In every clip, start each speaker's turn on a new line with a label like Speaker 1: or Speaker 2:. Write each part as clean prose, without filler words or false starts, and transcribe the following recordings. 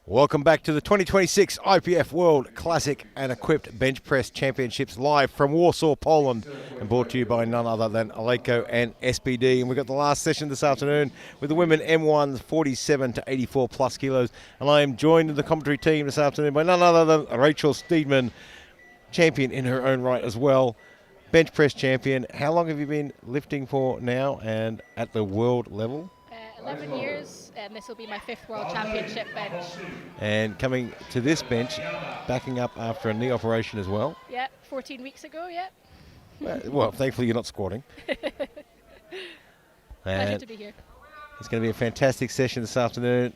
Speaker 1: Welcome back to the 2026 IPF World Classic and Equipped Bench Press Championships live from Warsaw, Poland, and brought to you by none other than Aleco and SBD. And we've got the last session this afternoon with the women M1 47 to 84 plus kilos. And I am joined in the commentary team this afternoon by none other than Rachel Steedman, champion in her own right as well, bench press champion. How long have you been lifting for now and at the world level?
Speaker 2: 11 years, and this will be my 5th World Championship bench.
Speaker 1: And coming to this bench, backing up after a knee operation as well.
Speaker 2: Yeah, 14 weeks ago, yeah.
Speaker 1: Well, thankfully you're not squatting.
Speaker 2: Pleasure to be here.
Speaker 1: It's going to be a fantastic session this afternoon.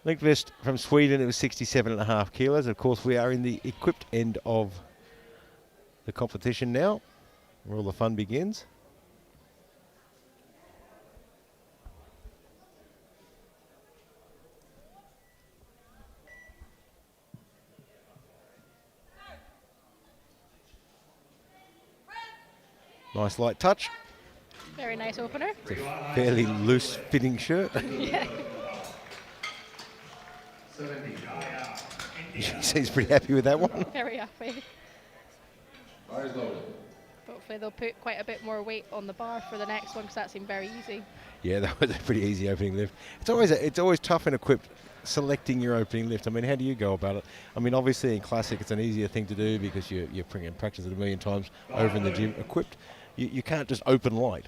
Speaker 1: Lindqvist from Sweden, it was 67.5 kilos. Of course, we are in the equipped end of the competition now, where all the fun begins. Nice light touch.
Speaker 2: Very nice opener.
Speaker 1: It's a fairly loose fitting shirt.
Speaker 2: Yeah.
Speaker 1: She seems pretty happy with that one.
Speaker 2: Very happy. Hopefully they'll put quite a bit more weight on the bar for the next one because that seemed very easy.
Speaker 1: Yeah, that was a pretty easy opening lift. It's always tough in equipped selecting your opening lift. I mean, how do you go about it? I mean, obviously in classic it's an easier thing to do because you're practice it a million times over in the gym. Equipped, you can't just open light.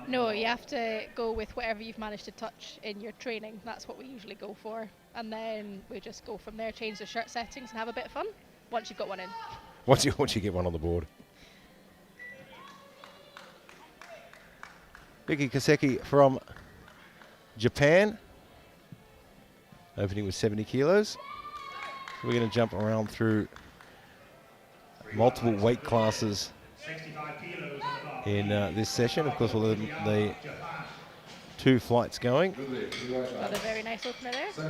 Speaker 2: No, you have to go with whatever you've managed to touch in your training. That's what we usually go for. And then we just go from there, change the shirt settings and have a bit of fun once you've got one in.
Speaker 1: Once you get one on the board. Vicky Kosecki from Japan, opening with 70 kilos. We're going to jump around through multiple weight classes in this session. Of course, we'll have the 2 flights going.
Speaker 2: Got a very nice opener there.
Speaker 1: So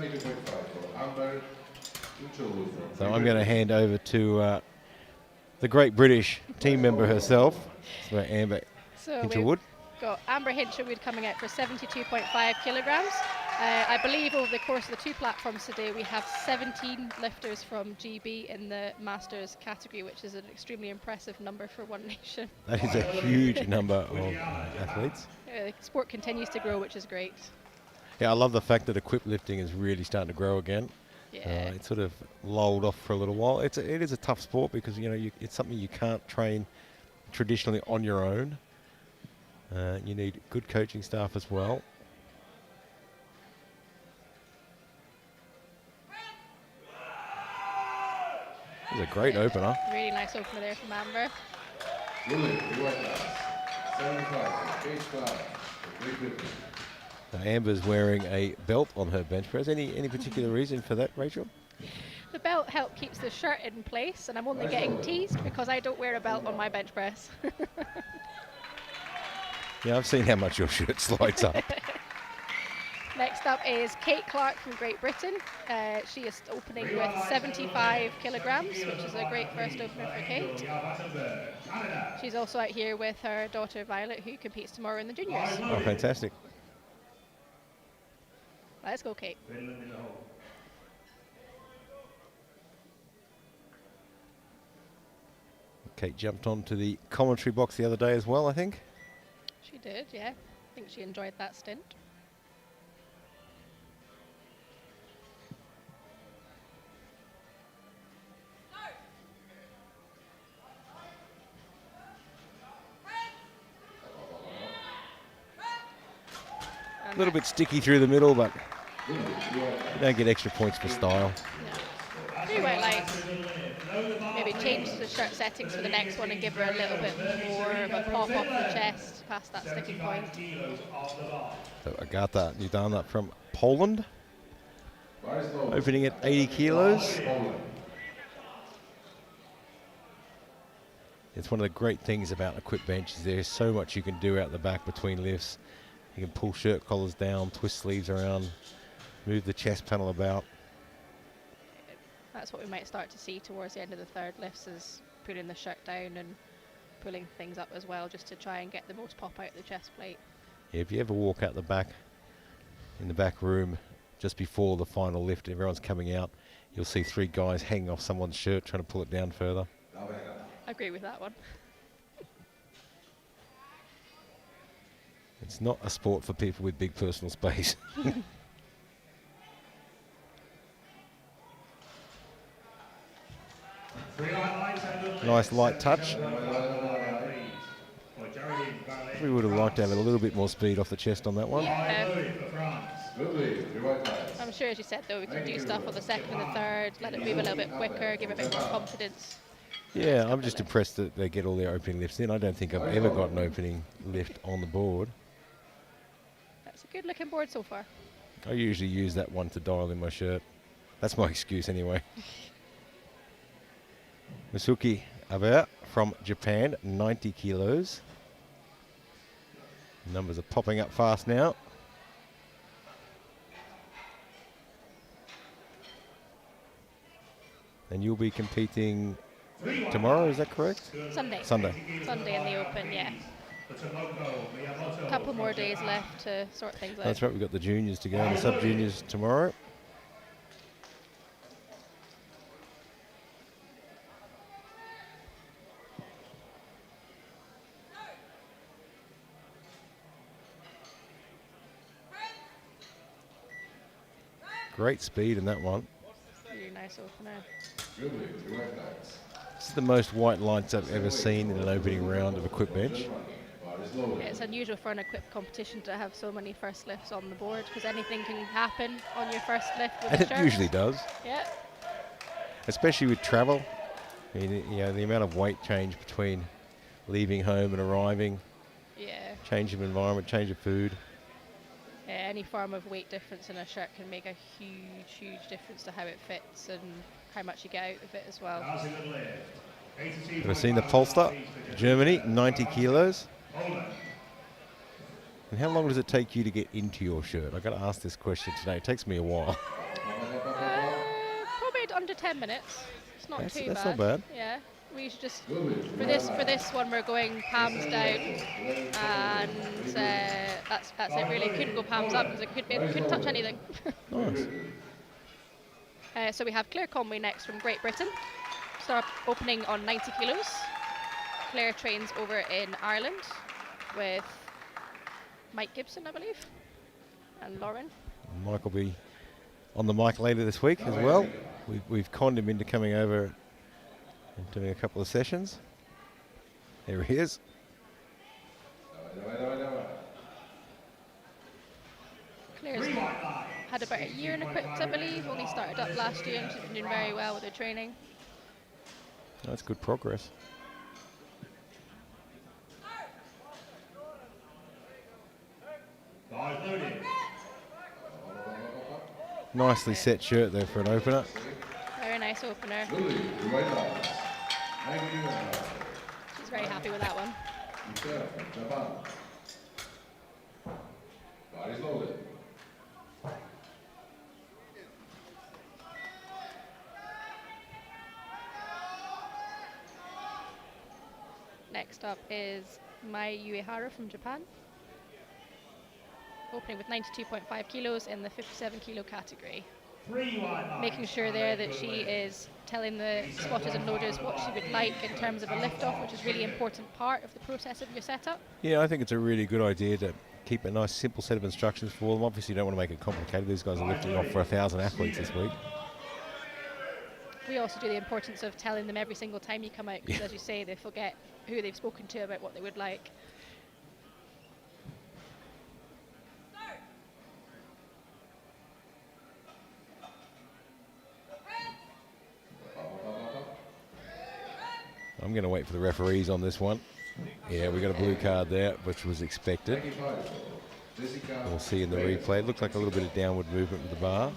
Speaker 1: I'm going to hand over to the great British team member herself, Amber Hinshelwood.
Speaker 2: Got Amber Hinshelwood coming out for 72.5 kilograms. I believe over the course of the 2 platforms today we have 17 lifters from GB in the Masters category, which is an extremely impressive number for one nation.
Speaker 1: That is a huge number of athletes.
Speaker 2: Sport continues to grow, which is great.
Speaker 1: Yeah, I love the fact that equipped lifting is really starting to grow again.
Speaker 2: Yeah.
Speaker 1: It sort of lulled off for a little while. It is a tough sport because it's something you can't train traditionally on your own. You need good coaching staff as well. It's a great opener.
Speaker 2: Really nice opener there from Amber.
Speaker 1: Now Amber's wearing a belt on her bench press. Any particular reason for that, Rachel?
Speaker 2: The belt keeps the shirt in place, and I'm only getting teased because I don't wear a belt on my bench press.
Speaker 1: Yeah, I've seen how much your shirt slides up.
Speaker 2: Next up is Kate Clark from Great Britain. She is opening with 75 kilograms, which is a great first opener for Kate. She's also out here with her daughter Violet, who competes tomorrow in the juniors.
Speaker 1: Oh, fantastic.
Speaker 2: Let's go, Kate.
Speaker 1: Kate jumped onto the commentary box the other day as well, I think.
Speaker 2: She did, yeah. I think she enjoyed that stint.
Speaker 1: A little bit sticky through the middle, but You don't get extra points for style.
Speaker 2: No. We might like maybe change the shirt settings for the next one and give her a little bit more of a pop off the chest past that sticking point.
Speaker 1: So Agata Nudana from Poland, opening at 80 kilos. It's one of the great things about equipped bench is there's so much you can do out the back between lifts. You can pull shirt collars down, twist sleeves around, move the chest panel about.
Speaker 2: That's what we might start to see towards the end of the third lifts, is putting the shirt down and pulling things up as well, just to try and get the most pop out of the chest plate.
Speaker 1: Yeah, if you ever walk out the back, in the back room, just before the final lift, everyone's coming out, you'll see 3 guys hanging off someone's shirt trying to pull it down further.
Speaker 2: I agree with that one.
Speaker 1: It's not a sport for people with big personal space. Nice light touch. We would have liked to have a little bit more speed off the chest on that one.
Speaker 2: I'm sure, as you said, though, we can do stuff on the second and the third, let it move a little bit quicker, give it a bit more confidence.
Speaker 1: Yeah, I'm just impressed that they get all their opening lifts in. I don't think I've ever got an opening lift on the board.
Speaker 2: That's a good looking board so far.
Speaker 1: I usually use that one to dial in my shirt. That's my excuse anyway. Masuki Abe from Japan, 90 kilos. Numbers are popping up fast now. And you'll be competing tomorrow, is that correct?
Speaker 2: Sunday.
Speaker 1: Sunday.
Speaker 2: Sunday in the Open, yeah. A couple more days left to sort things out.
Speaker 1: That's right, we've got the juniors to go and the sub-juniors tomorrow. Great speed in that one.
Speaker 2: Really nice opener.
Speaker 1: This is the most white lights I've ever seen in an opening round of equipped bench.
Speaker 2: Yeah, it's unusual for an equipped competition to have so many first lifts on the board, because anything can happen on your first lift with
Speaker 1: And
Speaker 2: the
Speaker 1: it
Speaker 2: shirts.
Speaker 1: usually does.
Speaker 2: Yeah.
Speaker 1: Especially with travel. I mean, you know, the amount of weight change between leaving home and arriving,
Speaker 2: Yeah.
Speaker 1: change of environment, change of food.
Speaker 2: Any form of weight difference in a shirt can make a huge, huge difference to how it fits and how much you get out of it as well.
Speaker 1: We've seen the Polster, Germany, 90 kilos. And how long does it take you to get into your shirt? I've got to ask this question today. It takes me a while.
Speaker 2: Probably under 10 minutes. It's not too bad.
Speaker 1: That's not bad.
Speaker 2: Yeah. We should just for this one we're going palms down, and that's it really. Couldn't go palms up because couldn't touch anything.
Speaker 1: Nice.
Speaker 2: So we have Claire Conway next from Great Britain. Start opening on 90 kilos. Claire trains over in Ireland with Mike Gibson, I believe, and Lauren.
Speaker 1: Mike will be on the mic later this week as well. We've conned him into coming over and doing a couple of sessions. There he is.
Speaker 2: Claire's had about a year in equipped, I believe. Only started up last year and she's been doing very well with her training.
Speaker 1: That's good progress. Nicely set shirt there for an opener.
Speaker 2: Very nice opener. She's very happy with that one. Next up is Mai Uehara from Japan. Opening with 92.5 kilos in the 57 kilo category. Making sure there that she is telling the spotters and loaders what she would like in terms of a lift-off, which is a really important part of the process of your setup.
Speaker 1: Yeah, I think it's a really good idea to keep a nice simple set of instructions for them. Obviously you don't want to make it complicated. These guys are lifting off for 1,000 athletes this week.
Speaker 2: We also do the importance of telling them every single time you come out, because as you say, they forget who they've spoken to about what they would like.
Speaker 1: going to wait for the referees on this one. Yeah, we got a blue card there, which was expected. We'll see in the replay. It looked like a little bit of downward movement with the bar.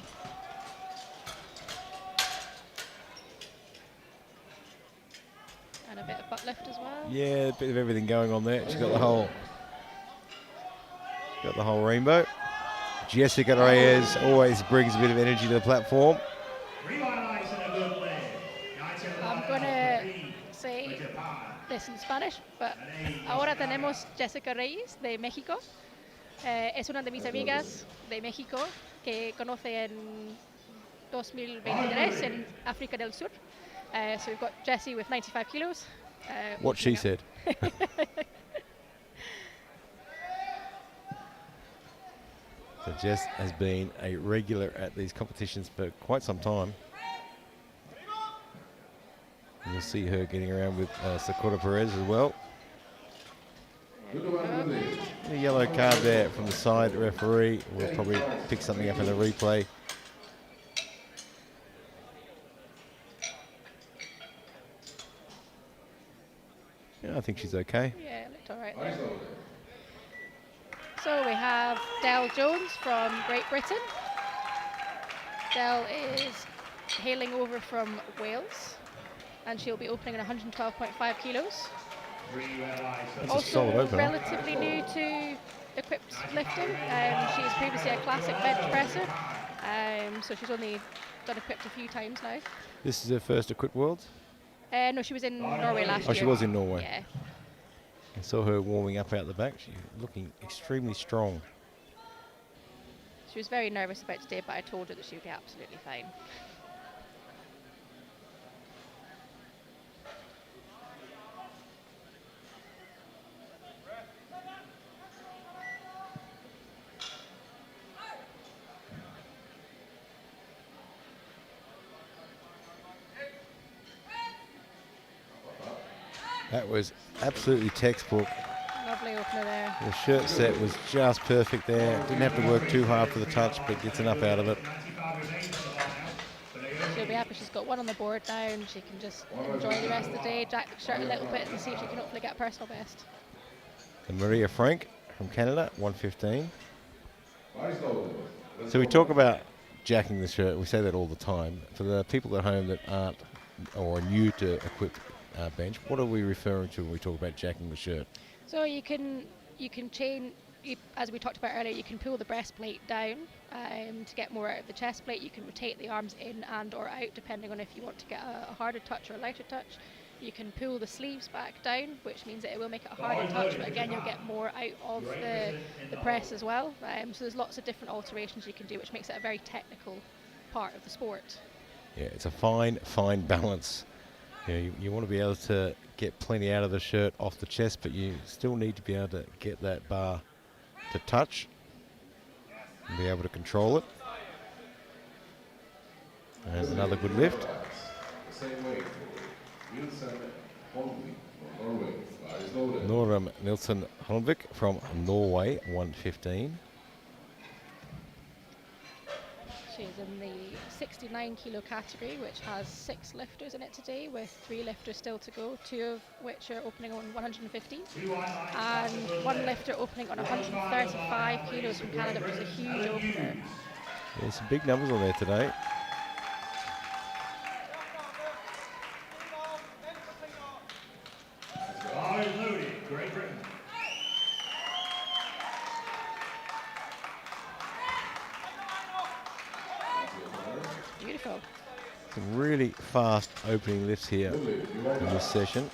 Speaker 2: And a bit of butt lift as well.
Speaker 1: Yeah, a bit of everything going on there. She's got the whole rainbow. Jessica Reyes always brings a bit of energy to the platform.
Speaker 2: I'm going to say this in Spanish, but ahora tenemos Jessica Reyes de México. Es una de mis amigas de México que conoce en 2023 in Africa del Sur. So we've got Jessie with 95 kilos.
Speaker 1: What she said. So Jess has been a regular at these competitions for quite some time. And you'll see her getting around with Sakura Perez as well. A yellow card there from the side referee. We'll probably pick something up in the replay. Yeah, I think she's okay.
Speaker 2: Yeah, it looked all right there. So we have Del Jones from Great Britain. Del is hailing over from Wales, and she'll be opening at 112.5 kilos.
Speaker 1: That's
Speaker 2: also
Speaker 1: a solid opener.
Speaker 2: relatively new to equipped lifting. She was previously a classic bench presser, so she's only done equipped a few times now.
Speaker 1: This is her first equipped worlds?
Speaker 2: No, she was in Norway last year.
Speaker 1: Oh, she was in Norway.
Speaker 2: Yeah.
Speaker 1: I saw her warming up out the back. She's looking extremely strong.
Speaker 2: She was very nervous about today, but I told her that she would be absolutely fine.
Speaker 1: That was absolutely textbook.
Speaker 2: Lovely opener there.
Speaker 1: The shirt set was just perfect there. Didn't have to work too hard for the touch, but gets enough out of it.
Speaker 2: She'll be happy she's got one on the board now, and she can just enjoy the rest of the day, jack the shirt a little bit, and see if she can hopefully get a personal best.
Speaker 1: And Maria Frank from Canada, 115. So we talk about jacking the shirt. We say that all the time. For the people at home that aren't or are new to equipped bench, what are we referring to when we talk about jacking the shirt?
Speaker 2: So you can chain, as we talked about earlier, you can pull the breastplate down to get more out of the chest plate. You can rotate the arms in and or out depending on if you want to get a harder touch or a lighter touch. You can pull the sleeves back down, which means that it will make it a harder touch, but again you'll get more out of the press as well. So there's lots of different alterations you can do, which makes it a very technical part of the sport.
Speaker 1: Yeah, it's a fine balance. You want to be able to get plenty out of the shirt off the chest, but you still need to be able to get that bar to touch and be able to control it. And another good lift. Norum Nilsen Holmvik from Norway, 115.
Speaker 2: She's in the 69 kilo category, which has 6 lifters in it today, with 3 lifters still to go, 2 of which are opening on 115, and 1 lifter opening on 135 kilos from Canada, which is a huge opener.
Speaker 1: There's some big numbers on there today.
Speaker 3: Great Britain.
Speaker 2: Beautiful.
Speaker 1: Some really fast opening lifts here in this session.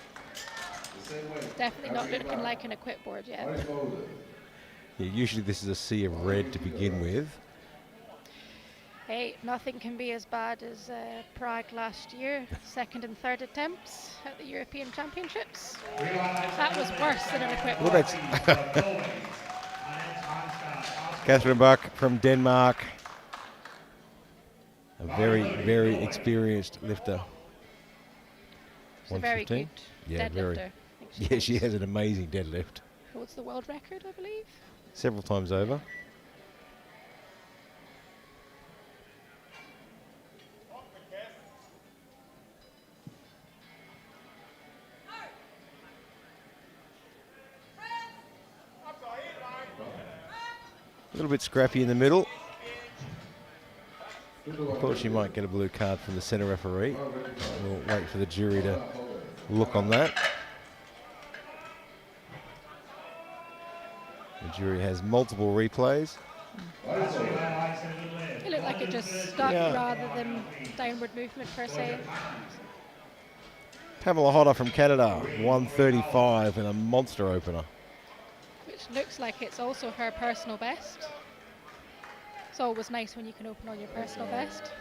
Speaker 2: Definitely not looking like an equip board yet.
Speaker 1: Yeah, usually this is a sea of red to begin with.
Speaker 2: Hey, nothing can be as bad as Prague last year. 2nd and 3rd attempts at the European Championships. That was worse than an equip
Speaker 1: Well,
Speaker 2: board.
Speaker 1: that's Catherine Buck from Denmark. A very experienced lifter.
Speaker 2: She's a very good
Speaker 1: Yeah, very.
Speaker 2: deadlifter.
Speaker 1: Yeah, she has an amazing deadlift.
Speaker 2: Holds the world record, I believe.
Speaker 1: Several times over. little bit scrappy in the middle. I thought she might get a blue card from the centre referee. We'll wait for the jury to look on that. The jury has multiple replays.
Speaker 2: It looked like it just stuck rather than downward movement per se.
Speaker 1: Pamela Hodder from Canada, 135 in a monster opener.
Speaker 2: Which looks like it's also her personal best. It's always nice when you can open on your personal best.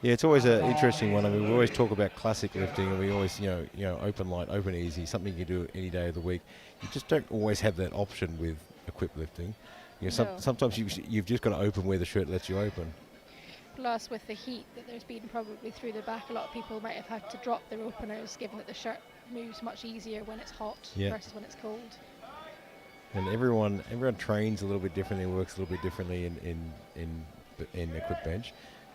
Speaker 1: Yeah, it's always an interesting one. I mean, we always talk about classic lifting, and we always, you know, open light, open easy, something you can do any day of the week. You just don't always have that option with equipped lifting. You know, sometimes you've just got to open where the shirt lets you open.
Speaker 2: Plus, with the heat that there's been probably through the back, a lot of people might have had to drop their openers, given that the shirt moves much easier when it's hot versus when it's cold.
Speaker 1: And everyone trains a little bit differently, works a little bit differently in equipped bench.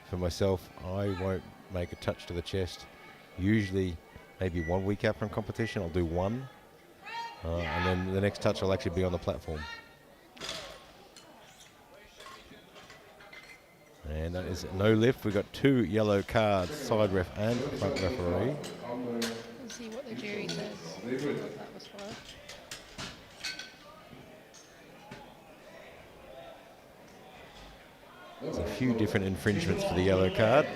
Speaker 1: For myself, I won't make a touch to the chest. Usually, maybe 1 week out from competition, I'll do one, and then the next touch will actually be on the platform. And that is no lift. We've got 2 yellow cards, side ref and front referee.
Speaker 2: Let's see what the jury says. What that was for.
Speaker 1: There's a few different infringements for the yellow card.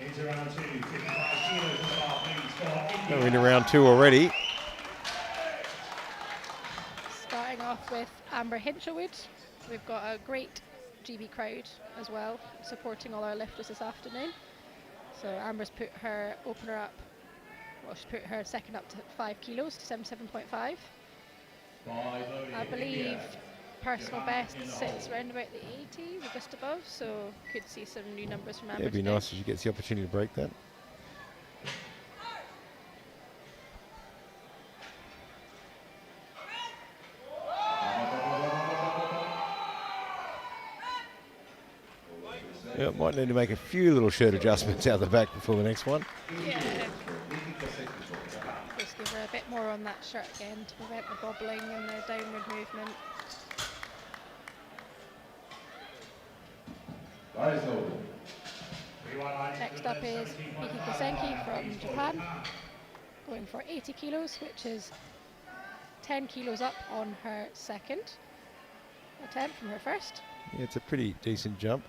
Speaker 3: Into round 2, 55 kilos and half, please, for
Speaker 1: We're into round 2 already.
Speaker 2: Starting off with Amber Hinchelwood. We've got a great GB crowd as well, supporting all our lifters this afternoon. So Amber's put her opener up, well, she's put her second up to 5 kilos, to 77.5. I believe personal best sits around about the 80s or just above, so could see some new numbers from Amber.
Speaker 1: It'd be
Speaker 2: today.
Speaker 1: nice if she gets the opportunity to break that. Yeah, might need to make a few little shirt adjustments out the back before the next one.
Speaker 2: Yeah. Just give her a bit more on that shirt again to prevent the bobbling and the downward movement. Next up is Miki Kosenki from Japan, going for 80 kilos, which is 10 kilos up on her second attempt from her first.
Speaker 1: Yeah, it's a pretty decent jump.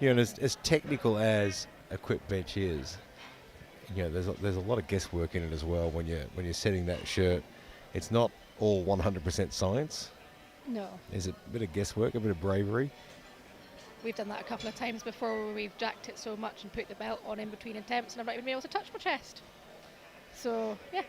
Speaker 1: You know, as technical as equipped bench is, you know, there's a lot of guesswork in it as well when you're setting that shirt. It's not all 100% science.
Speaker 2: No.
Speaker 1: There's a bit of guesswork, a bit of bravery.
Speaker 2: We've done that a couple of times before where we've jacked it so much and put the belt on in between attempts and I've not even been able to touch my chest. So, yeah.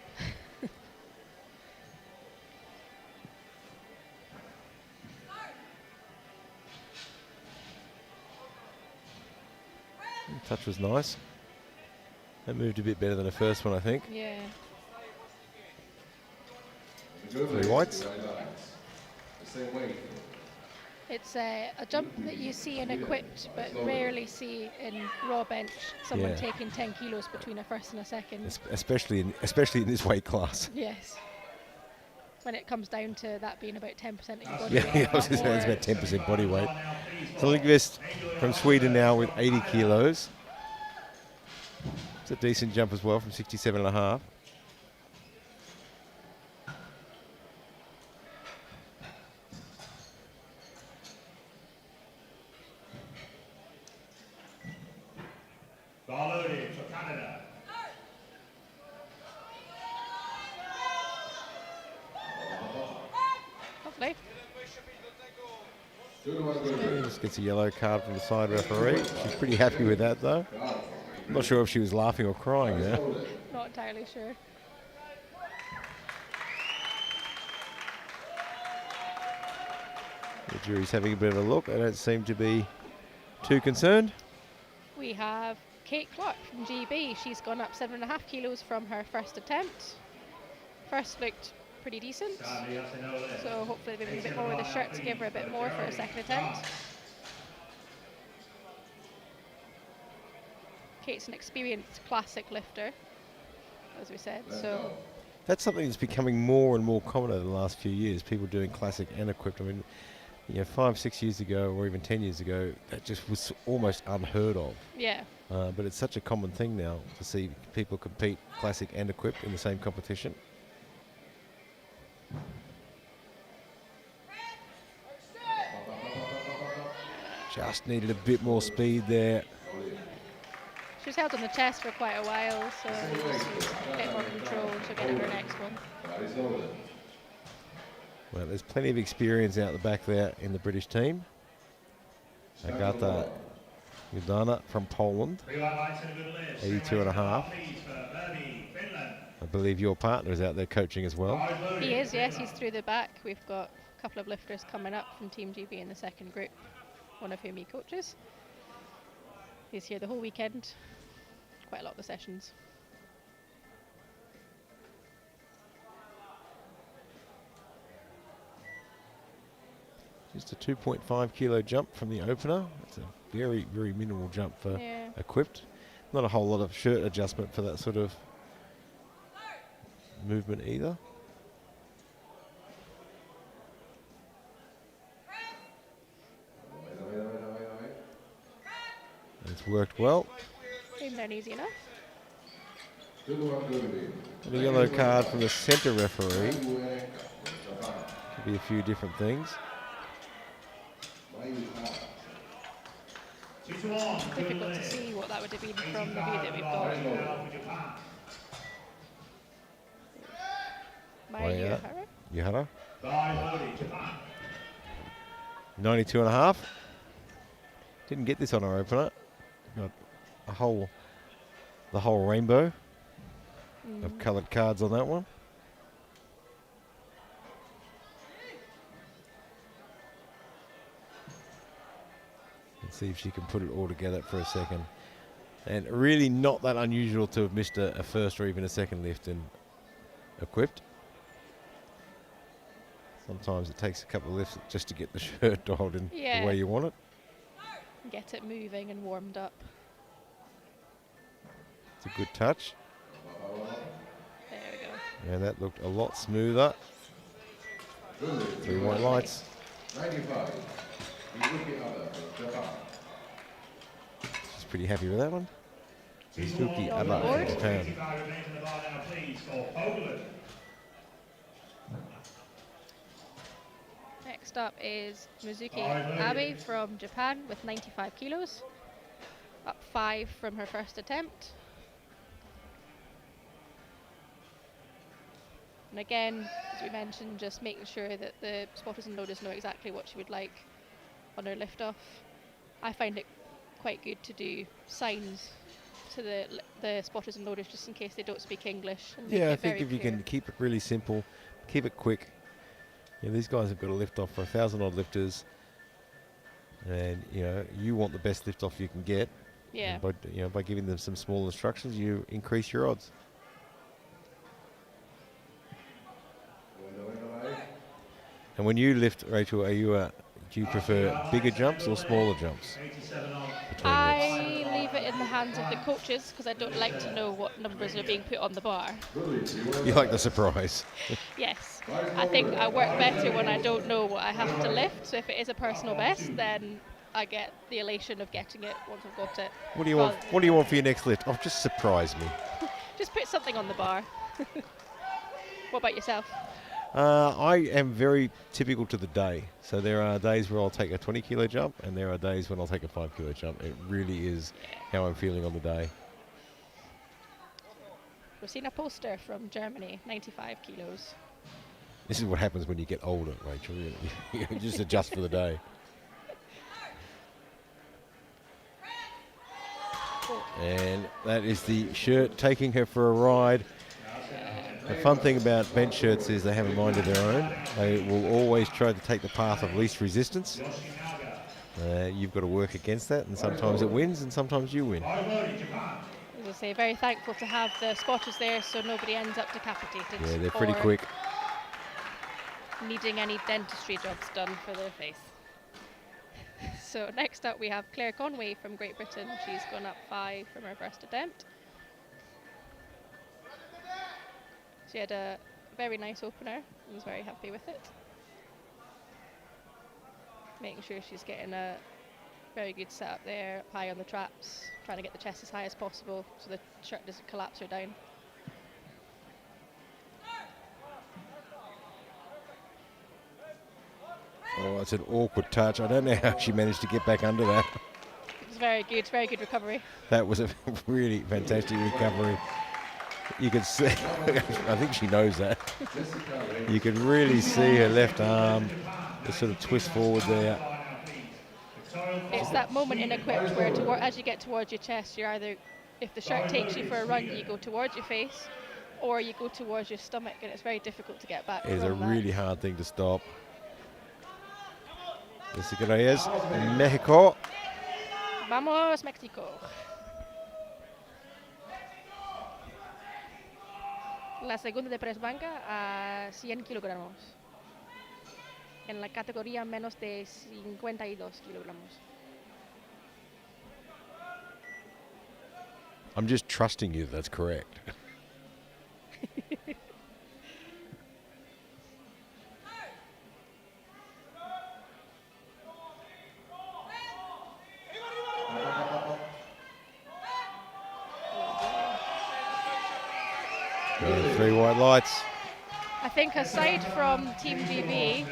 Speaker 1: The touch was nice. That moved a bit better than the first one, I think.
Speaker 2: Yeah.
Speaker 1: 3 whites.
Speaker 2: It's a jump that you see in equipped, but rarely see in raw bench. Someone taking 10 kilos between a first and a second.
Speaker 1: Especially in this weight class.
Speaker 2: Yes. When it comes down to that being about 10% of your body weight.
Speaker 1: Yeah, I was just saying it's about 10% body weight. So Lindqvist from Sweden now with 80 kilos. It's a decent jump as well from 67.5.
Speaker 3: Barlodi for Canada.
Speaker 2: Lovely.
Speaker 1: Just gets a yellow card from the side referee. She's pretty happy with that though. I'm not sure if she was laughing or crying there.
Speaker 2: Not entirely sure.
Speaker 1: The jury's having a bit of a look. They don't seem to be too concerned.
Speaker 2: We have Kate Clark from GB. She's gone up 7.5 kilos from her first attempt. First looked pretty decent, so hopefully maybe a bit more with the shirt to give her a bit more for her second attempt. Kate's an experienced classic lifter, as we said, so
Speaker 1: that's something that's becoming more and more common over the last few years. People doing classic and equipped. I mean, 5-6 years ago, or even 10 years ago, that just was almost unheard of.
Speaker 2: Yeah.
Speaker 1: But it's such a common thing now to see people compete classic and equipped in the same competition. Just needed a bit more speed there.
Speaker 2: She's held on the chest for quite a while, so she's a bit more control. She'll get her next one.
Speaker 1: Well, there's plenty of experience out the back there in the British team. Agata Jordana from Poland, 82.5. I believe your partner is out there coaching as well.
Speaker 2: He is, yes, he's through the back. We've got a couple of lifters coming up from Team GB in the second group, one of whom he coaches. He's here the whole weekend, quite a lot of the sessions.
Speaker 1: Just a 2.5 kilo jump from the opener. It's a very, very minimal jump for equipped. Not a whole lot of shirt adjustment for that sort of movement either. It's worked well.
Speaker 2: Came down easy enough.
Speaker 1: And a yellow card from the centre referee. Could be a few different things.
Speaker 2: Difficult to see what that would have been from the view that we've got.
Speaker 1: Yuhara. 92.5. Didn't get this on our opener. Got the whole rainbow of coloured cards on that one. Let's see if she can put it all together for a second. And really not that unusual to have missed a first or even a second lift in equipped. Sometimes it takes a couple of lifts just to get the shirt dialed in the way you want it.
Speaker 2: Get it moving and warmed up.
Speaker 1: It's a good touch.
Speaker 2: There we go.
Speaker 1: And that looked a lot smoother. 3 white lights.
Speaker 3: 95.
Speaker 1: She's pretty happy with that one. Mizuki Aba from Japan.
Speaker 2: Next up is Mizuki Abe from Japan with 95 kilos. Up 5 from her first attempt. And again, as we mentioned, just making sure that the spotters and loaders know exactly what she would like on her lift-off. I find it quite good to do signs to the spotters and loaders just in case they don't speak English. And
Speaker 1: Yeah, I think if you can keep it really simple, keep it quick. These guys have got a lift-off for 1,000 odd lifters, and you want the best lift-off you can get.
Speaker 2: Yeah.
Speaker 1: And by giving them some small instructions, you increase your odds. And when you lift, Rachel, do you prefer bigger jumps or smaller jumps?
Speaker 2: I leave it in the hands of the coaches because I don't like to know what numbers are being put on the bar.
Speaker 1: You like the surprise?
Speaker 2: Yes. I think I work better when I don't know what I have to lift. So if it is a personal best, then I get the elation of getting it once I've got it.
Speaker 1: What do you want? What do you want for your next lift? Oh, just surprise me.
Speaker 2: Just put something on the bar. What about yourself?
Speaker 1: I am very typical to the day. So there are days where I'll take a 20 kilo jump, and there are days when I'll take a 5 kilo jump. It really is how I'm feeling on the day.
Speaker 2: Rosina Poster from Germany, 95 kilos.
Speaker 1: This is what happens when you get older, Rachel. You just adjust for the day. And that is the shirt taking her for a ride. The fun thing about bench shirts is they have a mind of their own. They will always try to take the path of least resistance. You've got to work against that, and sometimes it wins, and sometimes you win.
Speaker 2: As I say, very thankful to have the spotters there so nobody ends up decapitated.
Speaker 1: Yeah, they're pretty quick.
Speaker 2: Needing any dentistry jobs done for their face. So next up we have Claire Conway from Great Britain. She's gone up 5 from her first attempt. She had a very nice opener. I was very happy with it. Making sure she's getting a very good setup there, up high on the traps, trying to get the chest as high as possible so the shirt doesn't collapse her down.
Speaker 1: Oh, it's an awkward touch. I don't know how she managed to get back under that.
Speaker 2: It was very good recovery.
Speaker 1: That was a really fantastic recovery. You could see, I think she knows that. You could really see her left arm, the sort of twist forward there.
Speaker 2: It's that moment in equipped where as you get towards your chest, you're either, if the shirt takes you for a run, you go towards your face, or you go towards your stomach, and it's very difficult to get back.
Speaker 1: It is a
Speaker 2: from that.
Speaker 1: really hard thing to stop. Jessica Reyes, Mexico.
Speaker 2: Vamos, Mexico. La segunda de press banca a 100 kilogramos. En la categoría menos de 52 kilogramos.
Speaker 1: I'm just trusting you that's correct. Three white lights.
Speaker 2: I think aside from Team GB,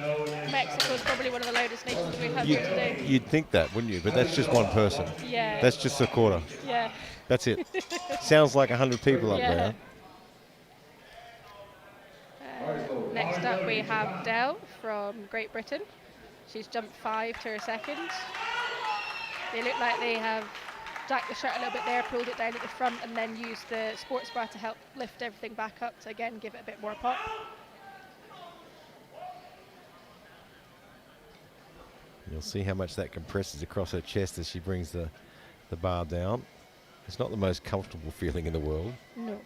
Speaker 2: Mexico is probably one of the loudest nations that we've had here today.
Speaker 1: You'd think that, wouldn't you? But that's just one person.
Speaker 2: Yeah.
Speaker 1: That's just a quarter.
Speaker 2: Yeah.
Speaker 1: That's it. Sounds like 100 people up there.
Speaker 2: Next up we have Dell from Great Britain. She's jumped 5 to her second. They look like they have jacked the shirt a little bit there, pulled it down at the front, and then used the sports bra to help lift everything back up to again give it a bit more pop.
Speaker 1: You'll see how much that compresses across her chest as she brings the bar down. It's not the most comfortable feeling in the world.
Speaker 2: No.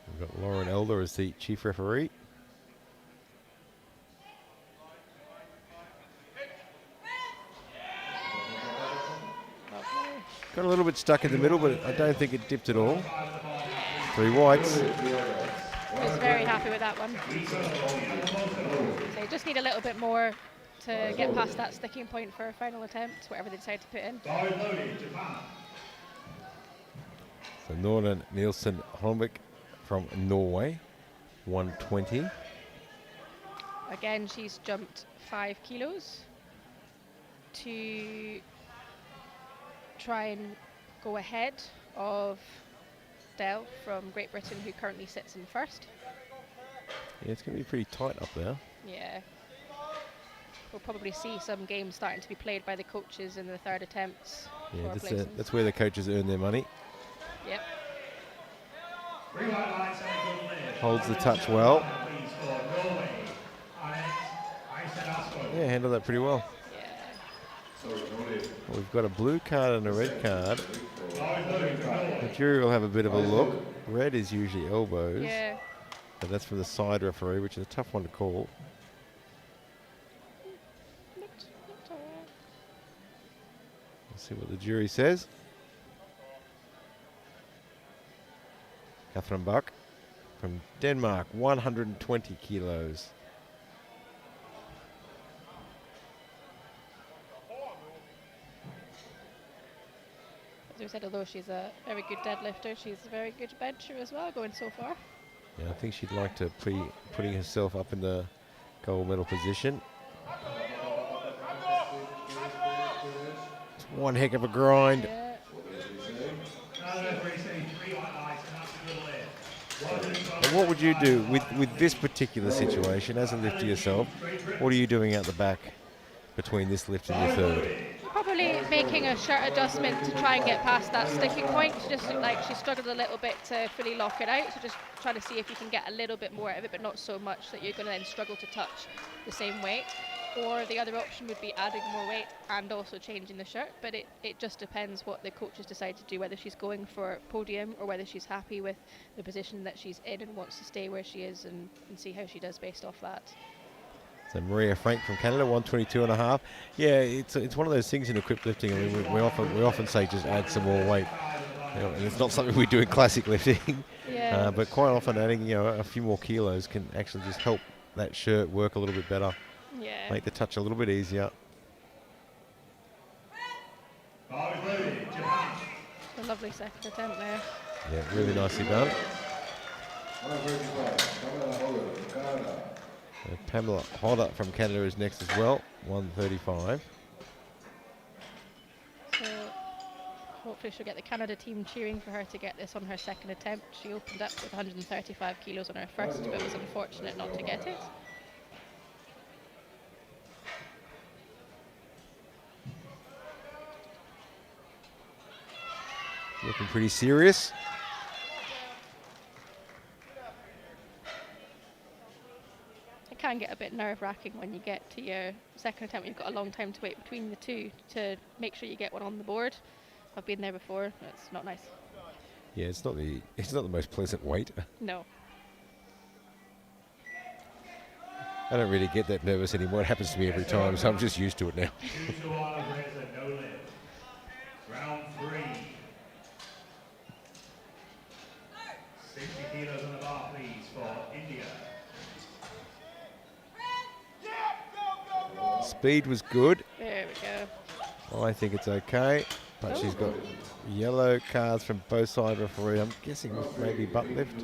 Speaker 1: We've got Lauren Elder as the chief referee. Got a little bit stuck in the middle, but I don't think it dipped at all. 3 whites.
Speaker 2: I was very happy with that one. So you just need a little bit more to get past that sticking point for a final attempt, whatever they decide to put in.
Speaker 1: So Norna Nielsen Holmvik from Norway, 120.
Speaker 2: Again, she's jumped 5 kilos to try and go ahead of Dell from Great Britain, who currently sits in first.
Speaker 1: Yeah, it's going to be pretty tight up there.
Speaker 2: Yeah. We'll probably see some games starting to be played by the coaches in the third attempts.
Speaker 1: Yeah,
Speaker 2: for
Speaker 1: that's where the coaches earn their money.
Speaker 2: Yep.
Speaker 1: Holds the touch well. Yeah, handled that pretty well.
Speaker 2: Yeah.
Speaker 1: Well, we've got a blue card and a red card. The jury will have a bit of a look. Red is usually elbows.
Speaker 2: Yeah.
Speaker 1: But that's from the side referee, which is a tough one to call.
Speaker 2: Looked all right.
Speaker 1: Let's see what the jury says. Catherine Buck from Denmark, 120 kilos.
Speaker 2: As we said, although she's a very good deadlifter, she's a very good bencher as well, going so far.
Speaker 1: Yeah, I think she'd like to putting herself up in the gold medal position. It's one heck of a grind.
Speaker 2: Yeah.
Speaker 1: And what would you do with this particular situation as a lifter yourself? What are you doing out the back between this lift and your third?
Speaker 2: Probably making a shirt adjustment to try and get past that sticking point. She just looked like she struggled a little bit to fully lock it out, so just trying to see if you can get a little bit more out of it, but not so much that you're going to then struggle to touch the same weight. Or the other option would be adding more weight and also changing the shirt, but it just depends what the coaches decide to do, whether she's going for podium or whether she's happy with the position that she's in and wants to stay where she is and see how she does based off that.
Speaker 1: So Maria Frank from Canada, 122.5. Yeah, it's one of those things in equipped lifting. I mean, we often say just add some more weight. And it's not something we do in classic lifting.
Speaker 2: Yeah.
Speaker 1: But quite often adding a few more kilos can actually just help that shirt work a little bit better,
Speaker 2: Yeah.
Speaker 1: make the touch a little bit easier.
Speaker 2: A lovely second attempt there.
Speaker 1: Yeah, really nicely done. Pamela Hodder from Canada is next as well, 135.
Speaker 2: So hopefully she'll get the Canada team cheering for her to get this on her second attempt. She opened up with 135 kilos on her first, but was unfortunate not to get it.
Speaker 1: Looking pretty serious.
Speaker 2: It can get a bit nerve-wracking when you get to your second attempt when you've got a long time to wait between the two to make sure you get one on the board. I've been there before. It's not nice.
Speaker 1: Yeah, it's not the most pleasant weight.
Speaker 2: No.
Speaker 1: I don't really get that nervous anymore. It happens to me every time, so I'm just used to it now.
Speaker 3: 2-1 Reza, no lift. Round 3. 60 kilos on the bar, please, for India.
Speaker 1: Speed was good.
Speaker 2: There we go.
Speaker 1: I think it's okay, but she's got yellow cards from both sides of the referee. I'm guessing maybe butt lift.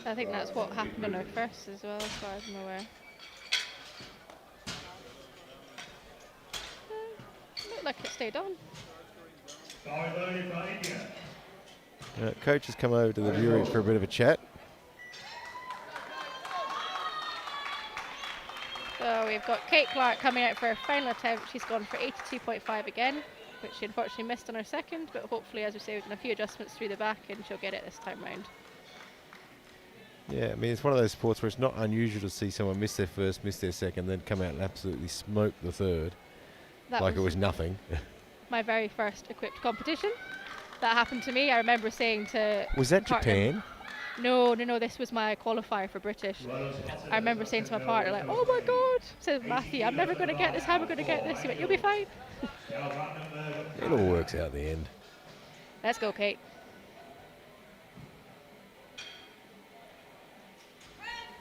Speaker 2: I think that's what happened on her first as well, as far as I'm aware. Looked like it stayed on.
Speaker 3: Five loaded for India.
Speaker 1: Coach has come over to the jury for a bit of a chat.
Speaker 2: So we've got Kate Clark coming out for her final attempt. She's gone for 82.5 again, which she unfortunately missed on her second, but hopefully, as we say, we've done a few adjustments through the back and she'll get it this time round.
Speaker 1: Yeah, I mean, it's one of those sports where it's not unusual to see someone miss their first, miss their second, then come out and absolutely smoke the third,
Speaker 2: That
Speaker 1: like it was nothing.
Speaker 2: my very first equipped competition. That happened to me. I remember saying to
Speaker 1: Was that
Speaker 2: partner-
Speaker 1: Japan?
Speaker 2: No, this was my qualifier for British. I remember saying to my partner, like, oh my God, said Matthew, I'm never going to get this, how am I going to get this? He went, you'll be fine.
Speaker 1: It all works out in the end.
Speaker 2: Let's go, Kate.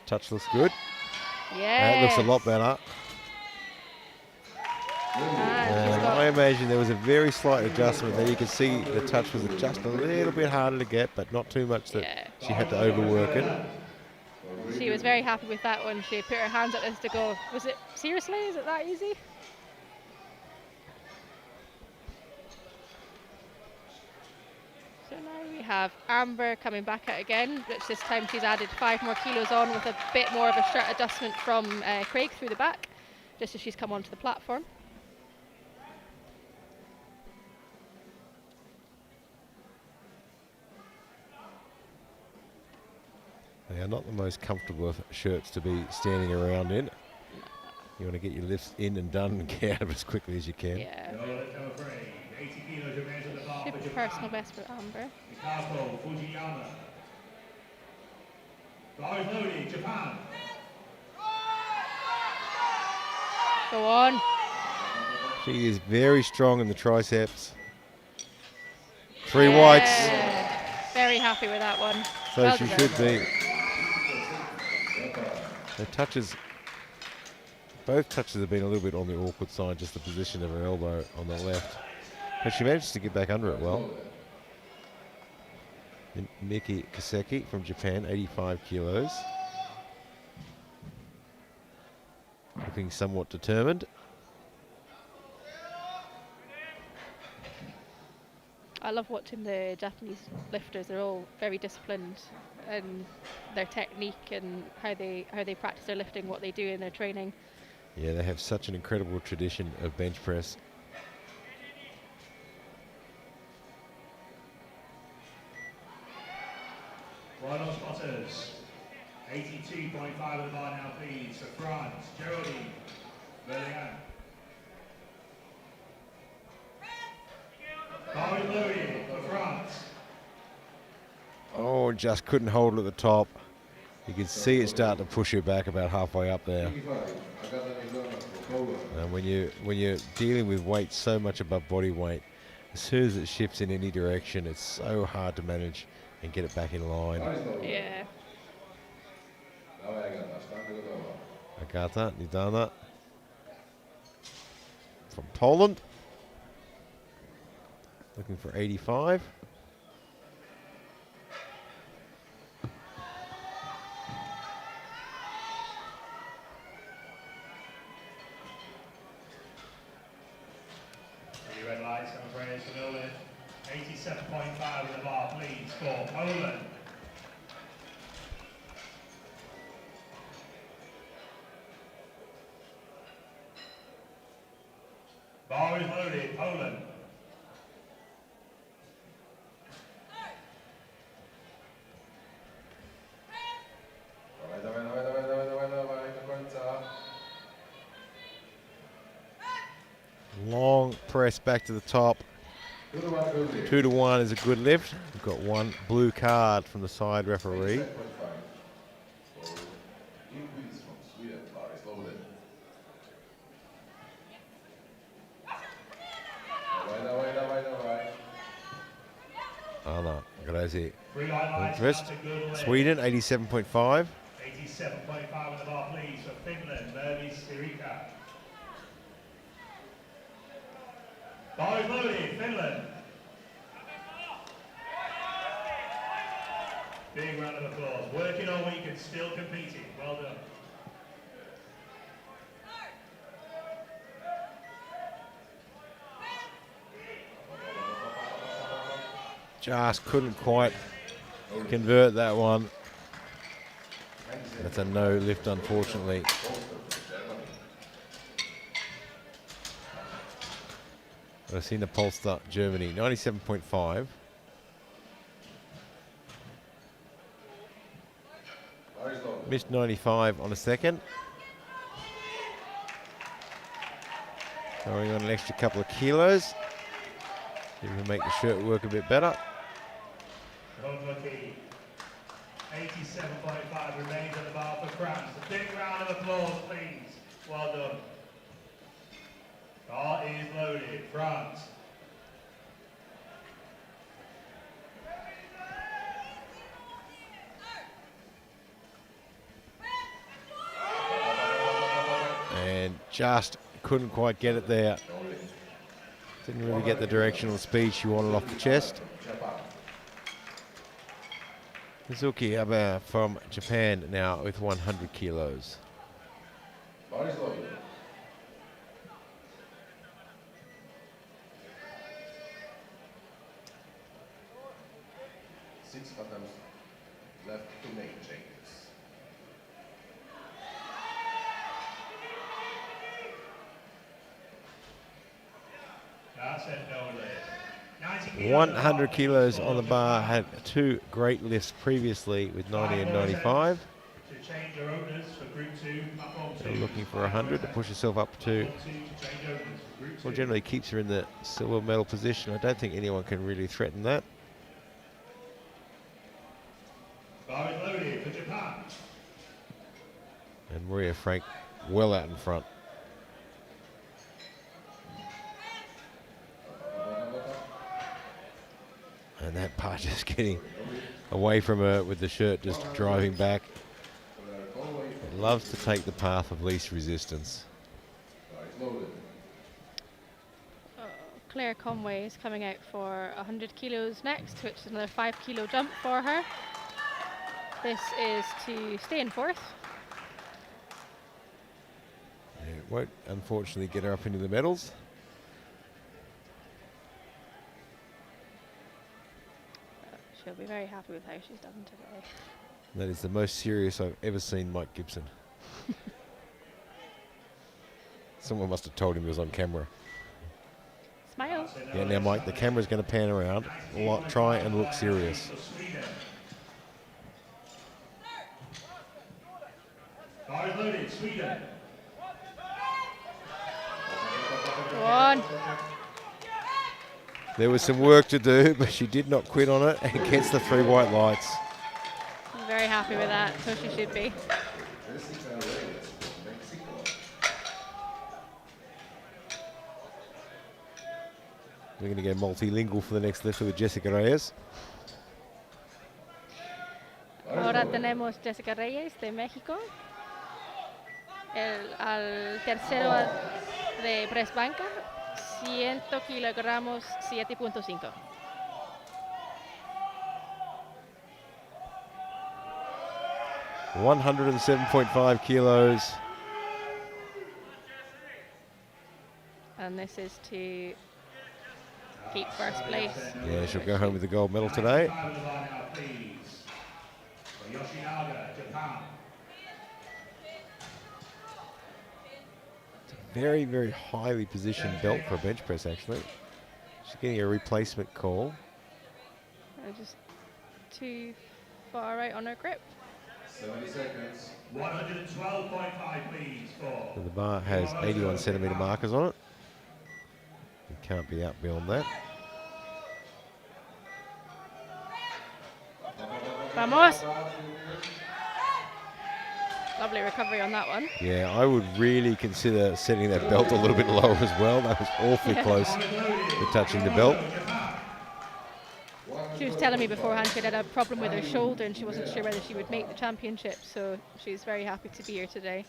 Speaker 1: Touch looks good.
Speaker 2: Yeah.
Speaker 1: That looks a lot better.
Speaker 2: And
Speaker 1: I imagine there was a very slight adjustment there. You could see the touch was just a little bit harder to get, but not too much that
Speaker 2: Yeah.
Speaker 1: she had to overwork it.
Speaker 2: she was very happy with that one. She put her hands up this to go, was it, seriously, is it that easy? So now we have Amber coming back out again, which this time she's added 5 more kilos on with a bit more of a shirt adjustment from Craig through the back, just as she's come onto the platform.
Speaker 1: They are not the most comfortable shirts to be standing around in. You want to get your lifts in and done and get out of it as quickly as you can.
Speaker 2: Yeah.
Speaker 3: No lift, I'm afraid. 80 kilos remains on the bar
Speaker 2: Should
Speaker 3: for
Speaker 2: be
Speaker 3: Japan.
Speaker 2: personal best for Amber.
Speaker 3: Mikako Fujiyama. Bar is loaded, Japan.
Speaker 2: Go on.
Speaker 1: She is very strong in the triceps. 3 whites.
Speaker 2: Yeah. Very happy with that one.
Speaker 1: So
Speaker 2: Well
Speaker 1: she
Speaker 2: deserved.
Speaker 1: should be. The touches, both touches have been a little bit on the awkward side, just the position of her elbow on the left. But she managed to get back under it well. And Miki Kaseki from Japan, 85 kilos. Looking somewhat determined.
Speaker 2: I love watching the Japanese lifters. They're all very disciplined in their technique and how they practice their lifting, what they do in their training.
Speaker 1: Yeah, they have such an incredible tradition of bench press.
Speaker 3: Final spotters. 82.5 of the bar now, please, for France. Geraldine Berlian. Bar is loaded for France.
Speaker 1: Oh, just couldn't hold it at the top. You can see it start to push her back about halfway up there. And when you're dealing with weight so much above body weight, as soon as it shifts in any direction, it's so hard to manage and get it back in line.
Speaker 2: Yeah.
Speaker 1: Agata Nidana from Poland, looking for 85.
Speaker 3: The red lights, I'm afraid, for Nolan. 87.5 with the bar, please, for Poland. Bar is loaded, Poland.
Speaker 1: Long press back to the top. 2-1 is a good lift. We've got one blue card from the side referee. Anna Grazi Lundqvist. Sweden, 87.5.
Speaker 3: 87.5 with the bar, please, for Finland, Mervi Sirika. Bar is loaded, Finland. Big round of applause. Working all week and still competing. Well done.
Speaker 1: Just couldn't quite convert that one. That's a no lift, unfortunately. I've seen the Polster, Germany, 97.5. Missed 95 on a second. Going on an extra couple of kilos. See if we can make the shirt work a bit better.
Speaker 3: Unlucky. 87.5 remains on the bar for France. A big round of applause, please. Well done. Bar is loaded, France.
Speaker 1: And just couldn't quite get it there. Didn't really get the directional speed she wanted off the chest. Mizuki Abe from Japan now with 100 kilos.
Speaker 4: Six attempts left to make changes.
Speaker 3: That's it, no lid.
Speaker 1: 100 kilos on the bar, had two great lifts previously with 90 and 95.
Speaker 3: To change their owners for Group 2, platform 2.
Speaker 1: They're looking for 100 to push herself up to, well, generally keeps her in the silver medal position. I don't think anyone can really threaten that.
Speaker 3: Bar is loaded for Japan.
Speaker 1: And Maria Frank well out in front. And that part just getting away from her with the shirt just driving back. It loves to take the path of least resistance.
Speaker 2: Claire Conway is coming out for 100 kilos next, which is another 5 kilo jump for her. This is to stay in fourth.
Speaker 1: It won't unfortunately get her up into the medals.
Speaker 2: She'll be very happy with how she's done today.
Speaker 1: That is the most serious I've ever seen Mike Gibson. Someone must have told him he was on camera.
Speaker 2: Smile.
Speaker 1: Yeah, now Mike, the camera's going to pan around. Try and look serious.
Speaker 3: Bar is loaded, Sweden.
Speaker 2: Go on.
Speaker 1: There was some work to do, but she did not quit on it and gets the 3 white lights.
Speaker 2: Very very happy with that, so she should be.
Speaker 4: Jessica Reyes from Mexico.
Speaker 1: We're going to go multilingual for the next lift with Jessica Reyes.
Speaker 2: Ahora tenemos Jessica Reyes de México. Al tercero de press banca, 100 kilogramos, 7.5.
Speaker 1: $107.5 kilos.
Speaker 2: And this is to keep first place.
Speaker 1: Yeah, she'll go home with the gold medal today.
Speaker 3: 95 of the bar now, please. For Yoshinaga, Japan.
Speaker 1: Very, very highly positioned belt for a bench press, actually. She's getting a replacement call.
Speaker 2: Just too far out on her grip.
Speaker 4: 70 seconds.
Speaker 3: 112.5, please, for
Speaker 1: So the bar has 81 centimetre markers on it. You can't be out beyond that.
Speaker 2: Vamos! Lovely recovery on that one.
Speaker 1: Yeah, I would really consider setting that belt a little bit lower as well. That was awfully close to touching the belt.
Speaker 2: She was telling me beforehand she had a problem with her shoulder and she wasn't sure whether she would make the championship, so she's very happy to be here today.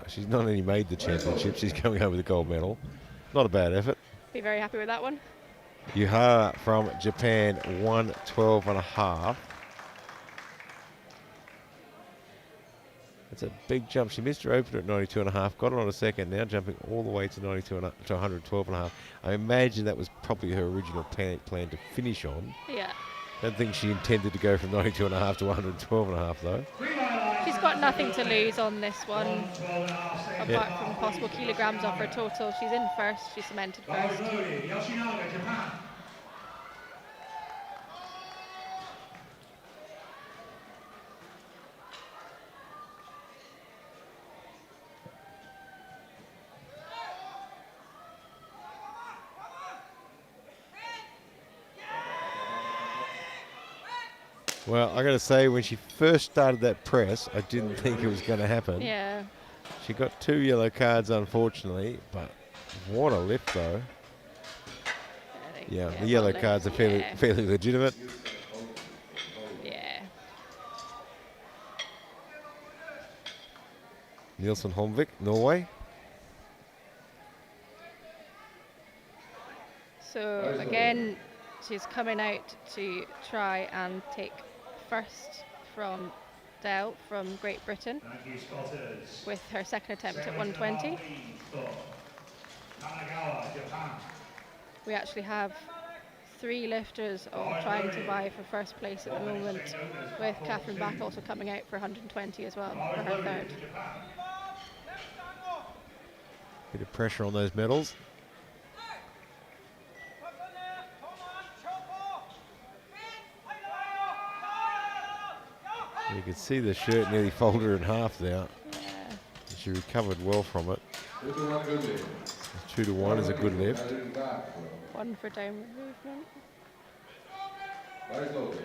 Speaker 1: She's not only made the championship, she's coming home with a gold medal. Not a bad effort.
Speaker 2: Be very happy with that one.
Speaker 1: Yuhara from Japan, 112.5. It's a big jump. She missed her opener at 92.5, got it on a second, now jumping all the way to 112.5. I imagine that was probably her original plan to finish on.
Speaker 2: Yeah.
Speaker 1: Don't think she intended to go from 92.5 to 112.5 though.
Speaker 2: She's got nothing to lose on this one,
Speaker 3: 112.5
Speaker 2: apart from possible kilograms off her total. She's in first, she's cemented first.
Speaker 3: Yoshinaga, Japan.
Speaker 1: Well, I got to say, when she first started that press, I didn't think it was going to happen.
Speaker 2: Yeah.
Speaker 1: She got 2 yellow cards, unfortunately, but what a lift, though. Yeah, the yellow
Speaker 2: well,
Speaker 1: cards are
Speaker 2: yeah.
Speaker 1: fairly legitimate.
Speaker 2: Yeah.
Speaker 1: Nielsen Holmvik, Norway.
Speaker 2: So again, she's coming out to try and take first from Dell from Great Britain
Speaker 3: Thank you, spotters.
Speaker 2: with her second attempt at 120.
Speaker 3: Kanagawa, Japan.
Speaker 2: We actually have 3 lifters all trying to vie for first place at the moment, with Catherine Back also coming out for 120 as well for her third.
Speaker 1: Bit of pressure on those medals. You can see the shirt nearly folded her in half there.
Speaker 2: Yeah.
Speaker 1: She recovered well from it.
Speaker 4: 2 to 1 good lift.
Speaker 1: 2 to 1 is a good lift.
Speaker 2: One for downward movement.
Speaker 4: Very slowly.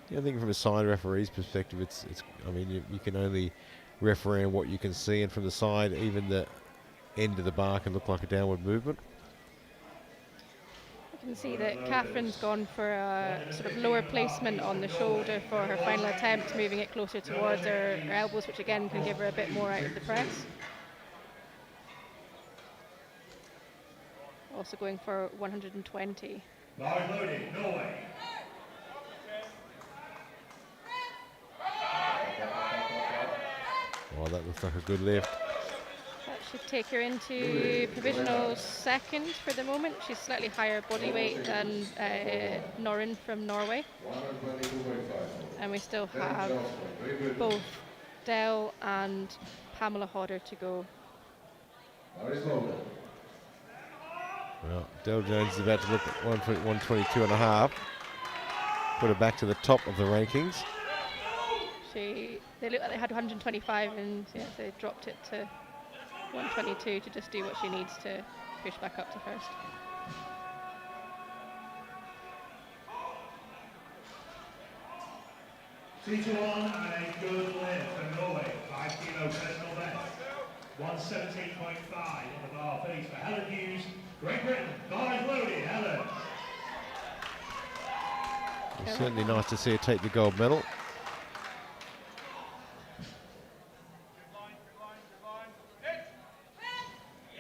Speaker 1: Yeah, I think from a side referee's perspective, it's. I mean, you can only referee on what you can see, and from the side, even the end of the bar can look like a downward movement.
Speaker 2: You can see that Catherine's gone for a sort of lower placement on the shoulder for her final attempt, moving it closer towards her elbows, which again can give her a bit more out of the press. Also going for 120.
Speaker 3: Bar is loaded, Norway.
Speaker 1: Oh, that looks like a good lift.
Speaker 2: That should take her into provisional second for the moment. She's slightly higher body weight than Norin from Norway.
Speaker 4: 122.5.
Speaker 2: And we still have both Dell and Pamela Hodder to go.
Speaker 4: Very slowly.
Speaker 1: Well, Del Jones is about to look at 122.5. Put her back to the top of the rankings.
Speaker 2: They looked like they had 125 and yeah, they dropped it to 122 to just do what she needs to push back up to first.
Speaker 3: 2 to 1 and a good lift for Norway. 5 kilo personal best. 117.5 on the bar face for Helen Hughes. Great Britain. Bar is loaded. Helen.
Speaker 1: It's certainly nice to see her take the gold medal.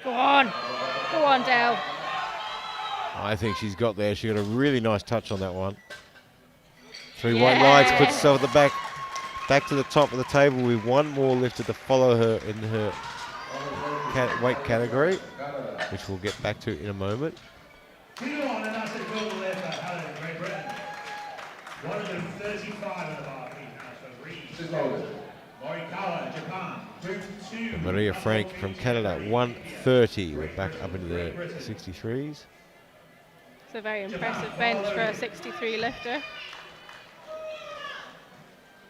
Speaker 2: Go on. Go on, Dell.
Speaker 1: I think she's got there. She got a really nice touch on that one. 3 white lights, puts herself at the back to the top of the table with one more lifter to follow her in her weight category, which we'll get back to in a moment.
Speaker 3: 2 to 1 and that's a good lift for Helen, Great Britain. 135 on the bar face now for Reed.
Speaker 4: This is loaded.
Speaker 3: Morikawa, Japan. Group 2.
Speaker 1: And Maria Frank from Canada, 130. We're back up into the 63s.
Speaker 2: It's a very impressive bench for a 63 lifter.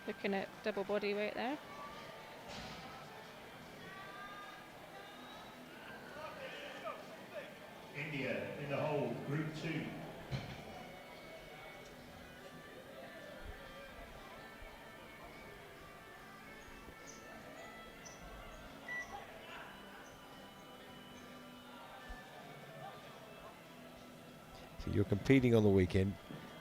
Speaker 2: Looking at double body weight there.
Speaker 3: India in the hole, Group 2.
Speaker 1: So you're competing on the weekend.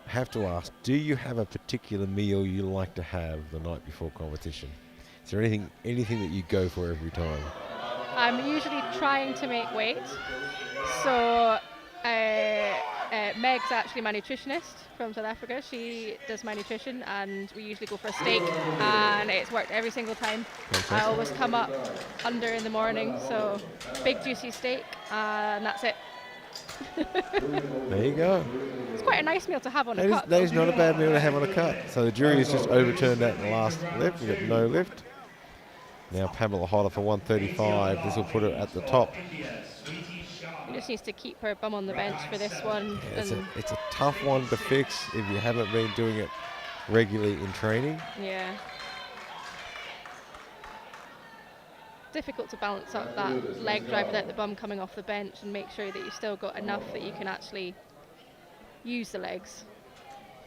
Speaker 1: I have to ask, do you have a particular meal you like to have the night before competition? Is there anything that you go for every time?
Speaker 2: I'm usually trying to make weight. So Meg's actually my nutritionist from South Africa. She does my nutrition and we usually go for a steak and it's worked every single time. I always come up under in the morning, so big juicy steak and that's it.
Speaker 1: There you go.
Speaker 2: It's quite a nice meal to have on a cut.
Speaker 1: That is not a bad meal to have on a cut. So the jury has just overturned that in the last lift. We've got no lift. Now Pamela Hodder for 135. This will put her at the top.
Speaker 2: She just needs to keep her bum on the bench for this one.
Speaker 1: Yeah, it's a tough one to fix if you haven't been doing it regularly in training.
Speaker 2: Yeah. Difficult to balance up that leg drive without the bum coming off the bench and make sure that you've still got enough that you can actually use the legs.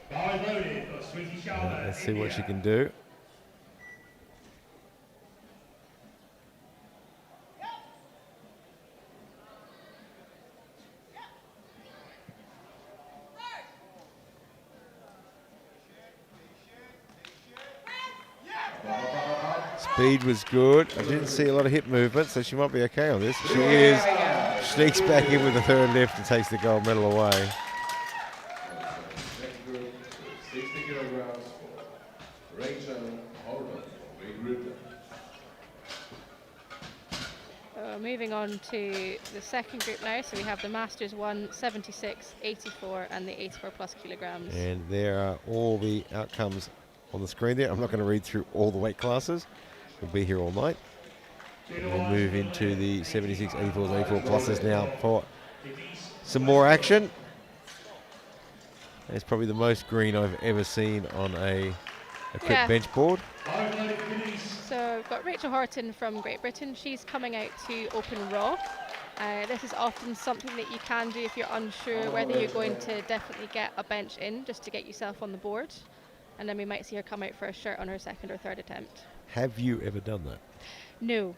Speaker 1: Let's see what she can do. Speed was good. I didn't see a lot of hip movement, so she might be okay on this. She is. Sneaks back in with the third lift and takes the gold medal away.
Speaker 4: Next group, 60 kilograms for Rachel Holden, Great Britain.
Speaker 2: Moving on to the second group now. So we have the Masters 1, 76, 84 and the 84 plus kilograms.
Speaker 1: And there are all the outcomes on the screen there. I'm not going to read through all the weight classes. We'll be here all night. And we'll move into the 76, 84s, 84 pluses now for some more action. It's probably the most green I've ever seen on a quick bench board.
Speaker 2: So we've got Rachel Horton from Great Britain. She's coming out to open raw. This is often something that you can do if you're unsure whether you're going to definitely get a bench in, just to get yourself on the board. And then we might see her come out for a shirt on her second or third attempt.
Speaker 1: Have you ever done that?
Speaker 2: No.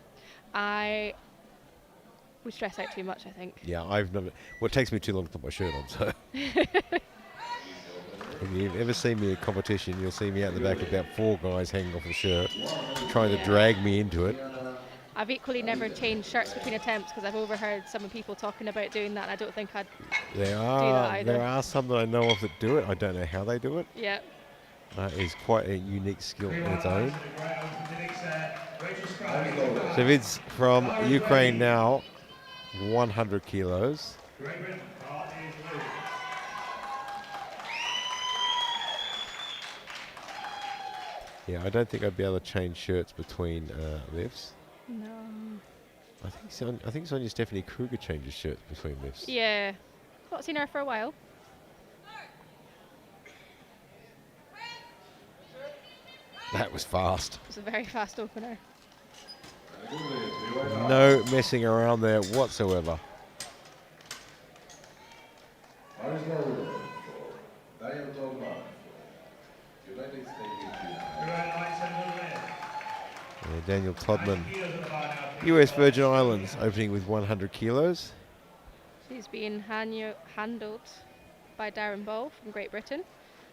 Speaker 2: We stress out too much, I think.
Speaker 1: Yeah, I've never. Well, it takes me too long to put my shirt on, so. If you've ever seen me at competition, you'll see me out the back with about 4 guys hanging off the shirt, trying to drag me into it.
Speaker 2: I've equally never changed shirts between attempts because I've overheard some people talking about doing that, and I don't think I'd do that either.
Speaker 1: There are some that I know of that do it. I don't know how they do it.
Speaker 2: Yeah.
Speaker 1: It's quite a unique skill in its own. So Vid's from Ukraine now, 100 kilos. Yeah, I don't think I'd be able to change shirts between lifts.
Speaker 2: No.
Speaker 1: I think Sonia Stephanie Kruger changes shirts between lifts.
Speaker 2: Yeah. Not seen her for a while.
Speaker 1: That was fast.
Speaker 2: It was a very fast opener.
Speaker 1: No messing around there whatsoever.
Speaker 4: United States
Speaker 3: Red lights and the red.
Speaker 1: Daniel Todman,
Speaker 3: 90 kilos on the bar now.
Speaker 1: US Virgin Islands, opening with 100 kilos.
Speaker 2: She's been handled by Darren Ball from Great Britain.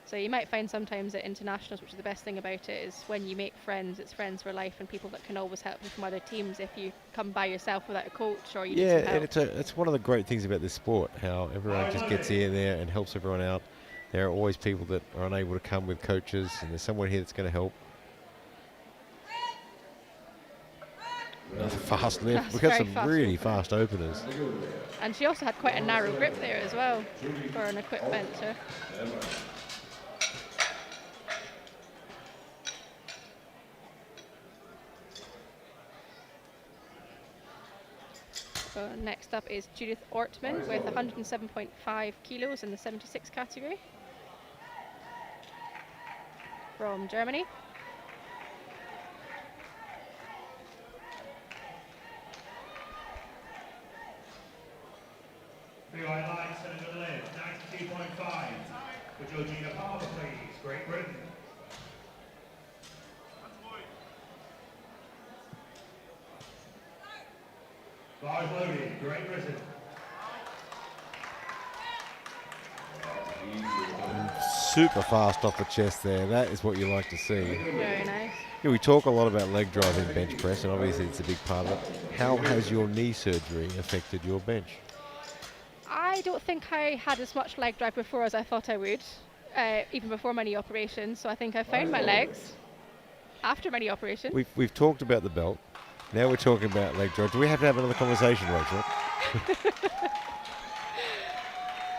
Speaker 2: So you might find sometimes at internationals, which is the best thing about it, is when you make friends, it's friends for life and people that can always help you from other teams if you come by yourself without a coach or you need
Speaker 1: Yeah,
Speaker 2: some help.
Speaker 1: and it's one of the great things about this sport, how everyone just gets in there and helps everyone out. There are always people that are unable to come with coaches, and there's someone here that's going to help. Another fast lift.
Speaker 2: That's
Speaker 1: We've got
Speaker 2: very
Speaker 1: some
Speaker 2: fast
Speaker 1: really fast openers.
Speaker 2: And she also had quite a narrow grip there as well for an equipped bencher. So next up is Judith Ortman with 107.5 kilos in the 76 category from Germany.
Speaker 3: Three white lights and a good lift. 92.5. For Georgina Palmer, please. Great Britain. Bars loaded. Great Britain.
Speaker 1: Super fast off the chest there. That is what you like to see.
Speaker 2: Very nice.
Speaker 1: Yeah, we talk a lot about leg drive in bench press, and obviously it's a big part of it. How has your knee surgery affected your bench?
Speaker 2: I don't think I had as much leg drive before as I thought I would, even before my knee operation. So I think I found my legs after my knee operation.
Speaker 1: We've talked about the belt. Now we're talking about leg drive. Do we have to have another conversation, Rachel?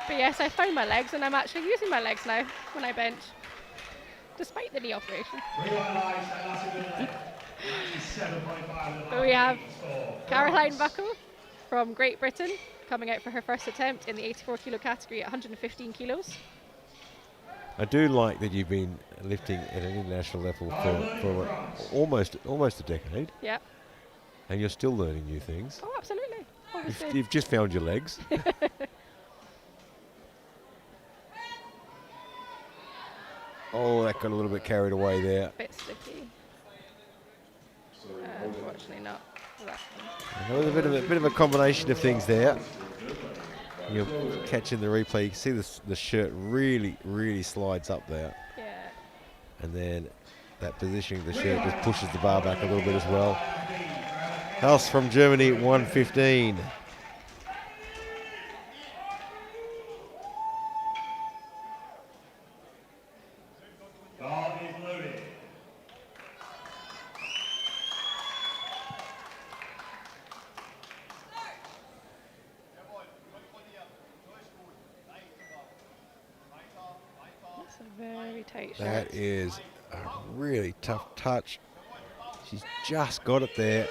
Speaker 2: But yes, I found my legs and I'm actually using my legs now when I bench, despite the knee operation.
Speaker 3: Three white lights and that's a good lift. 97.5.
Speaker 2: But we have Caroline Buckle from Great Britain coming out for her first attempt in the 84 kilo category at 115 kilos.
Speaker 1: I do like that you've been lifting at an international level for almost a decade,
Speaker 2: Yeah.
Speaker 1: and you're still learning new things.
Speaker 2: Oh, absolutely. Obviously.
Speaker 1: You've just found your legs. Oh, that got a little bit carried away there.
Speaker 2: Bit sticky. Unfortunately not. That one.
Speaker 1: There was a bit of a combination of things there. You're catching the replay. You can see the shirt really slides up there,
Speaker 2: Yeah.
Speaker 1: and then that positioning of the shirt just pushes the bar back a little bit as well. House from Germany, 115.
Speaker 3: Ball is loaded.
Speaker 2: That's a very tight shirt.
Speaker 1: That is a really tough touch. She's just got it there.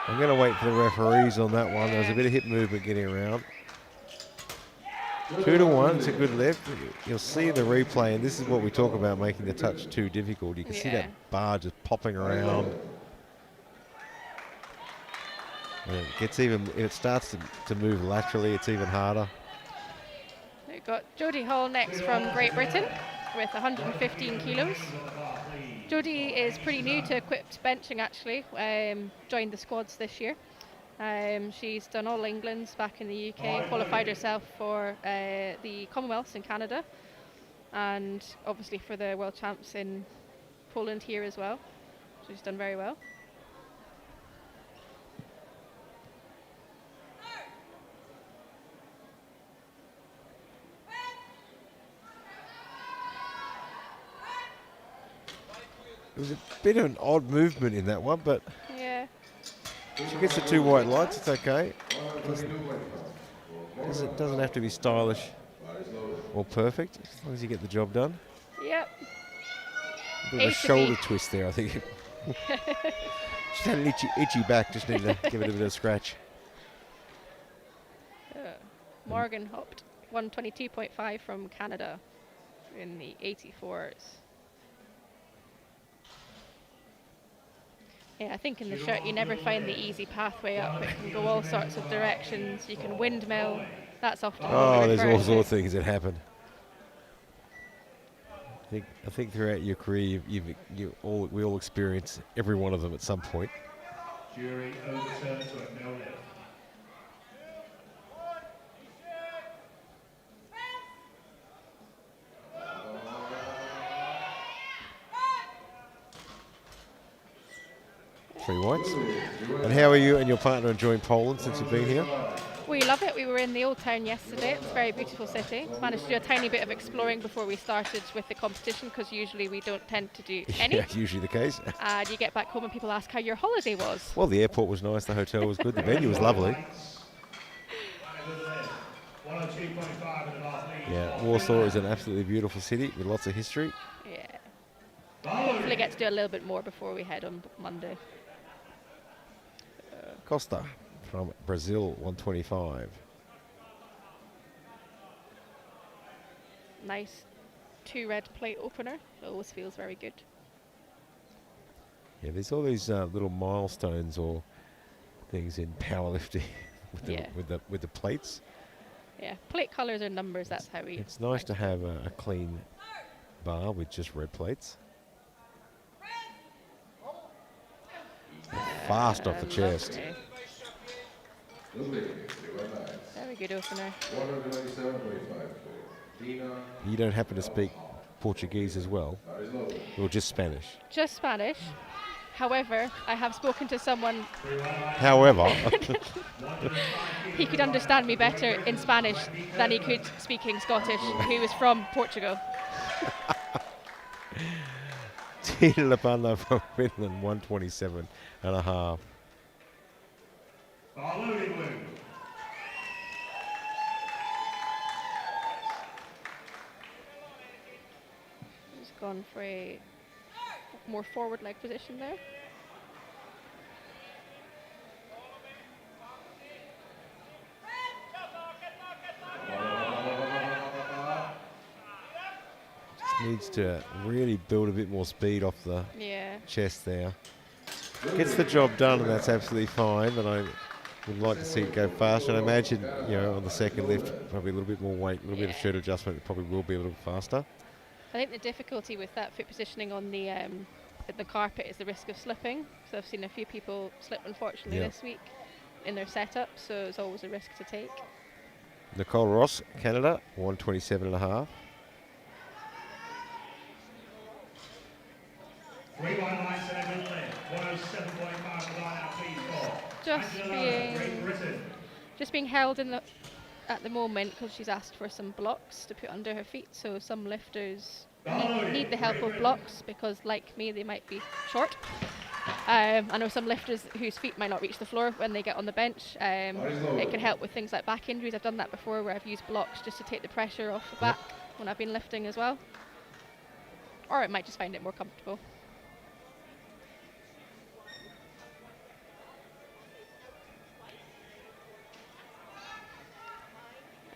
Speaker 1: I'm going to wait for the referees on that one. There was a bit of hip movement getting around. 2-1, it's a good lift. You'll see the replay, and this is what we talk about making the touch too difficult. You can see that bar just popping around. And it gets even, if it starts to move laterally, it's even harder.
Speaker 2: We've got Jodie Hall next from Great Britain with 115 kilos. Jodie is pretty new to equipped benching actually, joined the squads this year. She's done all Englands back in the UK, qualified herself for the Commonwealths in Canada, and obviously for the World Champs in Poland here as well. So she's done very well.
Speaker 1: It was a bit of an odd movement in that one, but
Speaker 2: Yeah.
Speaker 1: she gets the 2 white lights, it's okay. Doesn't have to be stylish or perfect, as long as you get the job done.
Speaker 2: Yep.
Speaker 1: A bit of
Speaker 2: A
Speaker 1: a
Speaker 2: to
Speaker 1: shoulder
Speaker 2: B.
Speaker 1: twist there, I think. She's had an itchy back, just need to give it a bit of a scratch.
Speaker 2: Morgan hopped 122.5 from Canada in the 84s. Yeah, I think in the shirt you never find the easy pathway up. It can go all sorts of directions. You can windmill. That's often
Speaker 1: Oh, there's all
Speaker 2: referred to.
Speaker 1: sorts of things that happen. I think throughout your career, we all experience every one of them at some point.
Speaker 3: Jury overturned to a nil-nil.
Speaker 1: Three whites. And how are you and your partner enjoying Poland since you've been here?
Speaker 2: We love it. We were in the Old Town yesterday. It's a very beautiful city. Managed to do a tiny bit of exploring before we started with the competition, because usually we don't tend to do any.
Speaker 1: Yeah, usually the case.
Speaker 2: And you get back home and people ask how your holiday was.
Speaker 1: Well, the airport was nice, the hotel was good, the venue was lovely.
Speaker 3: 102.5
Speaker 1: Yeah, Warsaw is an absolutely beautiful city with lots of history.
Speaker 2: Yeah. Hopefully get to do a little bit more before we head on Monday.
Speaker 1: Costa from Brazil, 125.
Speaker 2: Nice 2 red plate opener. Always feels very good.
Speaker 1: Yeah, there's all these little milestones or things in powerlifting with the plates.
Speaker 2: Yeah, plate colours are numbers. That's how we.
Speaker 1: It's nice to have a clean bar with just red plates. Fast off the chest.
Speaker 2: Lovely.
Speaker 4: Lovely. They were nice.
Speaker 2: Very good opener.
Speaker 4: 197.5 Dina.
Speaker 1: You don't happen to speak Portuguese as well,
Speaker 4: That is lovely.
Speaker 1: or just Spanish?
Speaker 2: Just Spanish. However, I have spoken to someone.
Speaker 1: However,
Speaker 2: He could understand me better in Spanish than he could speaking Scottish, who was from Portugal.
Speaker 1: Tina Lapanda from Finland, 127 and a half.
Speaker 3: Loading blue.
Speaker 2: He's gone for a more forward leg position there.
Speaker 1: Just needs to really build a bit more speed off the
Speaker 2: Yeah.
Speaker 1: chest there. Gets the job done, and that's absolutely fine, but I would like to see it go faster. And I imagine, on the second lift, probably a little bit more weight, a little bit of
Speaker 2: Yeah.
Speaker 1: shirt adjustment, it probably will be a little faster.
Speaker 2: I think the difficulty with that foot positioning on the carpet is the risk of slipping. So I've seen a few people slip, unfortunately,
Speaker 1: Yeah.
Speaker 2: this week in their setup. So it's always a risk to take.
Speaker 1: Nicole Ross, Canada, 127 and a half.
Speaker 3: 3 wide lights and a good lift. 107.5 for line out, please, for
Speaker 2: Just
Speaker 3: Angela Great
Speaker 2: being
Speaker 3: Britain.
Speaker 2: just being held in the at the moment because she's asked for some blocks to put under her feet. So some lifters need the help of blocks because, like me, they might be short. I know some lifters whose feet might not reach the floor when they get on the bench. It can help with things like back injuries. I've done that before where I've used blocks just to take the pressure off the back when I've been lifting as well. Or it might just find it more comfortable.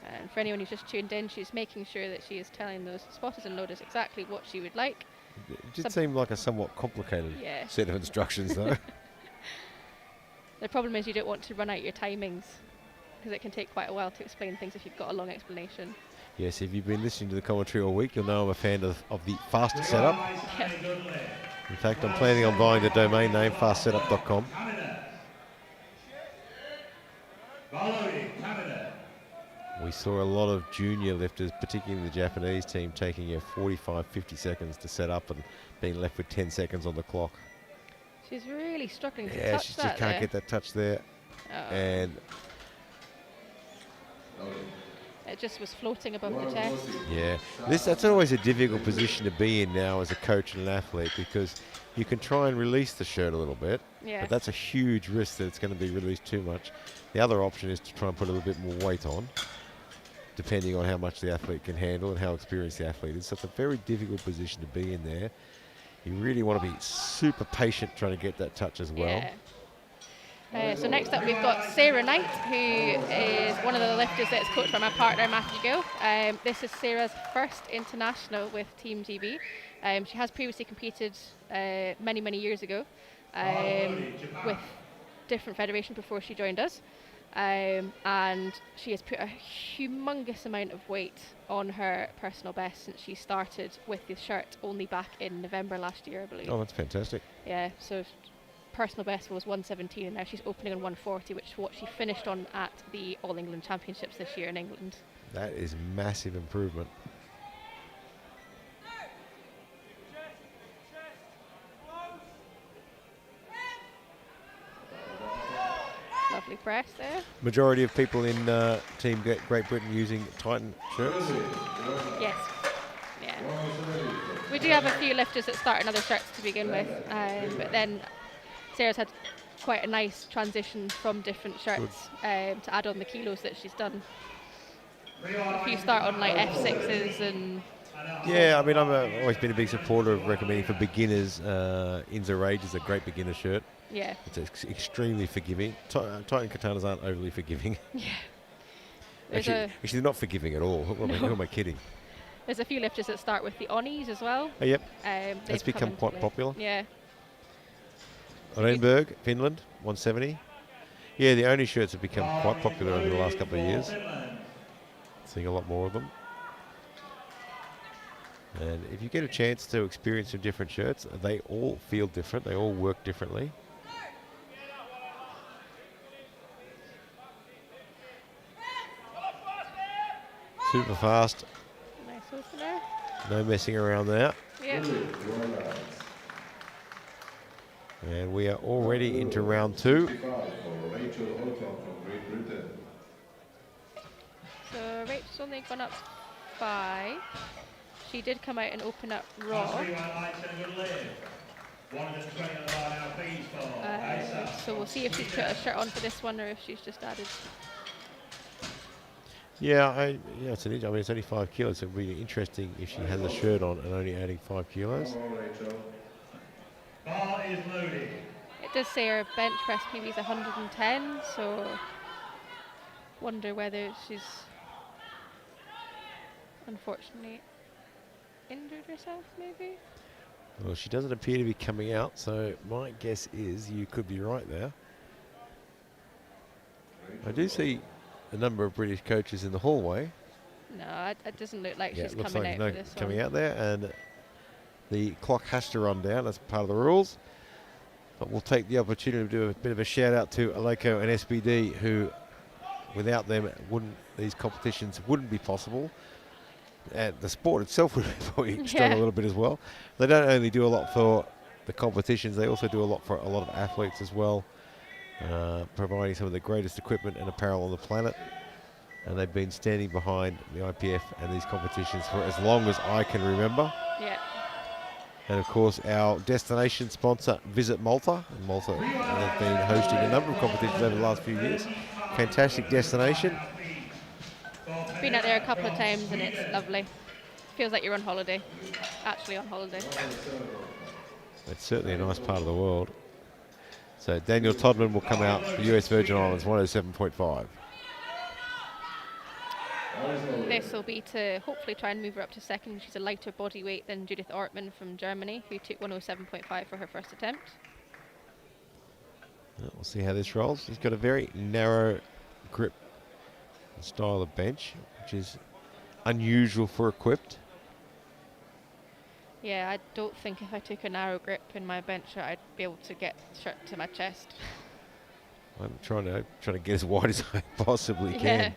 Speaker 2: And for anyone who's just tuned in, she's making sure that she is telling those spotters and loaders exactly what she would like.
Speaker 1: It did seem like a somewhat complicated
Speaker 2: Yeah.
Speaker 1: set of instructions, though.
Speaker 2: The problem is you don't want to run out your timings because it can take quite a while to explain things if you've got a long explanation.
Speaker 1: Yes, if you've been listening to the commentary all week, you'll know I'm a fan of the faster setup.
Speaker 2: Yeah.
Speaker 1: In fact, I'm planning on buying the domain name fastsetup.com.
Speaker 3: Canada. Loading, Canada.
Speaker 1: We saw a lot of junior lifters, particularly the Japanese team, taking 45, 50 seconds to set up and being left with 10 seconds on the clock.
Speaker 2: She's really struggling to
Speaker 1: Yeah,
Speaker 2: touch
Speaker 1: she
Speaker 2: that
Speaker 1: just can't
Speaker 2: there.
Speaker 1: get that touch there.
Speaker 2: Oh,
Speaker 1: And
Speaker 2: it just was floating above the chest.
Speaker 1: yeah, that's always a difficult position to be in now as a coach and an athlete, because you can try and release the shirt a little bit,
Speaker 2: Yeah.
Speaker 1: but that's a huge risk that it's going to be released too much. The other option is to try and put a little bit more weight on, depending on how much the athlete can handle and how experienced the athlete is. So it's a very difficult position to be in there. You really want to be super patient trying to get that touch as well.
Speaker 2: Yeah. So next up we've got Sarah Knight, who is one of the lifters that's coached by my partner Matthew Gill. This is Sarah's first international with Team GB. She has previously competed many years ago with different federations before she joined us. and she has put a humongous amount of weight on her personal best since she started with the shirt only back in November last year, I believe.
Speaker 1: Oh, that's fantastic.
Speaker 2: Yeah, so personal best was 117, and now she's opening on 140, which is what she finished on at the All England Championships this year in England.
Speaker 1: That is massive improvement.
Speaker 2: Lovely press there.
Speaker 1: Majority of people in Team Great Britain using Titan shirts.
Speaker 2: Yes. Yeah. We do have a few lifters that start in other shirts to begin with, but then Sarah's had quite a nice transition from different shirts to add on the kilos that she's done. If you start on like F6s and...
Speaker 1: Yeah, I mean, I've always been a big supporter of recommending for beginners. Inza Rage is a great beginner shirt.
Speaker 2: Yeah.
Speaker 1: It's extremely forgiving. Titan katanas aren't overly forgiving.
Speaker 2: Yeah.
Speaker 1: Actually, they're not forgiving at all. Who am I kidding?
Speaker 2: There's a few lifters that start with the Onis as well.
Speaker 1: Oh, yep.
Speaker 2: They've
Speaker 1: That's become
Speaker 2: come
Speaker 1: quite
Speaker 2: into
Speaker 1: popular.
Speaker 2: Yeah.
Speaker 1: Orenburg, Finland, 170. Yeah, the Oni shirts have become quite popular over the last couple of years. Seeing a lot more of them. And if you get a chance to experience some different shirts, they all feel different. They all work differently. Super fast.
Speaker 2: Nice opener.
Speaker 1: No messing around there.
Speaker 2: Yeah.
Speaker 1: And we are already into round 2.
Speaker 2: So Rachel's only gone up 5. She did come out and open up raw. So we'll see if she's put a shirt on for this one or if she's just added.
Speaker 1: Yeah, it's I mean, it's only 5 kilos. So it'd be interesting if she has a shirt on and only adding 5 kilos.
Speaker 3: Bar is loaded.
Speaker 2: It does say her bench press PB is 110, so wonder whether she's unfortunately injured herself, maybe.
Speaker 1: Well, she doesn't appear to be coming out, so my guess is you could be right there. I do see a number of British coaches in the hallway.
Speaker 2: No, it doesn't look like
Speaker 1: Yeah,
Speaker 2: she's
Speaker 1: it looks
Speaker 2: coming
Speaker 1: like
Speaker 2: out
Speaker 1: no
Speaker 2: for this
Speaker 1: coming
Speaker 2: one.
Speaker 1: out there, and the clock has to run down. That's part of the rules. But we'll take the opportunity to do a bit of a shout out to Aleko and SBD, who, without them, these competitions wouldn't be possible. And the sport itself would probably struggle a little bit as well. They don't only do a lot for the competitions, they also do a lot for a lot of athletes as well, providing some of the greatest equipment and apparel on the planet. And they've been standing behind the IPF and these competitions for as long as I can remember.
Speaker 2: Yeah.
Speaker 1: And of course, our destination sponsor, Visit Malta. And Malta has been hosting a number of competitions over the last few years. Fantastic destination.
Speaker 2: Been out there a couple of times and it's lovely. Feels like you're on holiday. Actually on holiday.
Speaker 1: It's certainly a nice part of the world. So Daniel Todman will come out for US Virgin Islands, 107.5.
Speaker 2: This will be to hopefully try and move her up to second. She's a lighter body weight than Judith Ortmann from Germany, who took 107.5 for her first attempt.
Speaker 1: We'll see how this rolls. She's got a very narrow grip style of bench, which is unusual for equipped.
Speaker 2: Yeah, I don't think if I took a narrow grip in my bench shirt, I'd be able to get the shirt to my chest.
Speaker 1: I'm trying to get as wide as I possibly
Speaker 2: Yeah.
Speaker 1: can.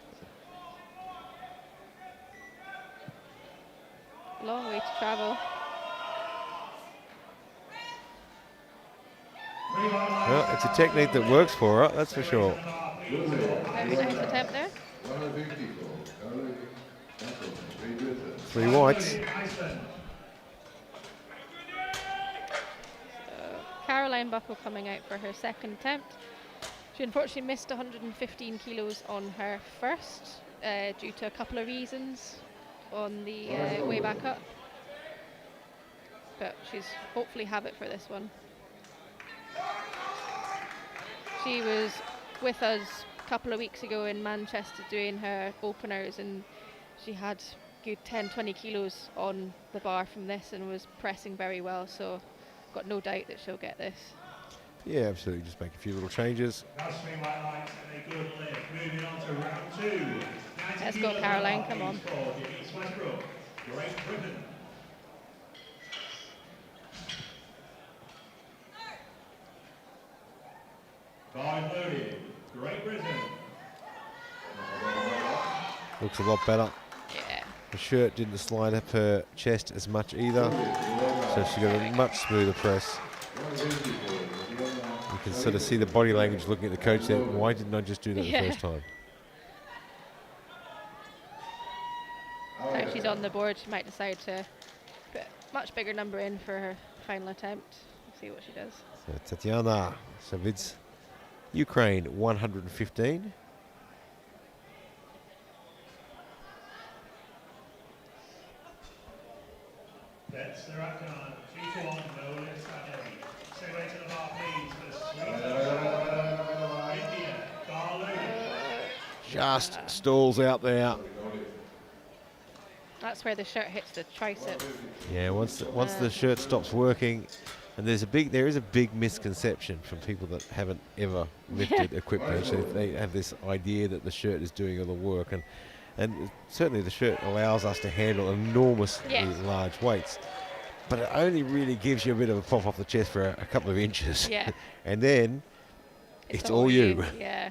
Speaker 2: Long way to travel.
Speaker 1: Well, it's a technique that works for her, that's for sure.
Speaker 2: Very nice attempt there.
Speaker 1: 3 whites.
Speaker 2: Caroline Buckle coming out for her second attempt. She unfortunately missed 115 kilos on her first due to a couple of reasons on the way back up. But she's hopefully have it for this one. She was with us a couple of weeks ago in Manchester doing her openers, and she had good 10-20 kilos on the bar from this and was pressing very well, so got no doubt that she'll get this.
Speaker 1: Yeah, absolutely. Just make a few little changes.
Speaker 3: That's swing white lights and a good lift. Moving on to round 2. 90
Speaker 2: Let's go, Caroline, come on.
Speaker 3: for Denise Westbrook, Great Britain. Five loaded, Great Britain.
Speaker 1: Looks a lot better.
Speaker 2: Yeah.
Speaker 1: The shirt didn't slide up her chest as much either, so she got a much smoother press. You can sort of see the body language looking at the coach there. Why didn't I just do that the first time?
Speaker 2: Now she's on the board, she might decide to put a much bigger number in for her final attempt. We'll see what she does.
Speaker 1: So Tatiana Savids, Ukraine, 115.
Speaker 3: That's the Rakan. 2 to 1, no less Saturday. Segue to the bar, please, for Sweden. India, bar loaded.
Speaker 1: Just stalls out there.
Speaker 2: That's where the shirt hits the triceps.
Speaker 1: Yeah, once the shirt stops working, and there is a big misconception from people that haven't ever lifted equipment. So they have this idea that the shirt is doing all the work, and certainly the shirt allows us to handle enormously large weights, but it only really gives you a bit of a pop off the chest for a couple of inches.
Speaker 2: Yeah.
Speaker 1: And then it's all you.
Speaker 2: Yeah.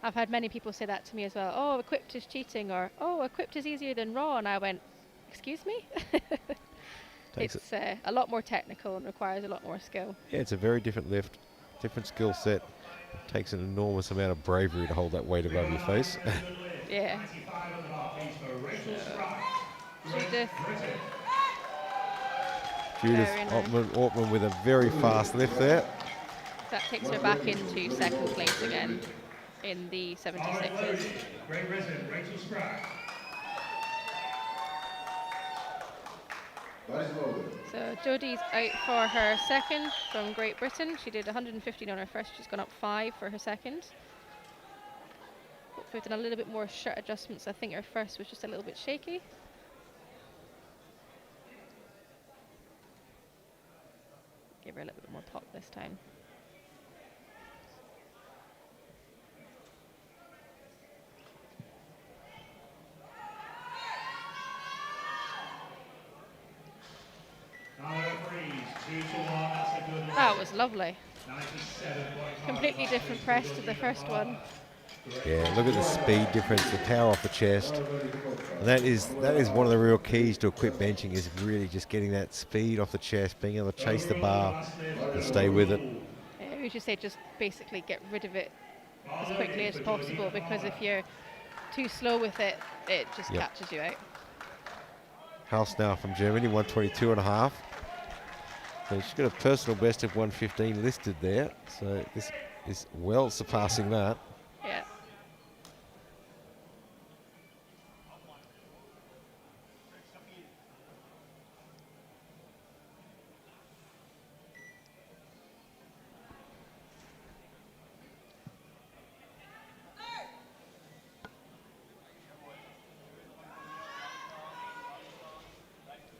Speaker 2: I've had many people say that to me as well. Oh, equipped is cheating, or oh, equipped is easier than raw. And I went, excuse me? It's a lot more technical and requires a lot more skill.
Speaker 1: Yeah, it's a very different lift, different skill set. It takes an enormous amount of bravery to hold that weight above your face.
Speaker 2: Yeah.
Speaker 1: Judith
Speaker 2: Very nice.
Speaker 1: Ortman with a very fast lift there.
Speaker 2: That takes her back into second place again in the 76s.
Speaker 3: Great Britain, Rachel Spratt.
Speaker 2: So Jodie's out for her second from Great Britain. She did 115 on her first. She's gone up 5 for her second. Hopefully we've done a little bit more shirt adjustments. I think her first was just a little bit shaky. Give her a little bit more pop this time. That was lovely. Completely different press to the first one.
Speaker 1: Yeah, look at the speed difference, the power off the chest. And that is one of the real keys to equipped benching, is really just getting that speed off the chest, being able to chase the bar and stay with it.
Speaker 2: We should say just basically get rid of it as quickly as possible, because if you're too slow with it, it just catches you out.
Speaker 1: House now from Germany, 122.5. So she's got a personal best of 115 listed there. So this is well surpassing that.
Speaker 2: Yeah.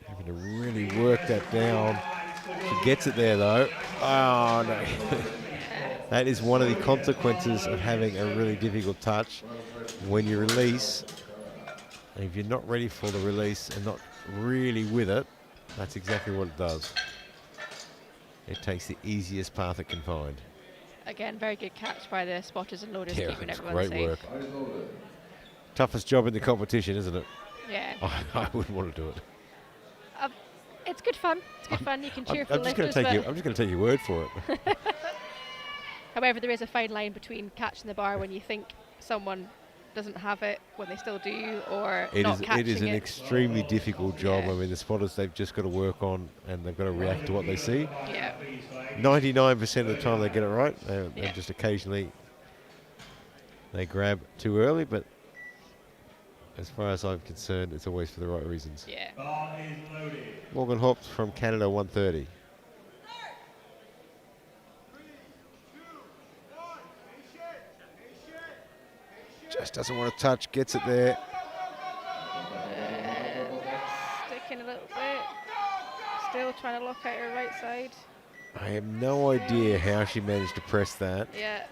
Speaker 1: Having to really work that down. She gets it there though. Oh no. That is one of the consequences of having a really difficult touch. When you release, and if you're not ready for the release and not really with it, that's exactly what it does. It takes the easiest path it can find.
Speaker 2: Again, very good catch by the spotters and loaders, keeping
Speaker 1: it's
Speaker 2: everyone
Speaker 1: great
Speaker 2: safe.
Speaker 1: work. Toughest job in the competition, isn't it?
Speaker 2: Yeah.
Speaker 1: I wouldn't want to do it.
Speaker 2: It's good fun. It's good fun. You can cheer for
Speaker 1: I'm just
Speaker 2: lifters.
Speaker 1: going to take your word for it.
Speaker 2: However, there is a fine line between catching the bar when you think someone doesn't have it, when they still do, or not catching it.
Speaker 1: It is an extremely difficult job.
Speaker 2: Yeah.
Speaker 1: I mean, the spotters, they've just got to work on, and they've got to react to what they see.
Speaker 2: Yeah.
Speaker 1: 99% of the time they get it right. And just occasionally they grab too early, but as far as I'm concerned, it's always for the right reasons.
Speaker 2: Yeah.
Speaker 1: Morgan Hobbs from Canada, 130. Just doesn't want to touch, gets it there.
Speaker 2: Sticking a little bit. Still trying to lock out her right side.
Speaker 1: I have no idea how she managed to press that.
Speaker 2: Yeah.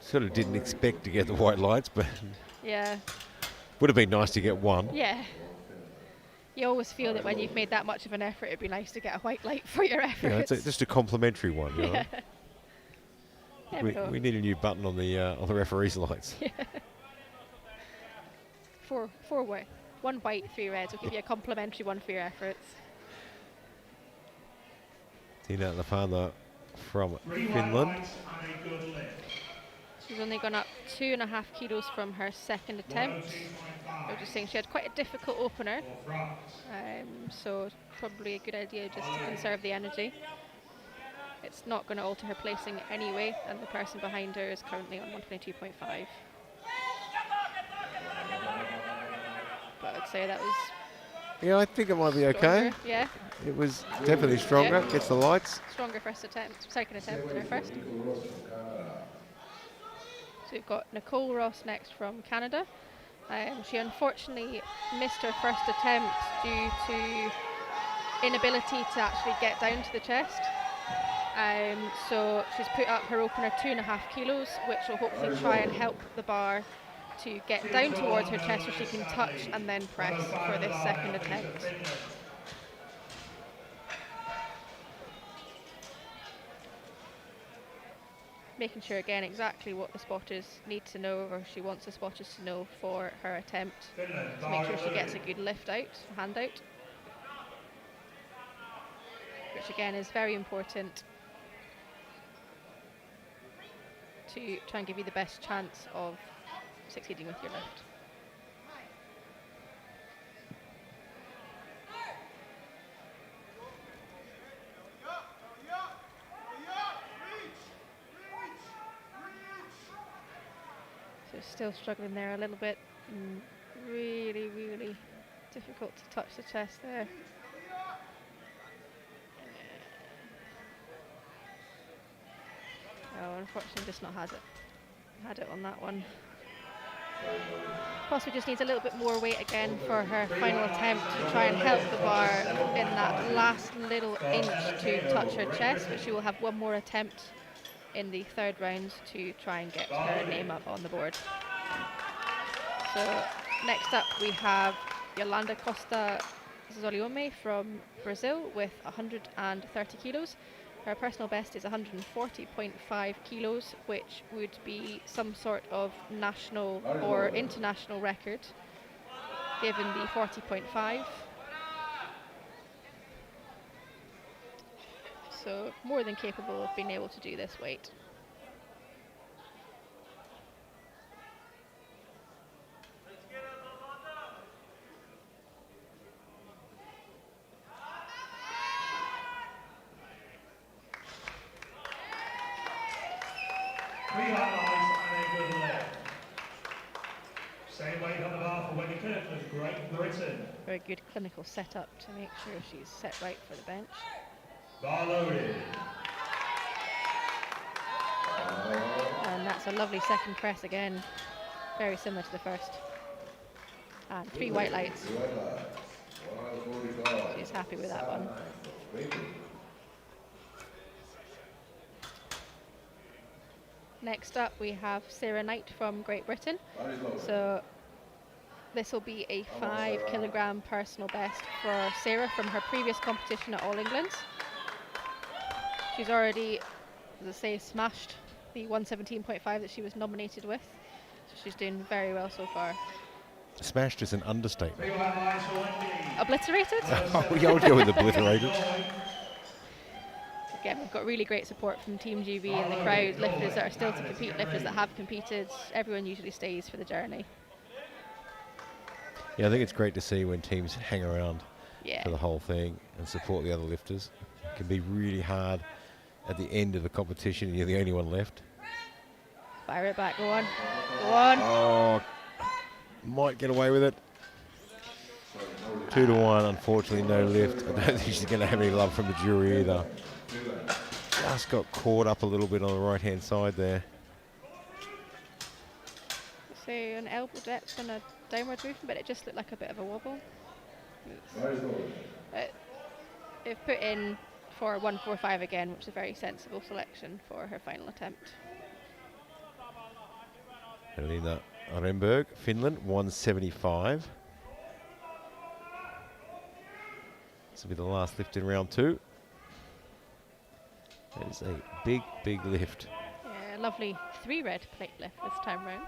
Speaker 1: Sort of didn't expect to get the white lights, but
Speaker 2: Yeah.
Speaker 1: would have been nice to get one.
Speaker 2: Yeah. You always feel that when you've made that much of an effort, it'd be nice to get a white light for your
Speaker 1: You know,
Speaker 2: efforts.
Speaker 1: it's just a complimentary one. You know?
Speaker 2: Yeah. There we
Speaker 1: we,
Speaker 2: go.
Speaker 1: we need a new button on the referee's lights.
Speaker 2: Four white. One white, 3 reds. We'll give you a complimentary one for your efforts.
Speaker 1: Tina Lapana from
Speaker 3: 3 white
Speaker 1: Finland.
Speaker 3: lights and a good lift.
Speaker 2: She's only gone up 2.5 kilos from her second attempt. I was just saying she had quite a difficult opener,
Speaker 3: For France.
Speaker 2: so it's probably a good idea just to conserve the energy. It's not going to alter her placing anyway, and the person behind her is currently on 122.5. But I'd say that was
Speaker 1: Yeah, I think it might be okay.
Speaker 2: stronger. Yeah,
Speaker 1: It was definitely stronger.
Speaker 2: Yeah.
Speaker 1: Gets the lights.
Speaker 2: stronger second attempt than her first. So we've got Nicole Ross next from Canada. She unfortunately missed her first attempt due to inability to actually get down to the chest. So she's put up her opener 2.5 kilos, which will hopefully try and help the bar to get down towards her chest so she can touch and then press for this second attempt. Making sure again exactly what the spotters need to know, or she wants the spotters to know for her attempt, to make sure she gets a good lift out, hand out, which again is very important to try and give you the best chance of succeeding with your lift. So still struggling there a little bit. Really, really difficult to touch the chest there. Oh, unfortunately just not had it on that one. Possibly just needs a little bit more weight again for her final attempt to try and help the bar in that last little inch to touch her chest, but she will have one more attempt in the third round to try and get her name up on the board. So next up we have Yolanda Costa Zoliome from Brazil with 130 kilos. Her personal best is 140.5 kilos, which would be some sort of national or international record, given the 40.5. So more than capable of being able to do this weight.
Speaker 3: Three white lights and a good lift. Same weight on the bar for Wendy Kirkland, Great Britain.
Speaker 2: Very good clinical setup to make sure she's set right for the bench.
Speaker 3: Bar loaded.
Speaker 2: And that's a lovely second press again, very similar to the first. And 3 white lights. She's happy with that one. Next up we have Sarah Knight from Great Britain. So this will be a 5 kilogram personal best for Sarah from her previous competition at All England. She's already, as I say, smashed the 117.5 that she was nominated with. So she's doing very well so far.
Speaker 1: Smashed is an understatement.
Speaker 3: 3 white lights for Wendy.
Speaker 2: Obliterated?
Speaker 1: Oh, yeah, I would go with obliterated.
Speaker 2: Again, we've got really great support from Team GB and the crowd, lifters that are still to compete, lifters that have competed. Everyone usually stays for the journey.
Speaker 1: Yeah, I think it's great to see when teams hang around
Speaker 2: Yeah.
Speaker 1: for the whole thing and support the other lifters. It can be really hard at the end of the competition and you're the only one left.
Speaker 2: Fire it back, go on. Go on.
Speaker 1: Oh, might get away with it. 2-1, unfortunately, no lift. I don't think she's going to have any love from the jury either. Just got caught up a little bit on the right-hand side there.
Speaker 2: So an elbow depth and a downward movement, but it just looked like a bit of a wobble. They've put in for 145 again, which is a very sensible selection for her final attempt.
Speaker 1: Helena Arenberg, Finland, 175. This will be the last lift in round 2. That is a big, big lift.
Speaker 2: Yeah, lovely 3 red plate lift this time round.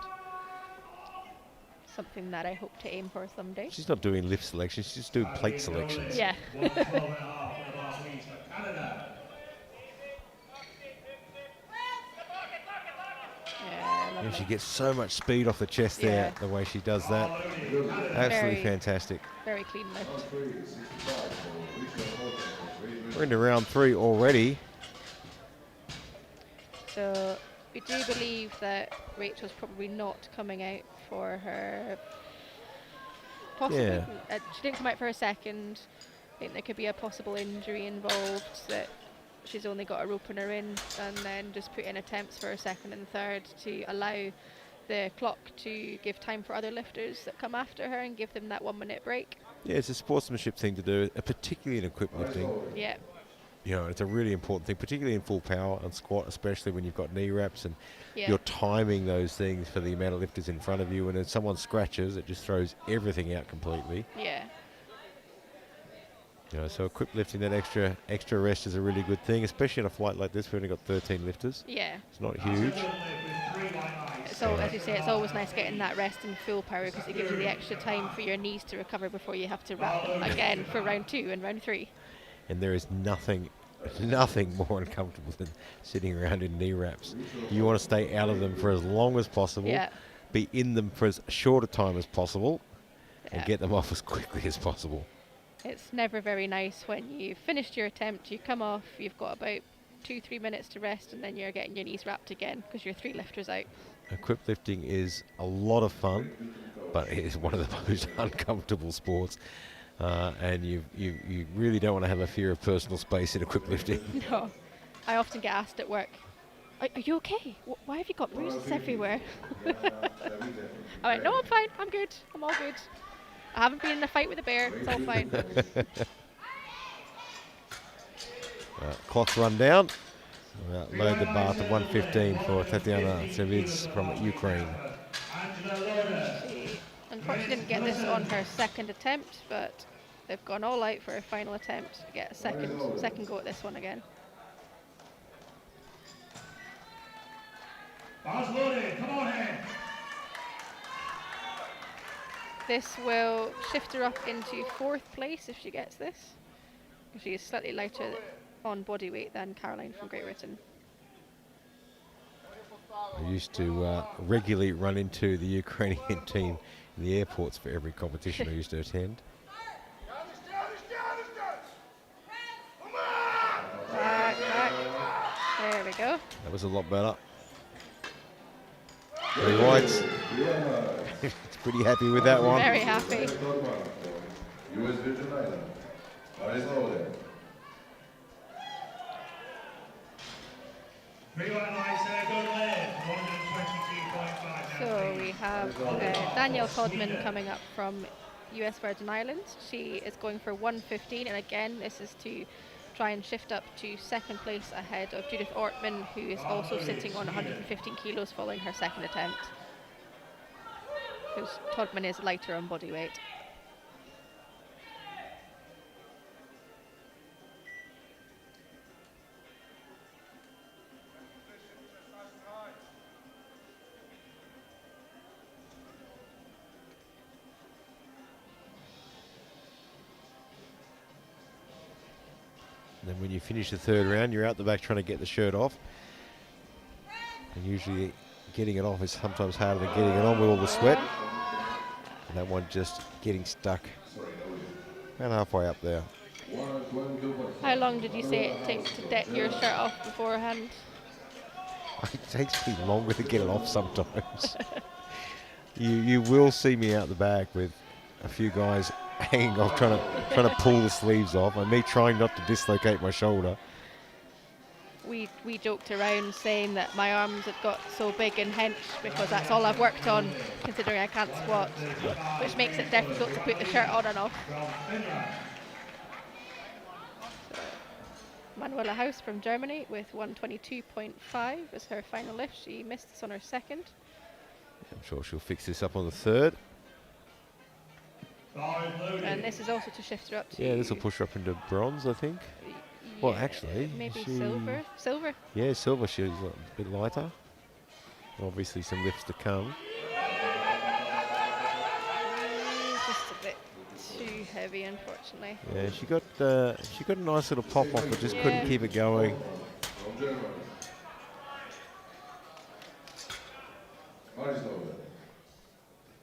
Speaker 2: Something that I hope to aim for someday.
Speaker 1: She's not doing lift selections, she's just doing plate selections.
Speaker 2: Yeah.
Speaker 3: 112.5 on the bar freeze for Canada.
Speaker 2: Yeah,
Speaker 1: Yeah,
Speaker 2: lovely.
Speaker 1: she gets so much speed off the chest there,
Speaker 2: Yeah.
Speaker 1: the way she does that. Absolutely
Speaker 2: Very-
Speaker 1: fantastic.
Speaker 2: Very clean lift.
Speaker 1: We're into round 3 already.
Speaker 2: So we do believe that Rachel's probably not coming out for her. Possibly.
Speaker 1: Yeah.
Speaker 2: She didn't come out for a second. I think there could be a possible injury involved, that she's only got a rope in her in, and then just put in attempts for a second and third to allow the clock to give time for other lifters that come after her and give them that 1 minute break.
Speaker 1: Yeah, it's a sportsmanship thing to do, particularly in equipped lifting.
Speaker 2: Yeah.
Speaker 1: You know, it's a really important thing, particularly in full power and squat, especially when you've got knee wraps and
Speaker 2: Yeah.
Speaker 1: you're timing those things for the amount of lifters in front of you. And if someone scratches, it just throws everything out completely.
Speaker 2: Yeah.
Speaker 1: You know, so equipped lifting, that extra rest is a really good thing, especially in a flight like this. We've only got 13 lifters.
Speaker 2: Yeah.
Speaker 1: It's not huge.
Speaker 2: So as you say, it's always nice getting that rest in full power because it gives you the extra time for your knees to recover before you have to wrap them again for round 2 and round 3.
Speaker 1: And there is nothing more uncomfortable than sitting around in knee wraps. You want to stay out of them for as long as possible,
Speaker 2: Yeah.
Speaker 1: be in them for as short a time as possible, and
Speaker 2: Yeah.
Speaker 1: get them off as quickly as possible.
Speaker 2: It's never very nice when you've finished your attempt, you come off, you've got about 2-3 minutes to rest, and then you're getting your knees wrapped again because you're 3 lifters out.
Speaker 1: Equipped lifting is a lot of fun, but it is one of the most uncomfortable sports. And you really don't want to have a fear of personal space in equipped lifting.
Speaker 2: No. I often get asked at work, are you okay? Why have you got bruises everywhere? I'm like, no, I'm fine. I'm good. I'm all good. I haven't been in a fight with a bear. It's all fine.
Speaker 1: Clock's run down. Load the bar to 115 for Tatiana Savids from Ukraine.
Speaker 2: She unfortunately didn't get this on her second attempt, but they've gone all out for her final attempt to get a second go at this one again.
Speaker 3: Bars loaded, come on in.
Speaker 2: This will shift her up into 4th place if she gets this. She is slightly lighter on body weight than Caroline from Great Britain.
Speaker 1: I used to regularly run into the Ukrainian team in the airports for every competition I used to attend.
Speaker 2: Back. There we go.
Speaker 1: That was a lot better. Billy White's pretty happy with that one.
Speaker 2: Very happy.
Speaker 4: US Virgin Islands. Bars loaded.
Speaker 3: Three white lights, go to left, 122.5.
Speaker 2: So we have Danielle Todman coming up from US Virgin Islands. She is going for 115, and again, this is to try and shift up to 2nd place ahead of Judith Ortman, who is also sitting on 115 kilos following her second attempt. Because Todman is lighter on body weight.
Speaker 1: Then when you finish the 3rd round, you're out the back trying to get the shirt off. And usually getting it off is sometimes harder than getting it on with all the sweat. And that one just getting stuck about halfway up there.
Speaker 2: How long did you say it takes to deck your shirt off beforehand?
Speaker 1: It takes me longer to get it off sometimes. You will see me out the back with a few guys hanging off, trying to pull the sleeves off, and me trying not to dislocate my shoulder.
Speaker 2: We joked around saying that my arms had got so big and hench because that's all I've worked on, considering I can't squat, which makes it difficult to put the shirt on and off. Manuela Haus from Germany with 122.5 as her final lift. She missed this on her second.
Speaker 1: I'm sure she'll fix this up on the third.
Speaker 2: And this is also to shift her up to...
Speaker 1: Yeah, this will push her up into bronze, I think. Well, actually,
Speaker 2: maybe
Speaker 1: she-
Speaker 2: silver. Silver.
Speaker 1: Yeah, silver, she's a bit lighter. Obviously some lifts to come.
Speaker 2: Just a bit too heavy, unfortunately.
Speaker 1: Yeah, she got a nice little pop off, but just couldn't
Speaker 2: Yeah.
Speaker 1: keep it going.
Speaker 4: From Germany. Marislova.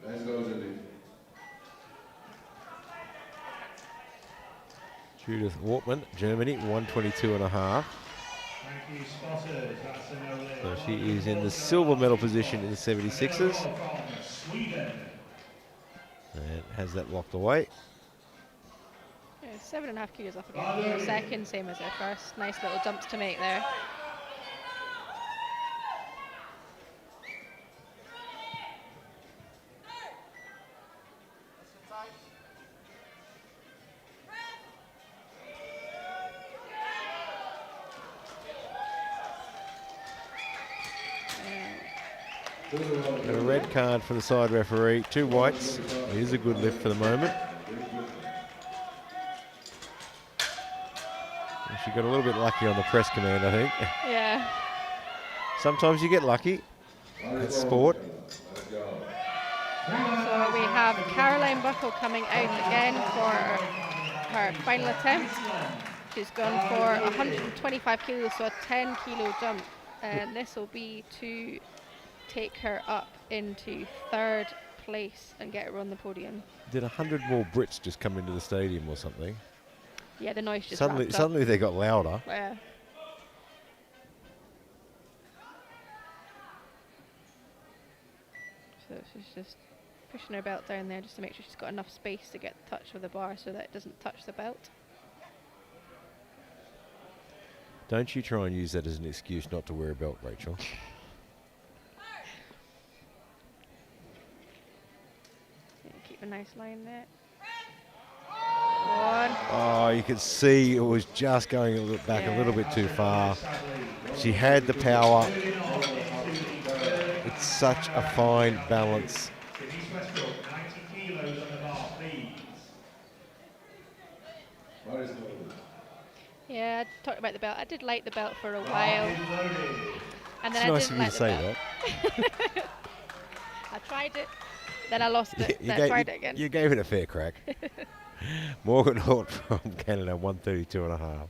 Speaker 4: Let's go, Judy.
Speaker 1: Judith Wortmann, Germany, 122.5.
Speaker 3: Thank you, spotters. That's a no lift.
Speaker 1: So she is in the silver medal position in the 76ers
Speaker 3: From Sweden.
Speaker 1: and has that locked away.
Speaker 2: Yeah, 7.5 kilos off again for her second, same as her first. Nice little jumps to make there.
Speaker 1: And a red card for the side referee, 2 whites. It is a good lift for the moment. And she got a little bit lucky on the press command, I think.
Speaker 2: Yeah.
Speaker 1: Sometimes you get lucky. It's sport.
Speaker 2: So we have Caroline Buckle coming out again for her final attempt. She's gone for 125 kilos, so a 10 kilo jump. And this will be to take her up into third place and get her on the podium.
Speaker 1: Did 100 more Brits just come into the stadium or something?
Speaker 2: Yeah, the noise just
Speaker 1: Suddenly,
Speaker 2: ramped up.
Speaker 1: suddenly they got louder.
Speaker 2: Yeah. So she's just pushing her belt down there just to make sure she's got enough space to get touch with the bar so that it doesn't touch the belt.
Speaker 1: Don't you try and use that as an excuse not to wear a belt, Rachel.
Speaker 2: Yeah, keep a nice line there. One.
Speaker 1: Oh, you could see it was just going a little back a little bit too far. She had the power. It's such a fine balance.
Speaker 3: Denise Westbrook, 90 kilos on the bar, please.
Speaker 4: Marislova.
Speaker 2: Yeah, I talked about the belt. I did like the belt for a while. And then
Speaker 1: It's nice
Speaker 2: I
Speaker 1: of
Speaker 2: didn't
Speaker 1: you
Speaker 2: like
Speaker 1: to
Speaker 2: the
Speaker 1: say
Speaker 2: belt.
Speaker 1: that.
Speaker 2: I tried it, then I lost it, then I tried it again.
Speaker 1: You gave it a fair crack. Morgan Hort from Canada, 132.5.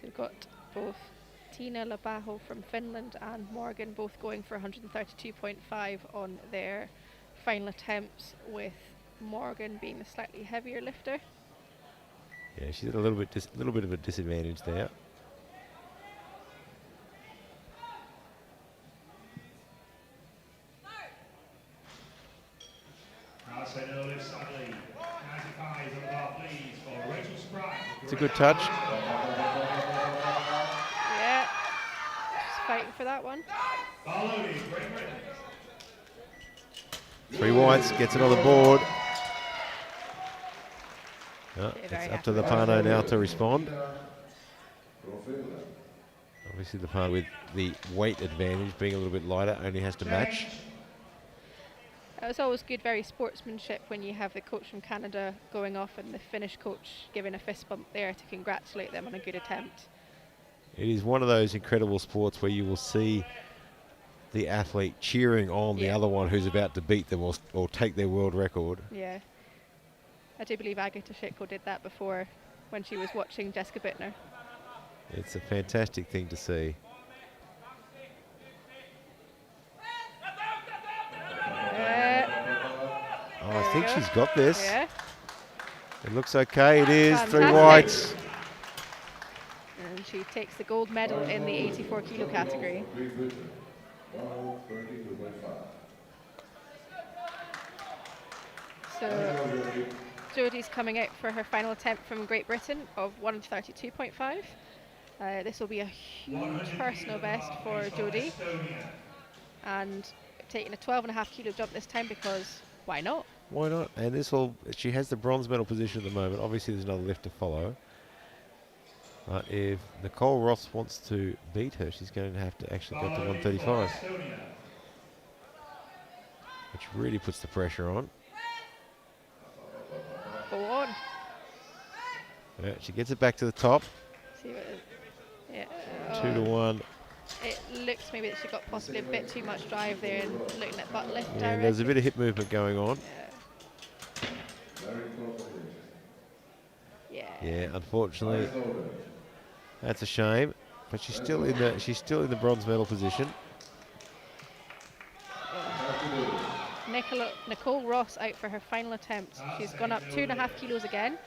Speaker 2: We've got both Tina Labajo from Finland and Morgan both going for 132.5 on their final attempts, with Morgan being the slightly heavier lifter.
Speaker 1: Yeah, she's at a little bit of a disadvantage there.
Speaker 3: That's a no lift, sadly. 95 on the bar, please, for Rachel Sprague.
Speaker 1: It's a good touch.
Speaker 2: Yeah, just fighting for that one.
Speaker 3: Bar loaded, Great Britain.
Speaker 1: 3 whites, gets it on the board. Oh,
Speaker 2: Very
Speaker 1: it's
Speaker 2: happy
Speaker 1: up to the
Speaker 2: with
Speaker 1: Pano now to respond.
Speaker 4: From Finland.
Speaker 1: Obviously the Pano with the weight advantage, being a little bit lighter, only has to match.
Speaker 2: It's always good, very sportsmanship, when you have the coach from Canada going off and the Finnish coach giving a fist bump there to congratulate them on a good attempt.
Speaker 1: It is one of those incredible sports where you will see the athlete cheering on the
Speaker 2: Yeah.
Speaker 1: other one who's about to beat them or take their world record.
Speaker 2: Yeah. I do believe Agata Shiko did that before when she was watching Jessica Bittner.
Speaker 1: It's a fantastic thing to see. Oh, I think she's got this.
Speaker 2: Yeah.
Speaker 1: It looks okay. It is 3
Speaker 2: Fantastic.
Speaker 1: whites.
Speaker 2: And she takes the gold medal in the 84 kilo category.
Speaker 4: Great Britain. 132.5.
Speaker 2: So Jodie's coming out for her final attempt from Great Britain of 132.5. This will be a huge personal best for Jodie. And taking a 12.5 kilo jump this time, because why not?
Speaker 1: Why not? And she has the bronze medal position at the moment. Obviously, there's another lift to follow. But if Nicole Ross wants to beat her, she's going to have to actually go to 135, which really puts the pressure on.
Speaker 2: Go on.
Speaker 1: Yeah, she gets it back to the top.
Speaker 2: See what yeah.
Speaker 1: 2 to 1.
Speaker 2: It looks maybe that she got possibly a bit too much drive there and looking at butt lift.
Speaker 1: Yeah, there's a bit of hip movement going on.
Speaker 2: Yeah.
Speaker 1: Yeah, unfortunately, that's a shame. But she's still in the bronze medal position.
Speaker 2: Nicole Ross out for her final attempt. She's gone up 2.5 kilos again.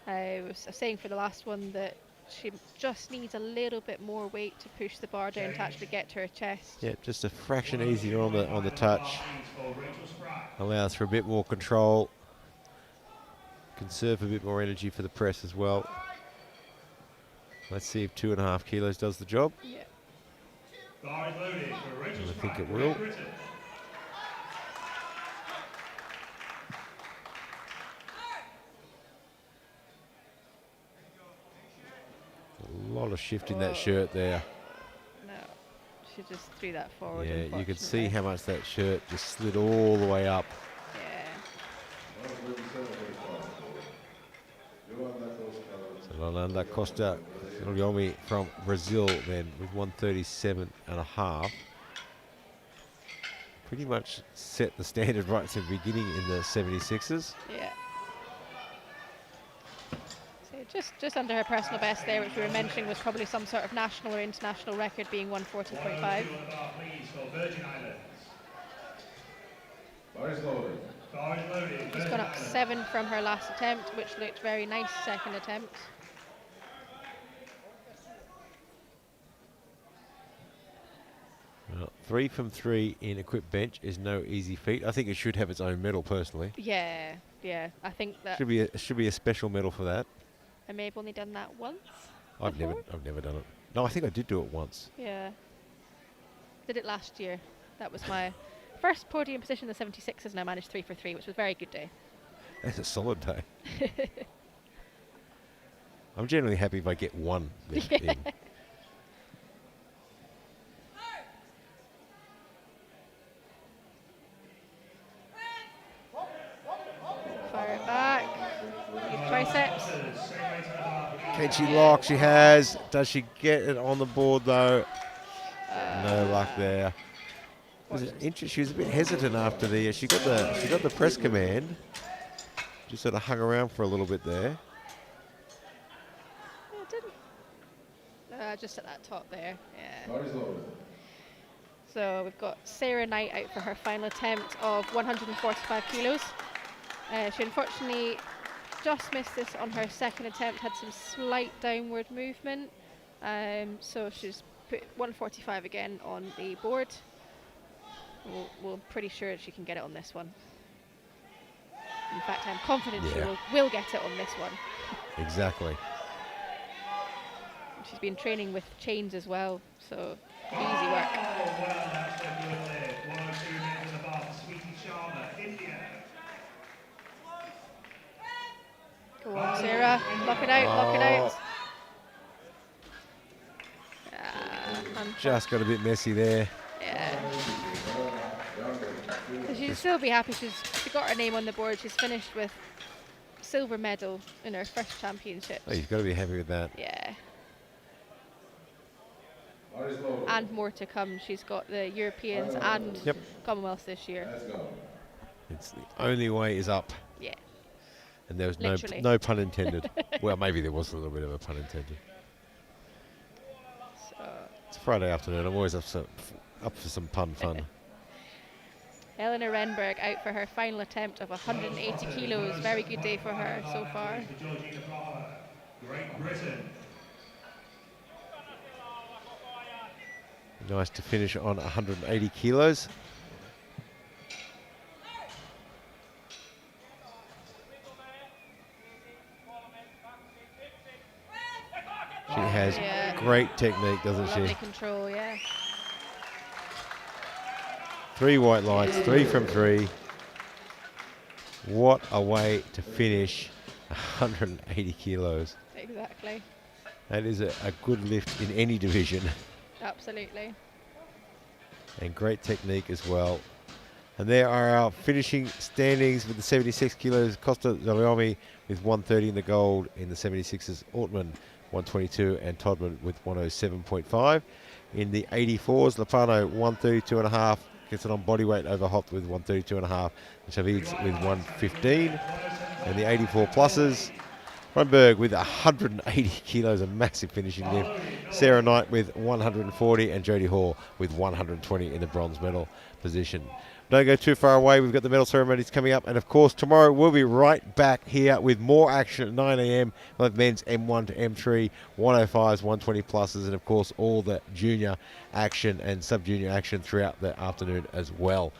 Speaker 2: I was saying for the last one that she just needs a little bit more weight to push the bar down to actually get to her chest.
Speaker 1: Yeah, just a fraction easier on the touch. Allows for a bit more control. Conserve a bit more energy for the press as well. Let's see if 2.5 kilos does the job.
Speaker 2: Yeah.
Speaker 1: I think it will. A lot of shift in that shirt there.
Speaker 2: No, she just threw that forward.
Speaker 1: Yeah, you can see
Speaker 2: unfortunately.
Speaker 1: how much that shirt just slid all the way up.
Speaker 2: Yeah.
Speaker 1: So Yolanda Costa Olhomme from Brazil then with 137.5. Pretty much set the standard right from the beginning in the 76ers.
Speaker 2: Yeah. So just under her personal best there, which we were mentioning was probably some sort of national or international record, being 140.5. She's gone up 7 from her last attempt, which looked very nice second attempt.
Speaker 1: Well, 3 from 3 in equipped bench is no easy feat. I think it should have its own medal personally.
Speaker 2: Yeah, yeah. I think that
Speaker 1: Should be a special medal for that.
Speaker 2: I may have only done that once.
Speaker 1: I've never done it. No, I think I did do it once.
Speaker 2: Yeah. Did it last year. That was my first podium position in the 76ers, and I managed 3 for 3, which was a very good day.
Speaker 1: That's a solid day. I'm generally happy if I get one lift in.
Speaker 2: Fire it back. Use triceps.
Speaker 1: Can she lock? She has. Does she get it on the board though? No luck there. Was it interesting? She was a bit hesitant after the. She got the press command. Just sort of hung around for a little bit there.
Speaker 2: Yeah, it didn't. Just at that top there. Yeah. So we've got Sarah Knight out for her final attempt of 145 kilos. She unfortunately just missed this on her second attempt, had some slight downward movement. So she's put 145 again on the board. We're pretty sure she can get it on this one. In fact, I'm confident she will get it on this one.
Speaker 1: Exactly.
Speaker 2: She's been training with chains as well, so easy work. Go on, Sarah. Lock it out, lock it out.
Speaker 1: Just got a bit messy there.
Speaker 2: Yeah. So she'd still be happy. She got her name on the board. She's finished with silver medal in her first championship.
Speaker 1: Oh, you've got to be happy with that.
Speaker 2: Yeah. And more to come. She's got the Europeans and Commonwealth this year.
Speaker 1: It's the only way is up.
Speaker 2: Yeah.
Speaker 1: And there was
Speaker 2: Literally.
Speaker 1: no pun intended. Well, maybe there was a little bit of a pun intended.
Speaker 2: So
Speaker 1: It's Friday afternoon. I'm always up for some pun fun.
Speaker 2: Eleanor Renberg out for her final attempt of 180 kilos. Very good day for her so far.
Speaker 3: Great Britain.
Speaker 1: Nice to finish on 180 kilos. She has great technique, doesn't
Speaker 2: Lovely
Speaker 1: she?
Speaker 2: control, yeah.
Speaker 1: 3 white lines, 3 from 3. What a way to finish 180 kilos.
Speaker 2: Exactly.
Speaker 1: That is a good lift in any division.
Speaker 2: Absolutely.
Speaker 1: And great technique as well. And there are our finishing standings with the 76 kilos. Costa Zaliomi with 130 in the gold. In the 76s, Ortman 122 and Todman with 107.5. In the 84s, Lopano 132.5. Gets it on body weight over Hopt with 132.5. And Chavids with 115. And the 84 pluses, Rundberg with 180 kilos, a massive finishing lift. Sarah Knight with 140 and Jodie Hall with 120 in the bronze medal position. Don't go too far away. We've got the medal ceremonies coming up. And, of course, tomorrow we'll be right back here with more action at 9 a.m. We'll have men's M1 to M3, 105s, 120 pluses, and, of course, all the junior action and sub-junior action throughout the afternoon as well.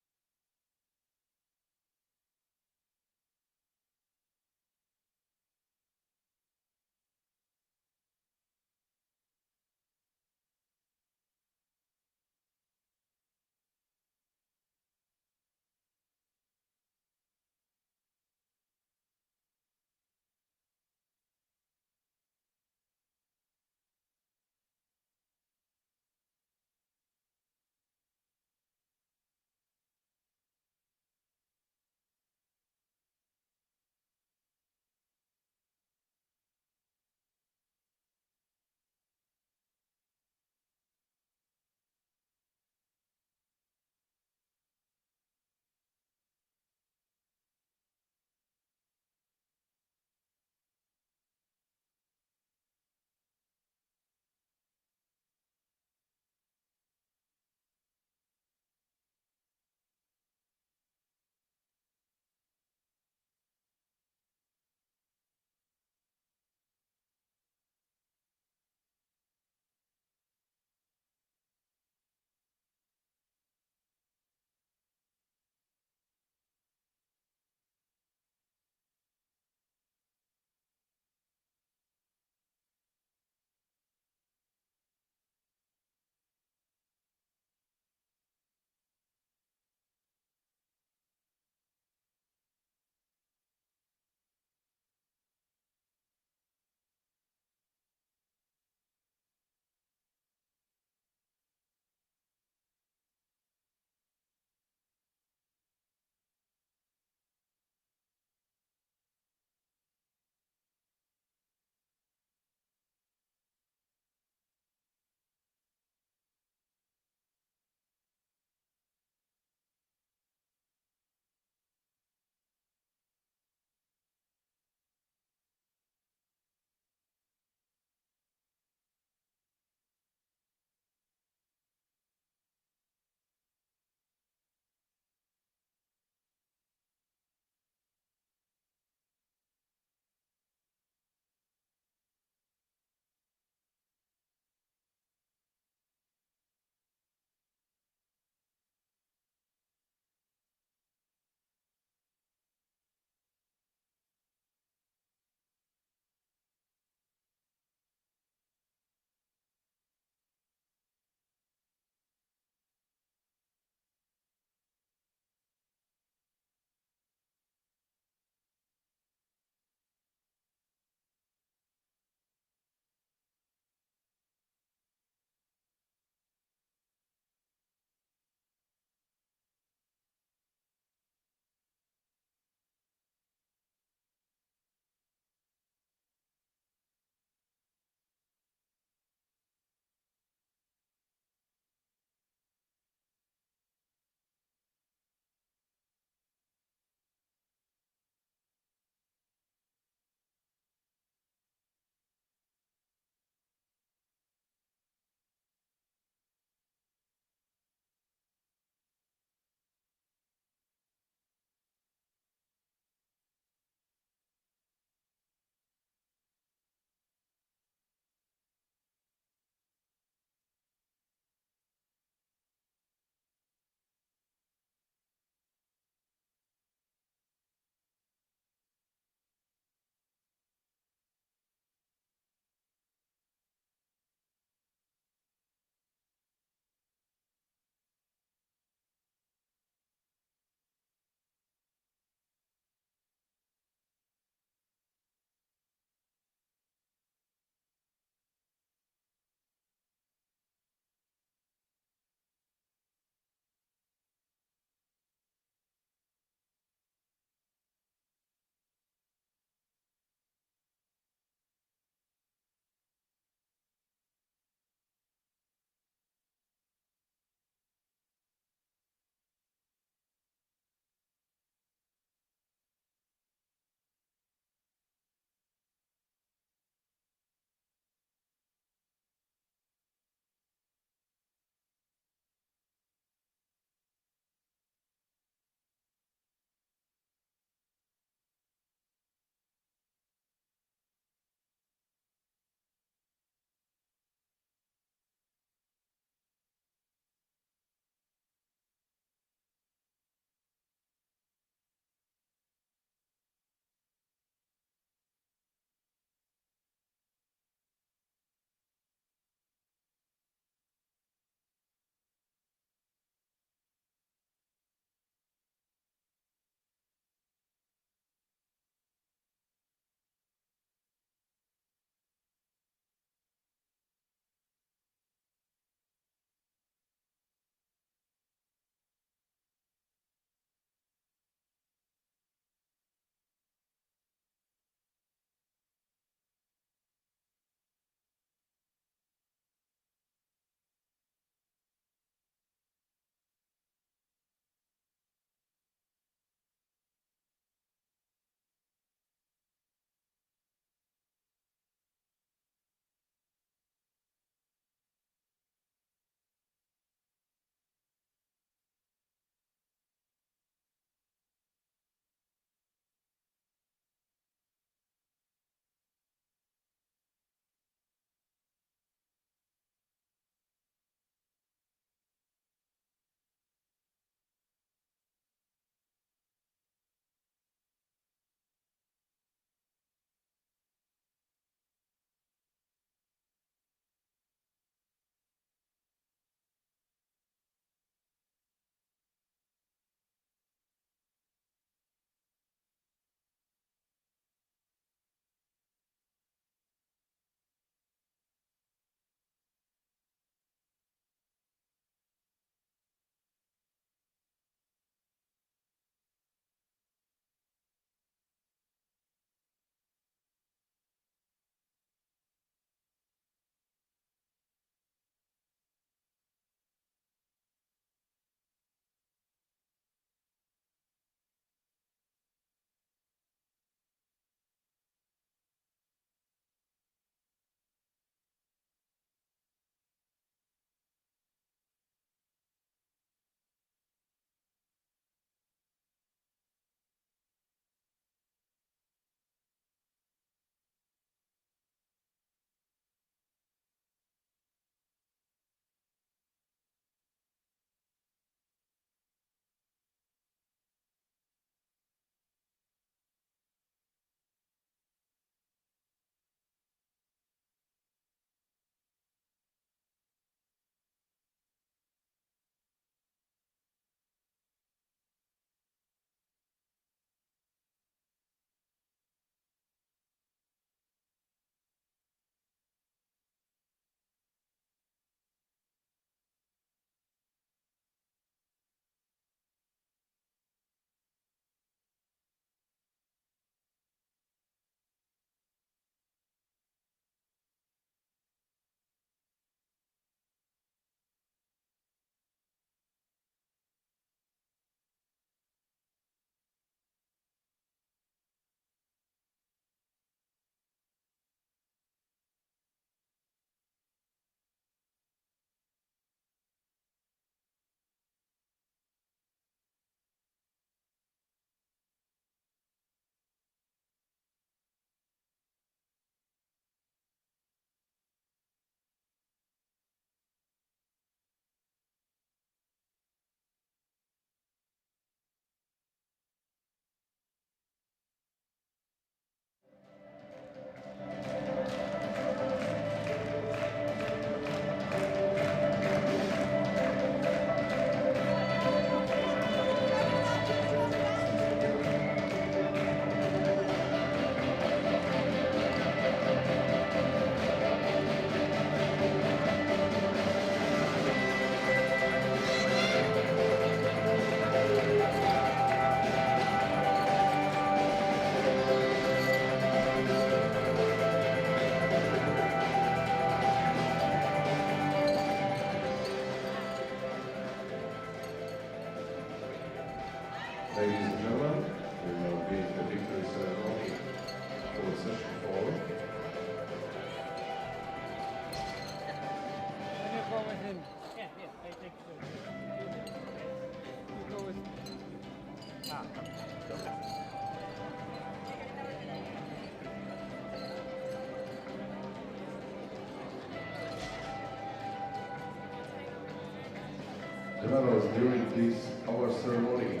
Speaker 4: The medals during this award ceremony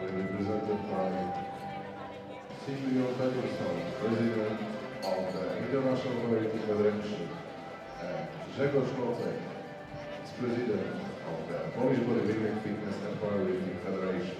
Speaker 4: will be presented by Silvio Peterson, President of the International Weightlifting Federation, and Grzegorz Kocek, President of the Polish Bodybuilding Fitness and Powerlifting Federation.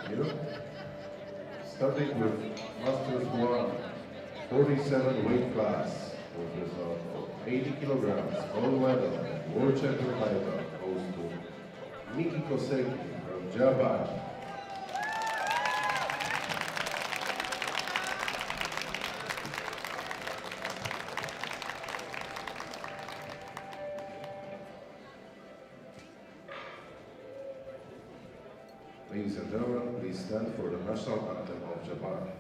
Speaker 4: Thank you. Starting with Masters 1, 47 weight class, with result of 80 kilograms, gold medal, world champion title goes to Miki Koseki from Japan. Ladies and gentlemen, please stand for the national anthem of Japan.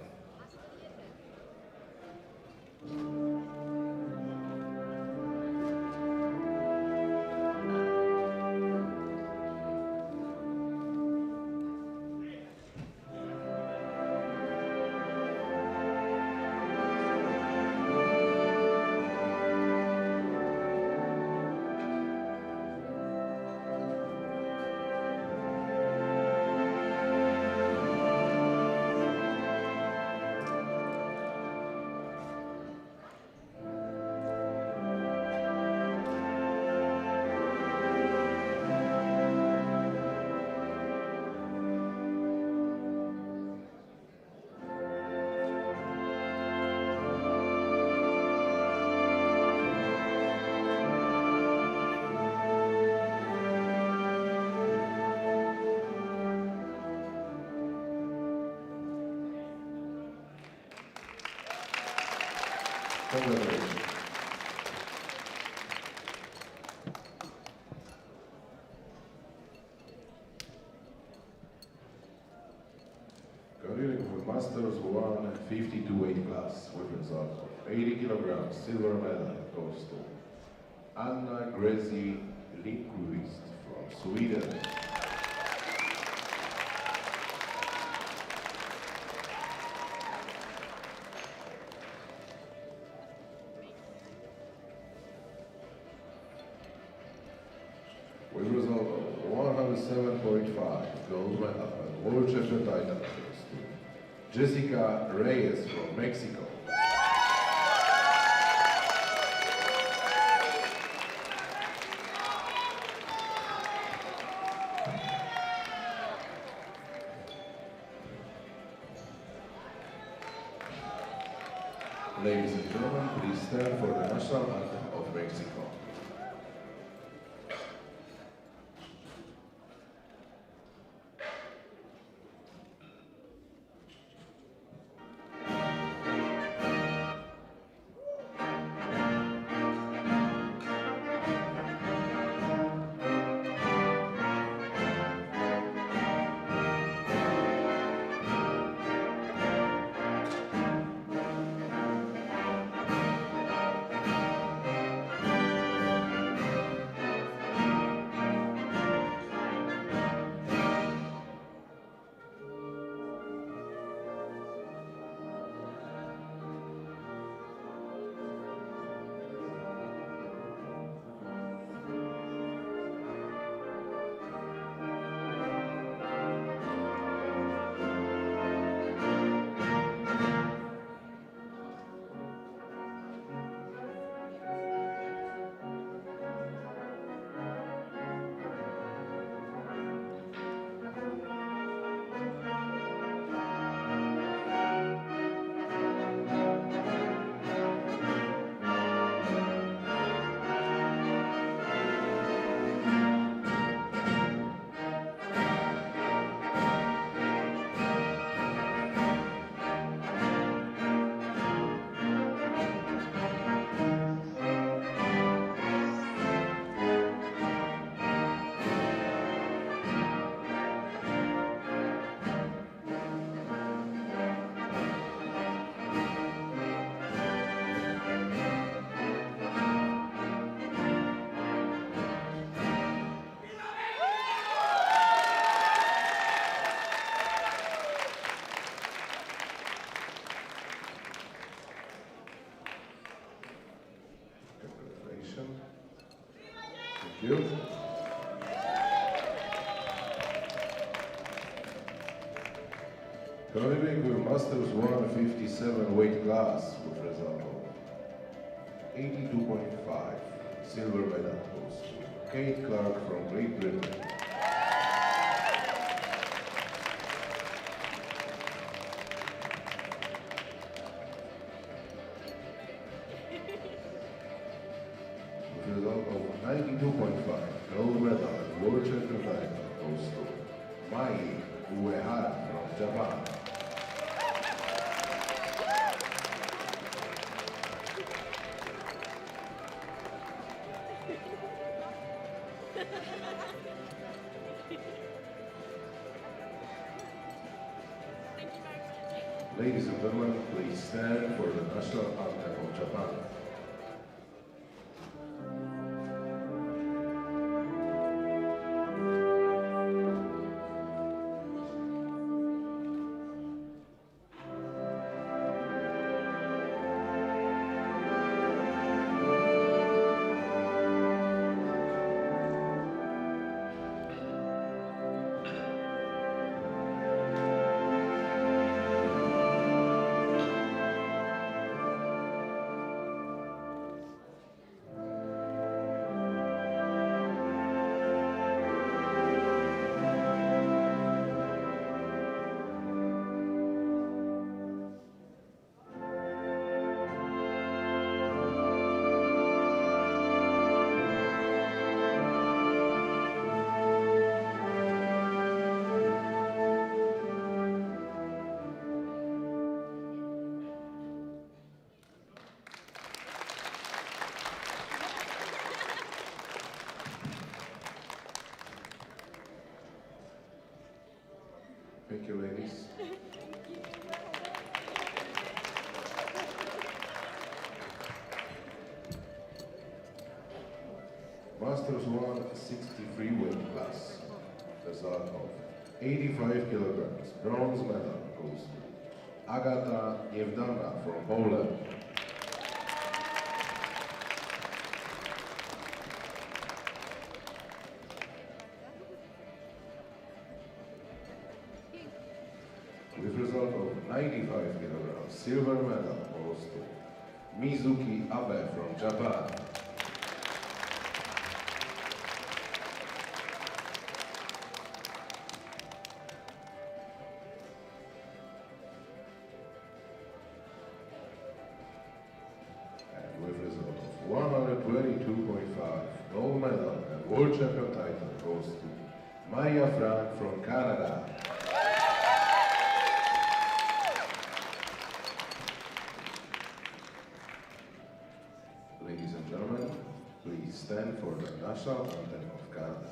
Speaker 4: Congratulations. Continuing with Masters 152 weight class with result of 80 kilograms, silver medal goes to Anna Grezi Lindqvist from Sweden. With result of 107.5 gold medal and world champion title goes to Jessica Reyes from Mexico. Ladies and gentlemen, please stand for the national anthem of Mexico. Thank you. Curling Masters 157 weight class with result of 82.5. Silver medal goes to Kate Clark from Great Britain. With result of 92.5. Gold medal and world champion title goes to Mai Uehara from Japan. Ladies and gentlemen, please stand for the national anthem of Japan. Thank you, ladies. Masters 163 weight class. Result of 85 kilograms. Bronze medal goes to Agata Yevdana from Poland. With result of 95 kilograms, silver medal goes to Mizuki Abe from Japan. And with result of 122.5, gold medal and world champion title goes to Maya Frank from Canada. Ladies and gentlemen, please stand for the national anthem of Canada.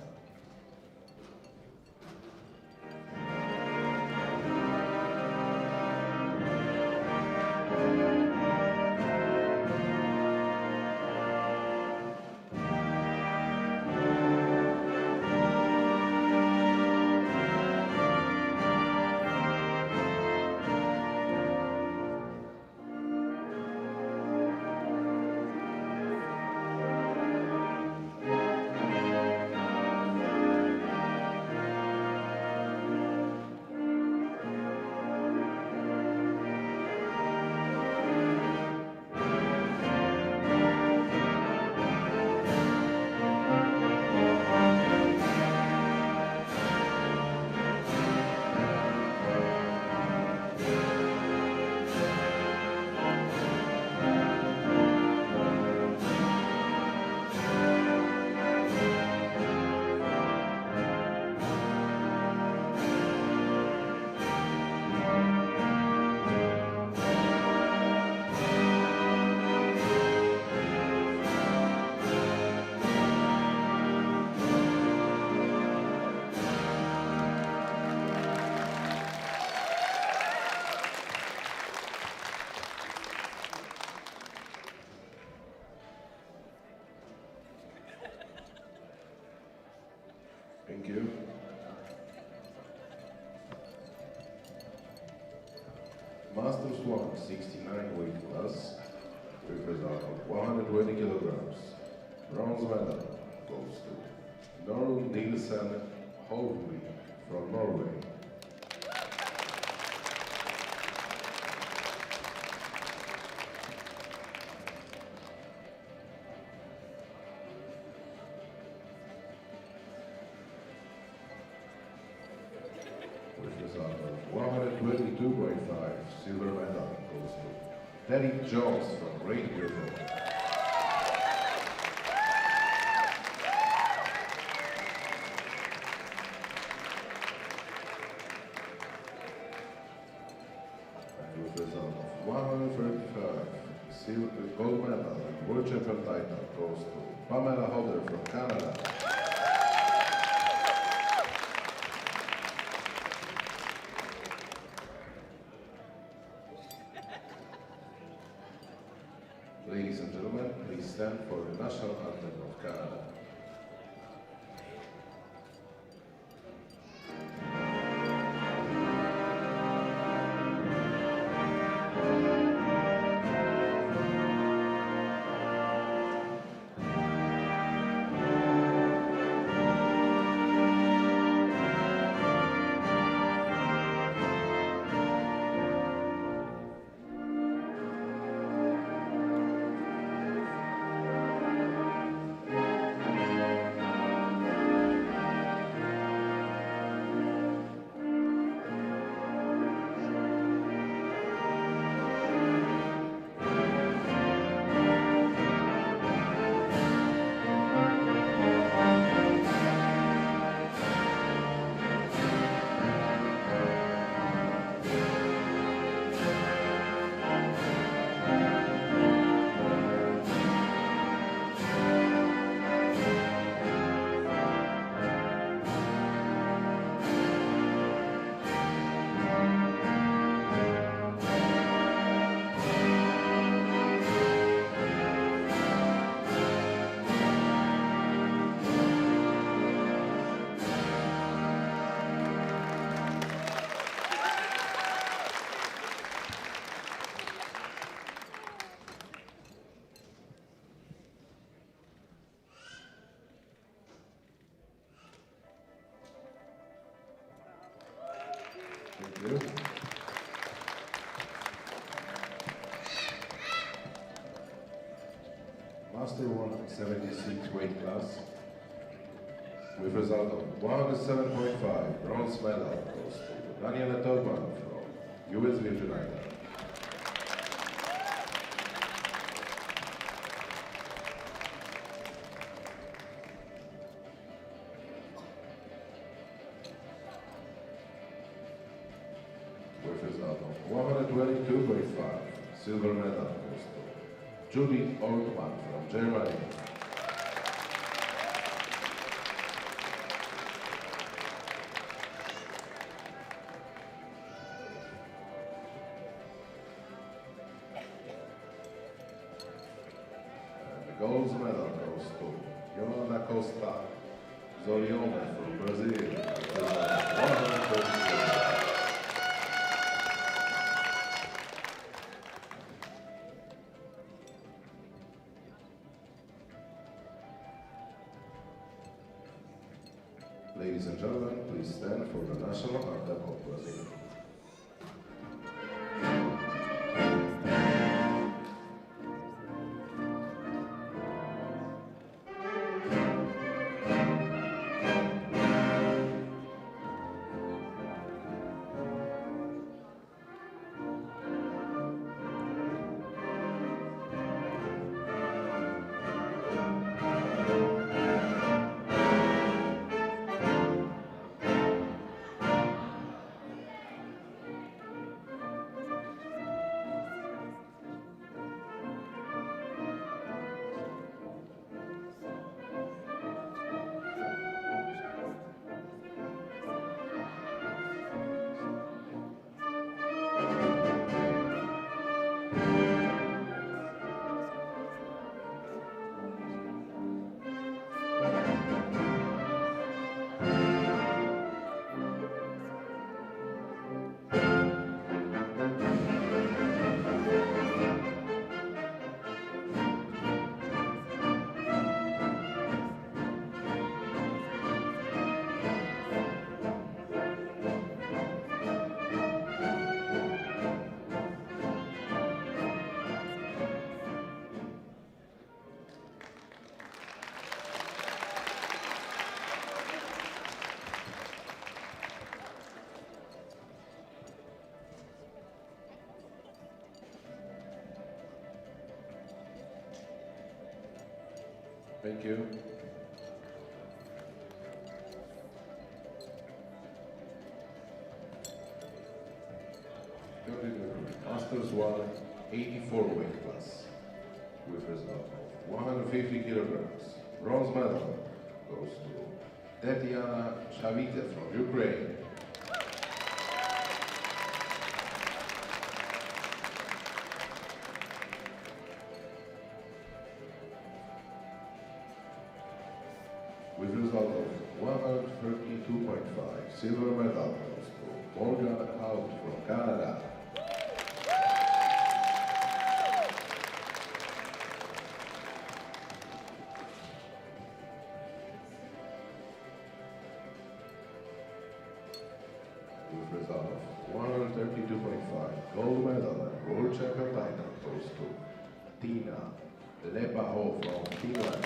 Speaker 4: Thank you. Masters 1, 69 weight class, with result of 120 kilograms. Bronze medal goes to Norun Nielsen Hovli from Norway. With result of 122.5, silver medal goes to Derek Jones from Great Britain. And with result of 135, silver gold medal and world champion title goes to Pamela Hodder from Canada. Ladies and gentlemen, please stand for the national anthem of Canada. Master 176 weight class with result of 107.5. Bronze medal goes to Daniela Togman from US Virgin Islands. With result of 122.5. Silver medal goes to Judith Ortmann from Germany. And the gold medal goes to Yolanda Costa Zolione from Brazil. With result of 130. Ladies and gentlemen, please stand for the national anthem of Brazil. Thank you. Masters 184 weight class with result of 150 kilograms. Bronze medal goes to Tetiana Shavite from Ukraine. With result of 132.5, silver medal goes to Morgan Hout from Canada. With result of 132.5, gold medal and world champion title goes to Tina Lepaho from Finland.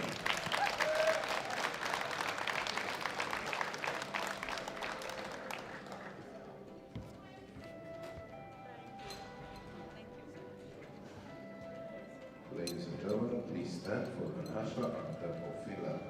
Speaker 4: Ladies and gentlemen, please stand for the national anthem of Finland.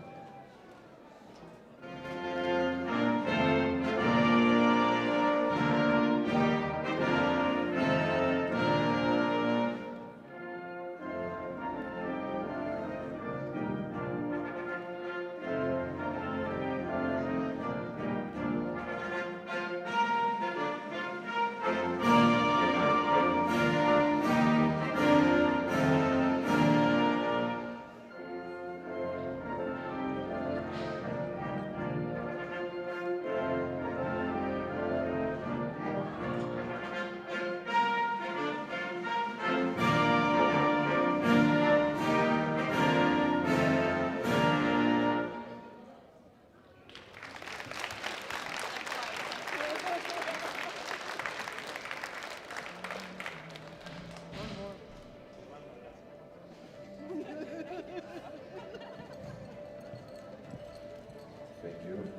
Speaker 4: you.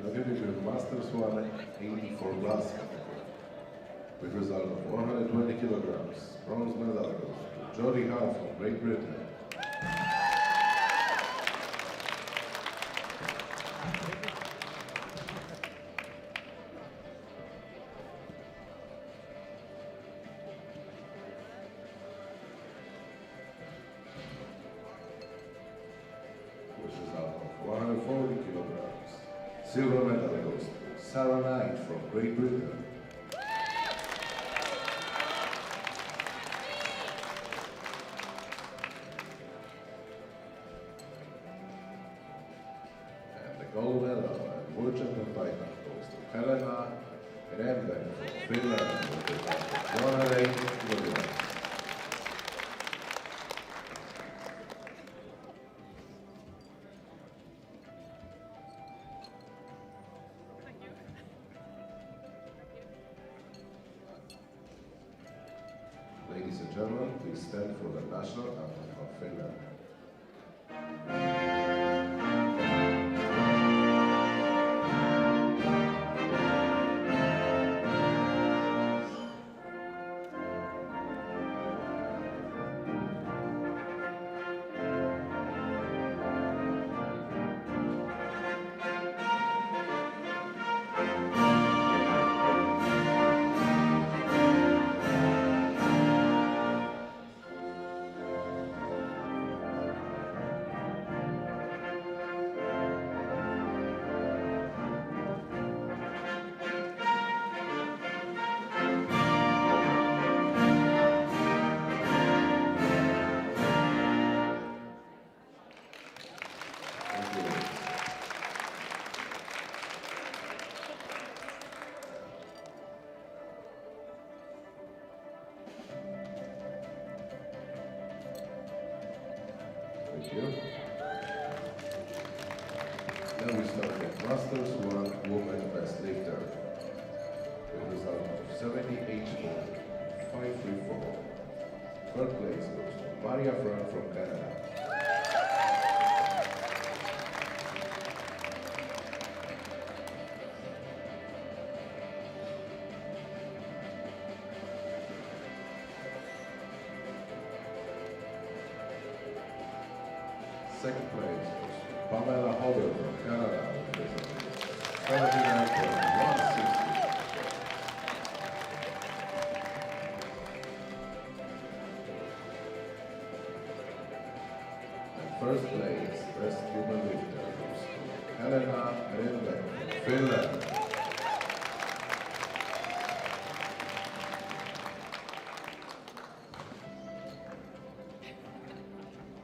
Speaker 4: Located with Masters 180 for glass category. With result of 120 kilograms, bronze medal goes to Jodie Howe from Great Britain. With result of 140 kilograms, silver medal goes to Sarah Knight from Great Britain. And the gold medal and world champion title goes to Helena Remberg from Finland with result of 108 kilograms. Ladies and gentlemen, please stand for the national anthem of Finland. Thank you, ladies. Thank you. Now we start with Masters 1 Woman Best Lifter. With result of 78.534. Third place goes to Maria Frank from Canada. Second place goes to Pamela Howell from Canada. With result of 79.160. And first place, best woman lifter, goes to Helena Remberg from Finland.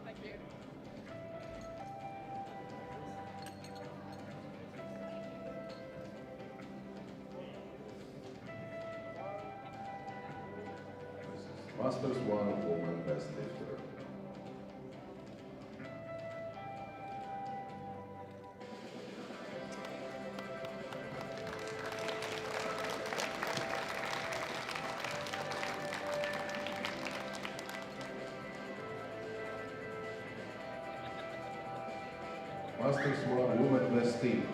Speaker 2: Thank you.
Speaker 4: Masters 1 Woman Best Lifter. Masters 1 Woman Best Team.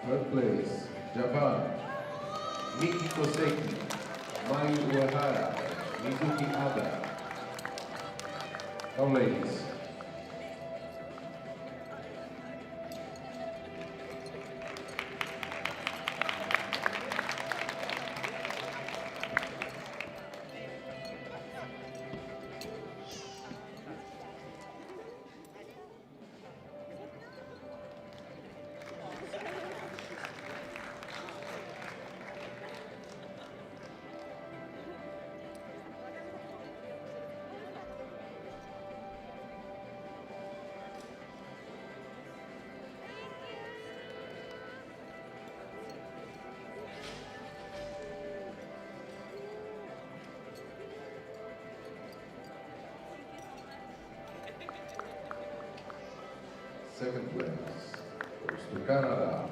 Speaker 4: Third place, Japan. Miki Koseki, Mai Uehara, Mizuki Ada. Come ladies. Second place goes to Canada.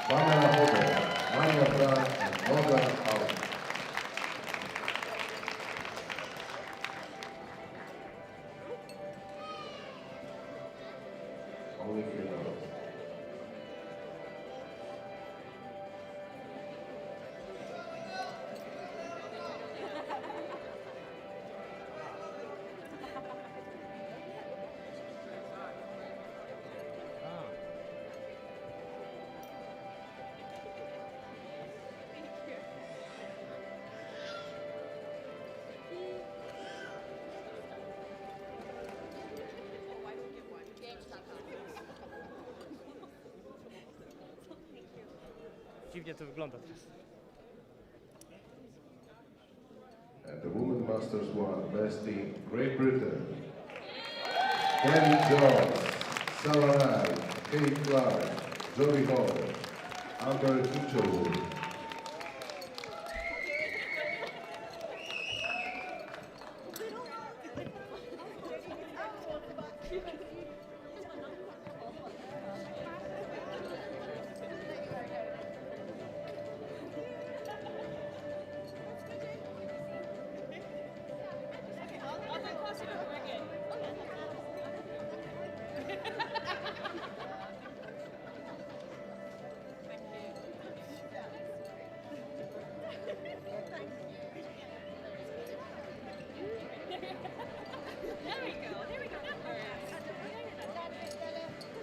Speaker 4: Pamela Howell, Maria Frank, and Morgan Howell. Monique Medal.
Speaker 5: Dziwnie to wygląda teraz.
Speaker 4: And the Women Masters 1 Best Team, Great Britain. Danny Jones, Sarah Knight, Kate Clark, Jodie Hall, Amber Kitchell.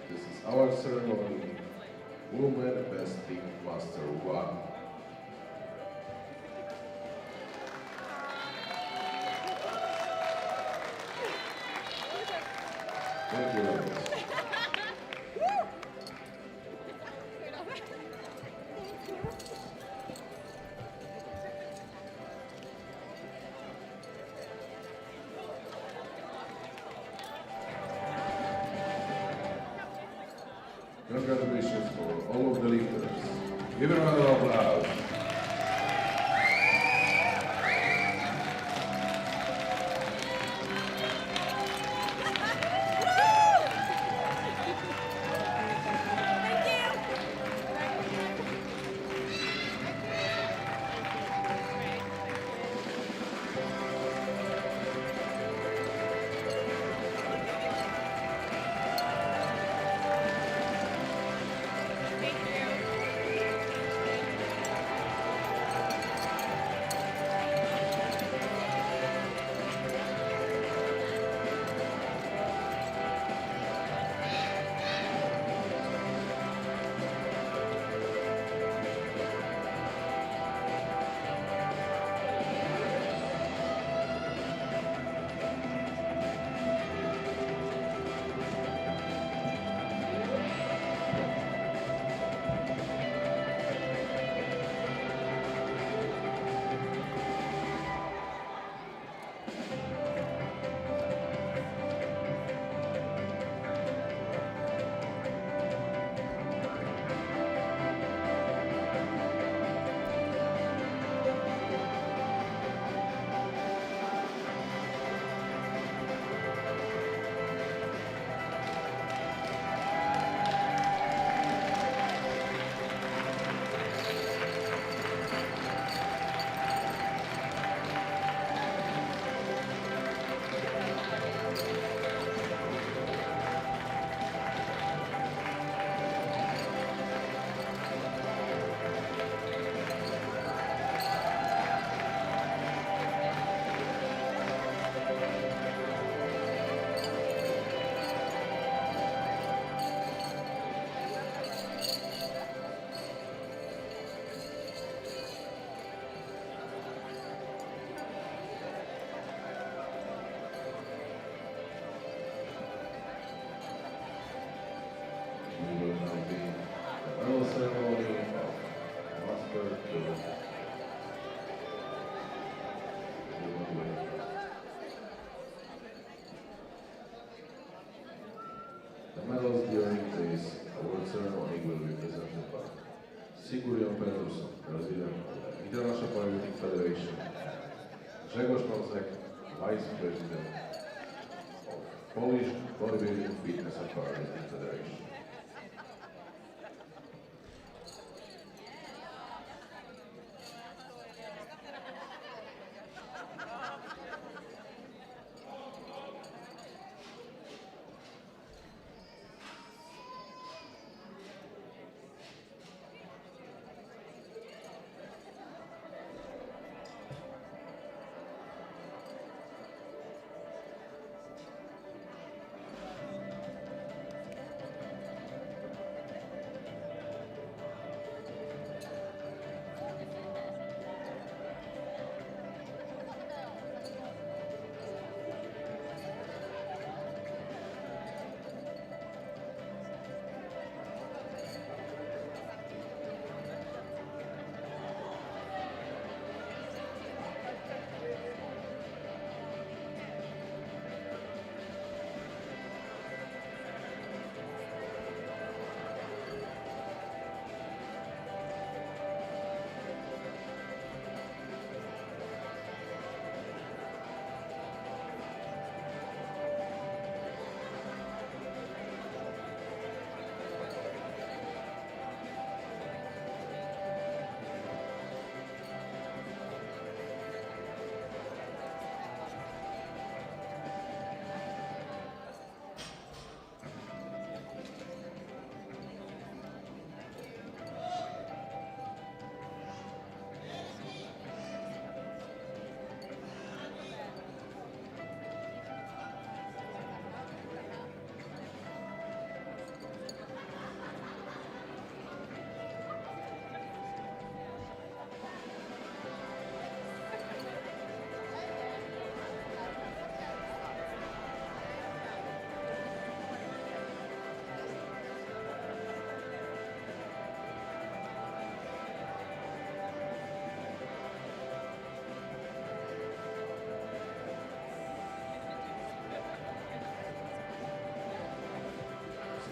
Speaker 4: This is our ceremony, Women Best Team Master 1. Thank you, ladies. Congratulations for all of the lifters. Give a round of applause. We will now be the medal ceremony of Master 2. The medals during this award ceremony will be presented by Sigurjon Peterson, President of the International Powerlifting Federation, Grzegorz Nosek, Vice President of Polish Bodybuilding, Fitness and Powerlifting Federation.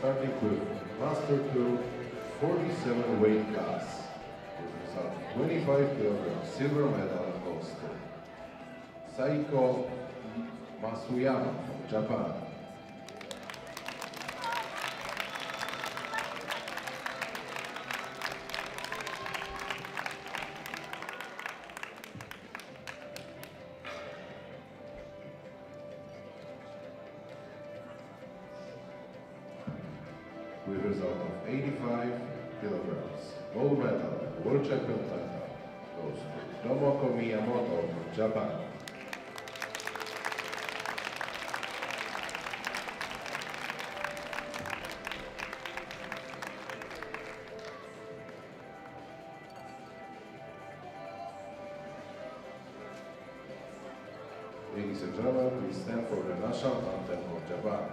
Speaker 4: starting with Master 2 47 weight class. With result 25 kilograms, silver medal goes to Saiko Masuyama from Japan. With a result of 85 kilograms, gold medal, world champion title goes to Tomoko Miyamoto from Japan. Ladies and gentlemen, please stand for the national anthem of Japan.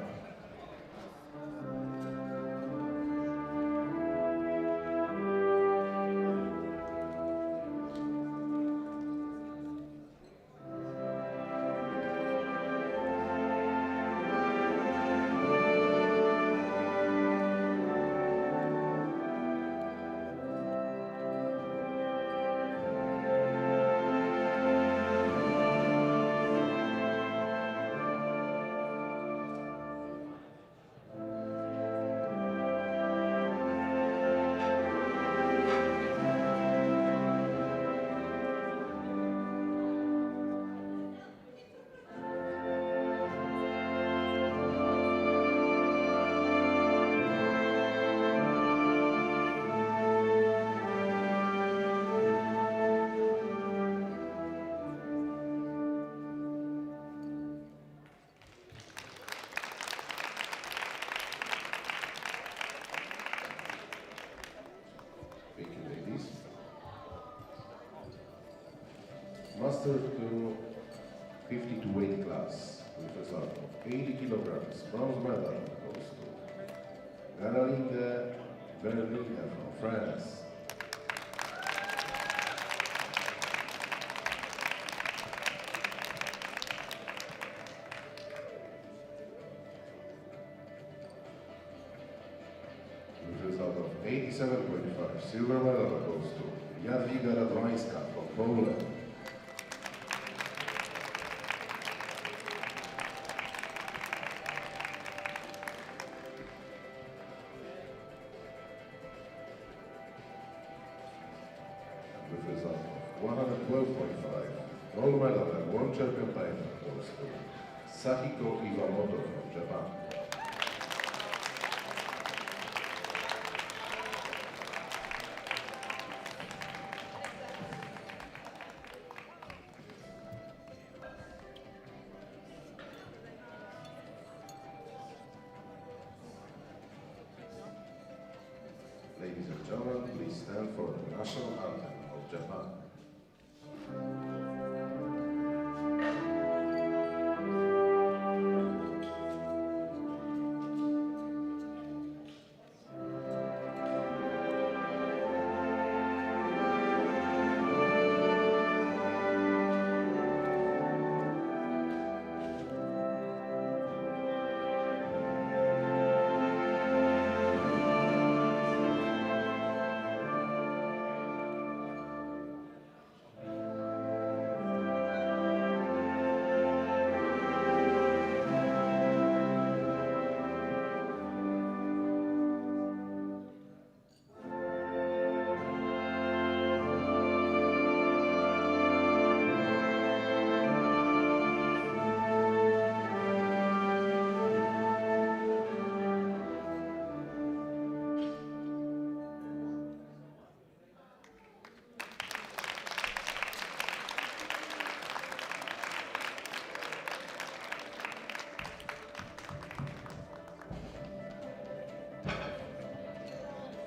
Speaker 4: Thank you, ladies. Master 2 52 weight class with a result of 80 kilograms. Bronze medal goes to Garalinde Berliner from France. With a result of 87.5, silver medal goes to Jadwiga Radwańska from Poland. With a result of 112.5, gold medal and world champion title goes to Sahiko Iwamoto from Japan. Ladies and gentlemen, please stand for the national anthem of Japan.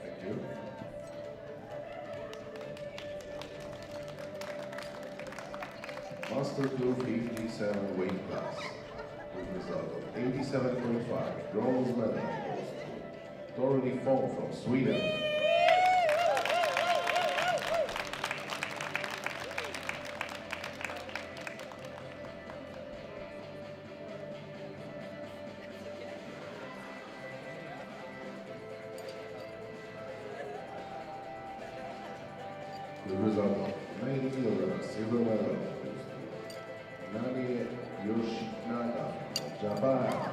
Speaker 4: Thank you. Master 257 weight class with result of 87.5, bronze medal goes to Torli Fong from Sweden. With result of 90 kilograms, silver medal goes to Nani Yoshinaga of Japan.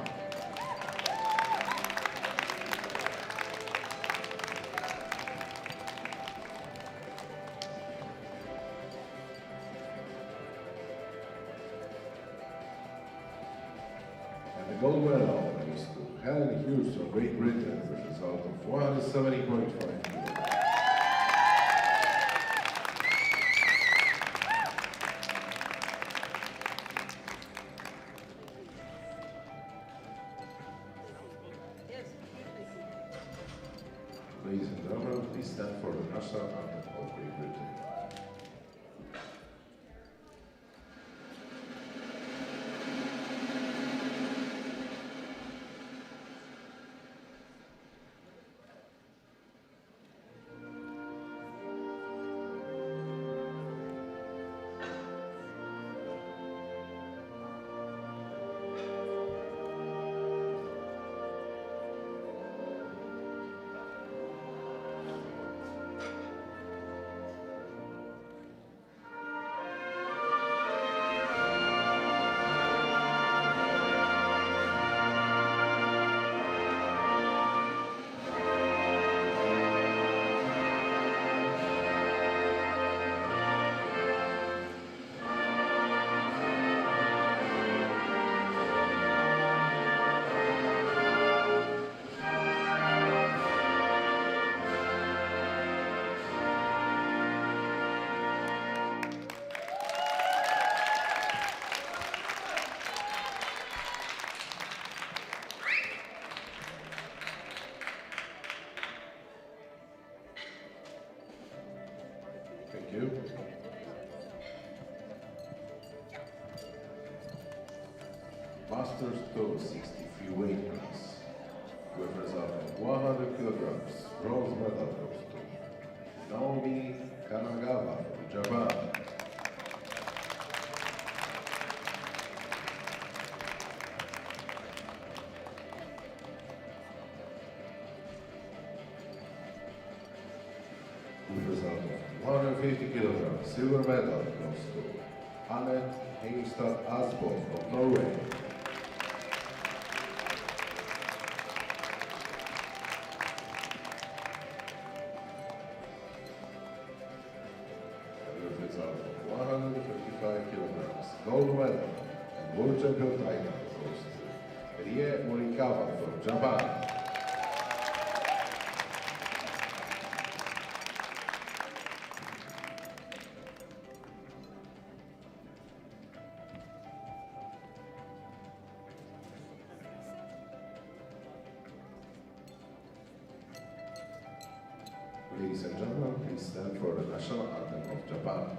Speaker 4: And the gold medal goes to Helen Hughes of Great Britain with a result of 170.5 kilograms. Ladies and gentlemen, please stand for the national anthem of Great Britain. Thank you. Masters 263 weight class with result of 100 kilograms. Bronze medal goes to Naomi Kanagawa from Japan. With result of 150 kilograms. Silver medal goes to Annette Heimstad Asbo from Norway. With result of 155 kilograms. Gold medal and world champion title goes to Rie Morikawa from Japan. Ladies and gentlemen, please stand for the national anthem of Japan.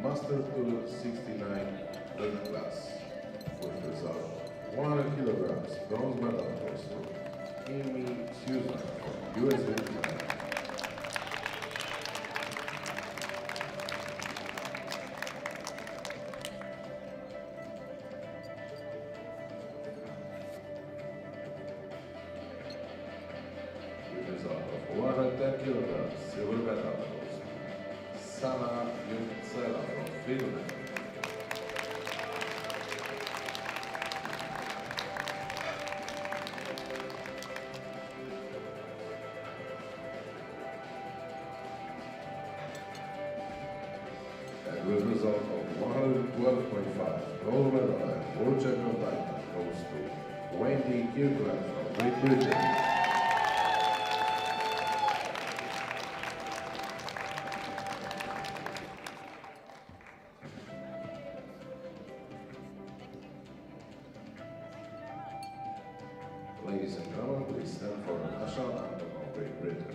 Speaker 4: Master 269 weight class with result 100 kilograms. Bronze medal goes to Amy Susan from USA. With result of 110 kilograms. Silver medal goes to Sana Juntsela from Finland. with a result of 112.5. Gold medal and world champion title goes to Wendy Kirkland from Great Britain. Ladies and gentlemen, please stand for the national anthem of Great Britain.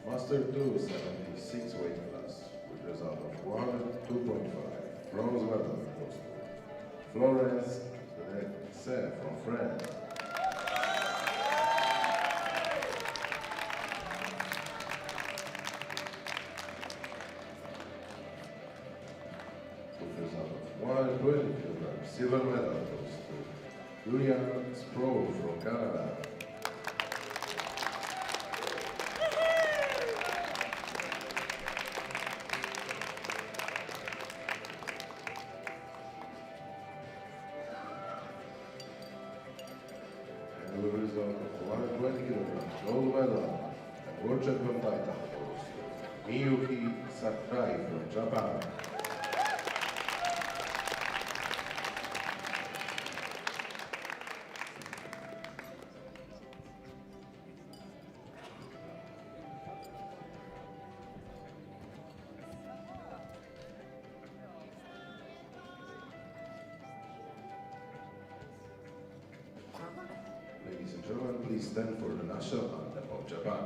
Speaker 4: Master 276 weight class with result of 102.5. Bronze medal goes to Florence Dessay from France. With result of 120 kilograms. Silver medal goes to Julian Sproul from Canada. With a result of 120 kilograms, gold medal and world champion title goes to Miyuki Sakurai from Japan. Ladies and gentlemen, please stand for the national anthem of Japan.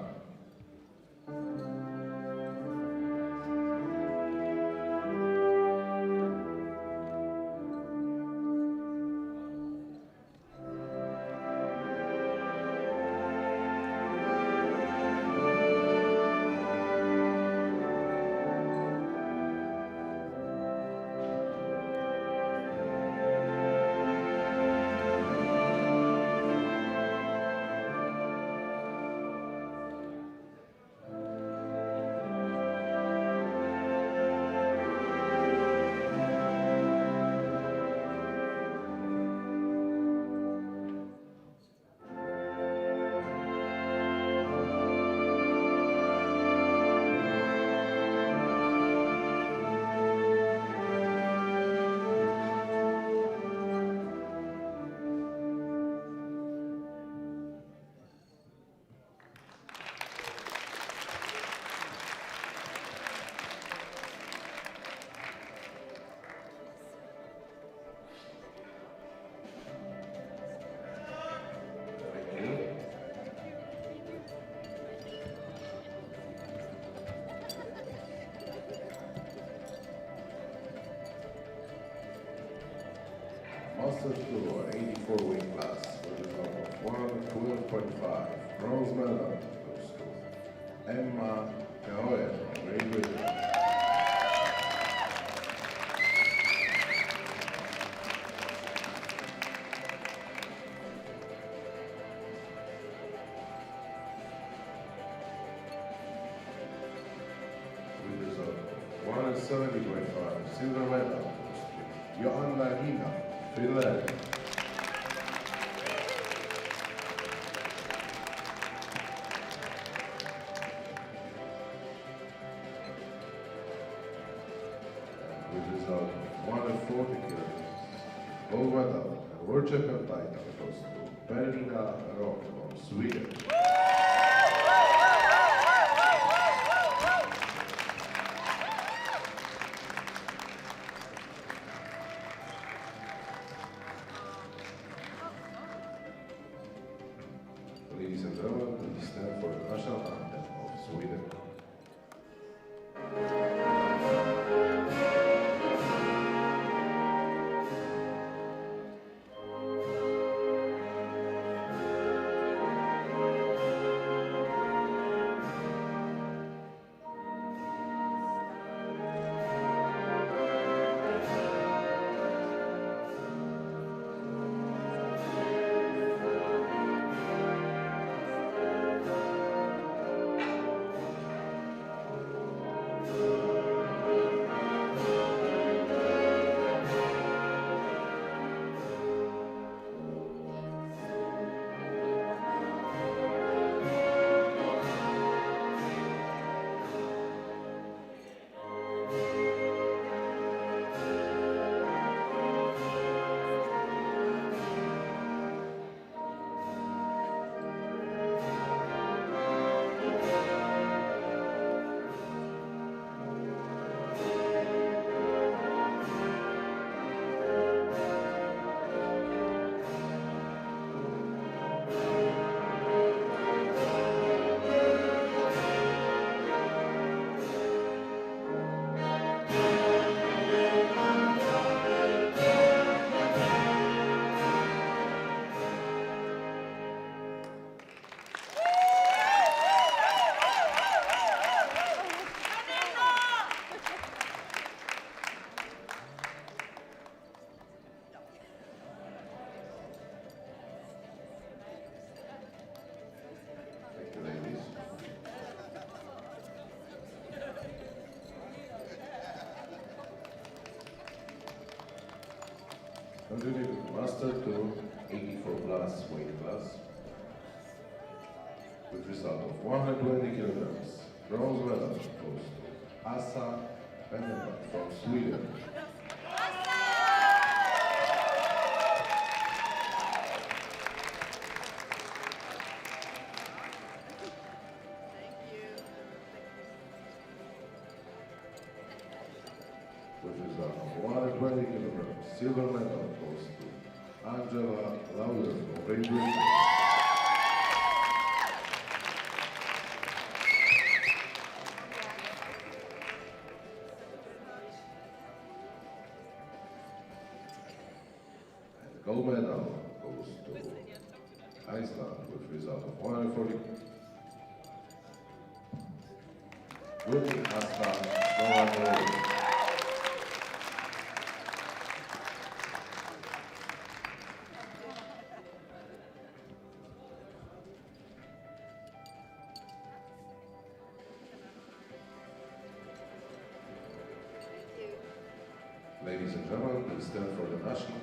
Speaker 4: Master 2 84 weight class with a result of 112.5. Bronze medal goes to Emma Kaoya from Great Britain. With a result of 170.5. Silver medal goes to Joanna Hina, Finland. World Champion title goes to Berlina Rock from Sweden. Ladies and gentlemen, please stand for the national anthem of Sweden. Thank you, ladies. Continue with Master 2 84 plus weight class with result of 120 kilograms. Bronze medal goes to Asa Penneman from Sweden. With result of 120 kilograms. Silver medal goes to Angela Lawler from Great Britain. And the gold medal goes to Iceland with result of 140. Winning Asta Noah. Ladies and gentlemen, please stand for the national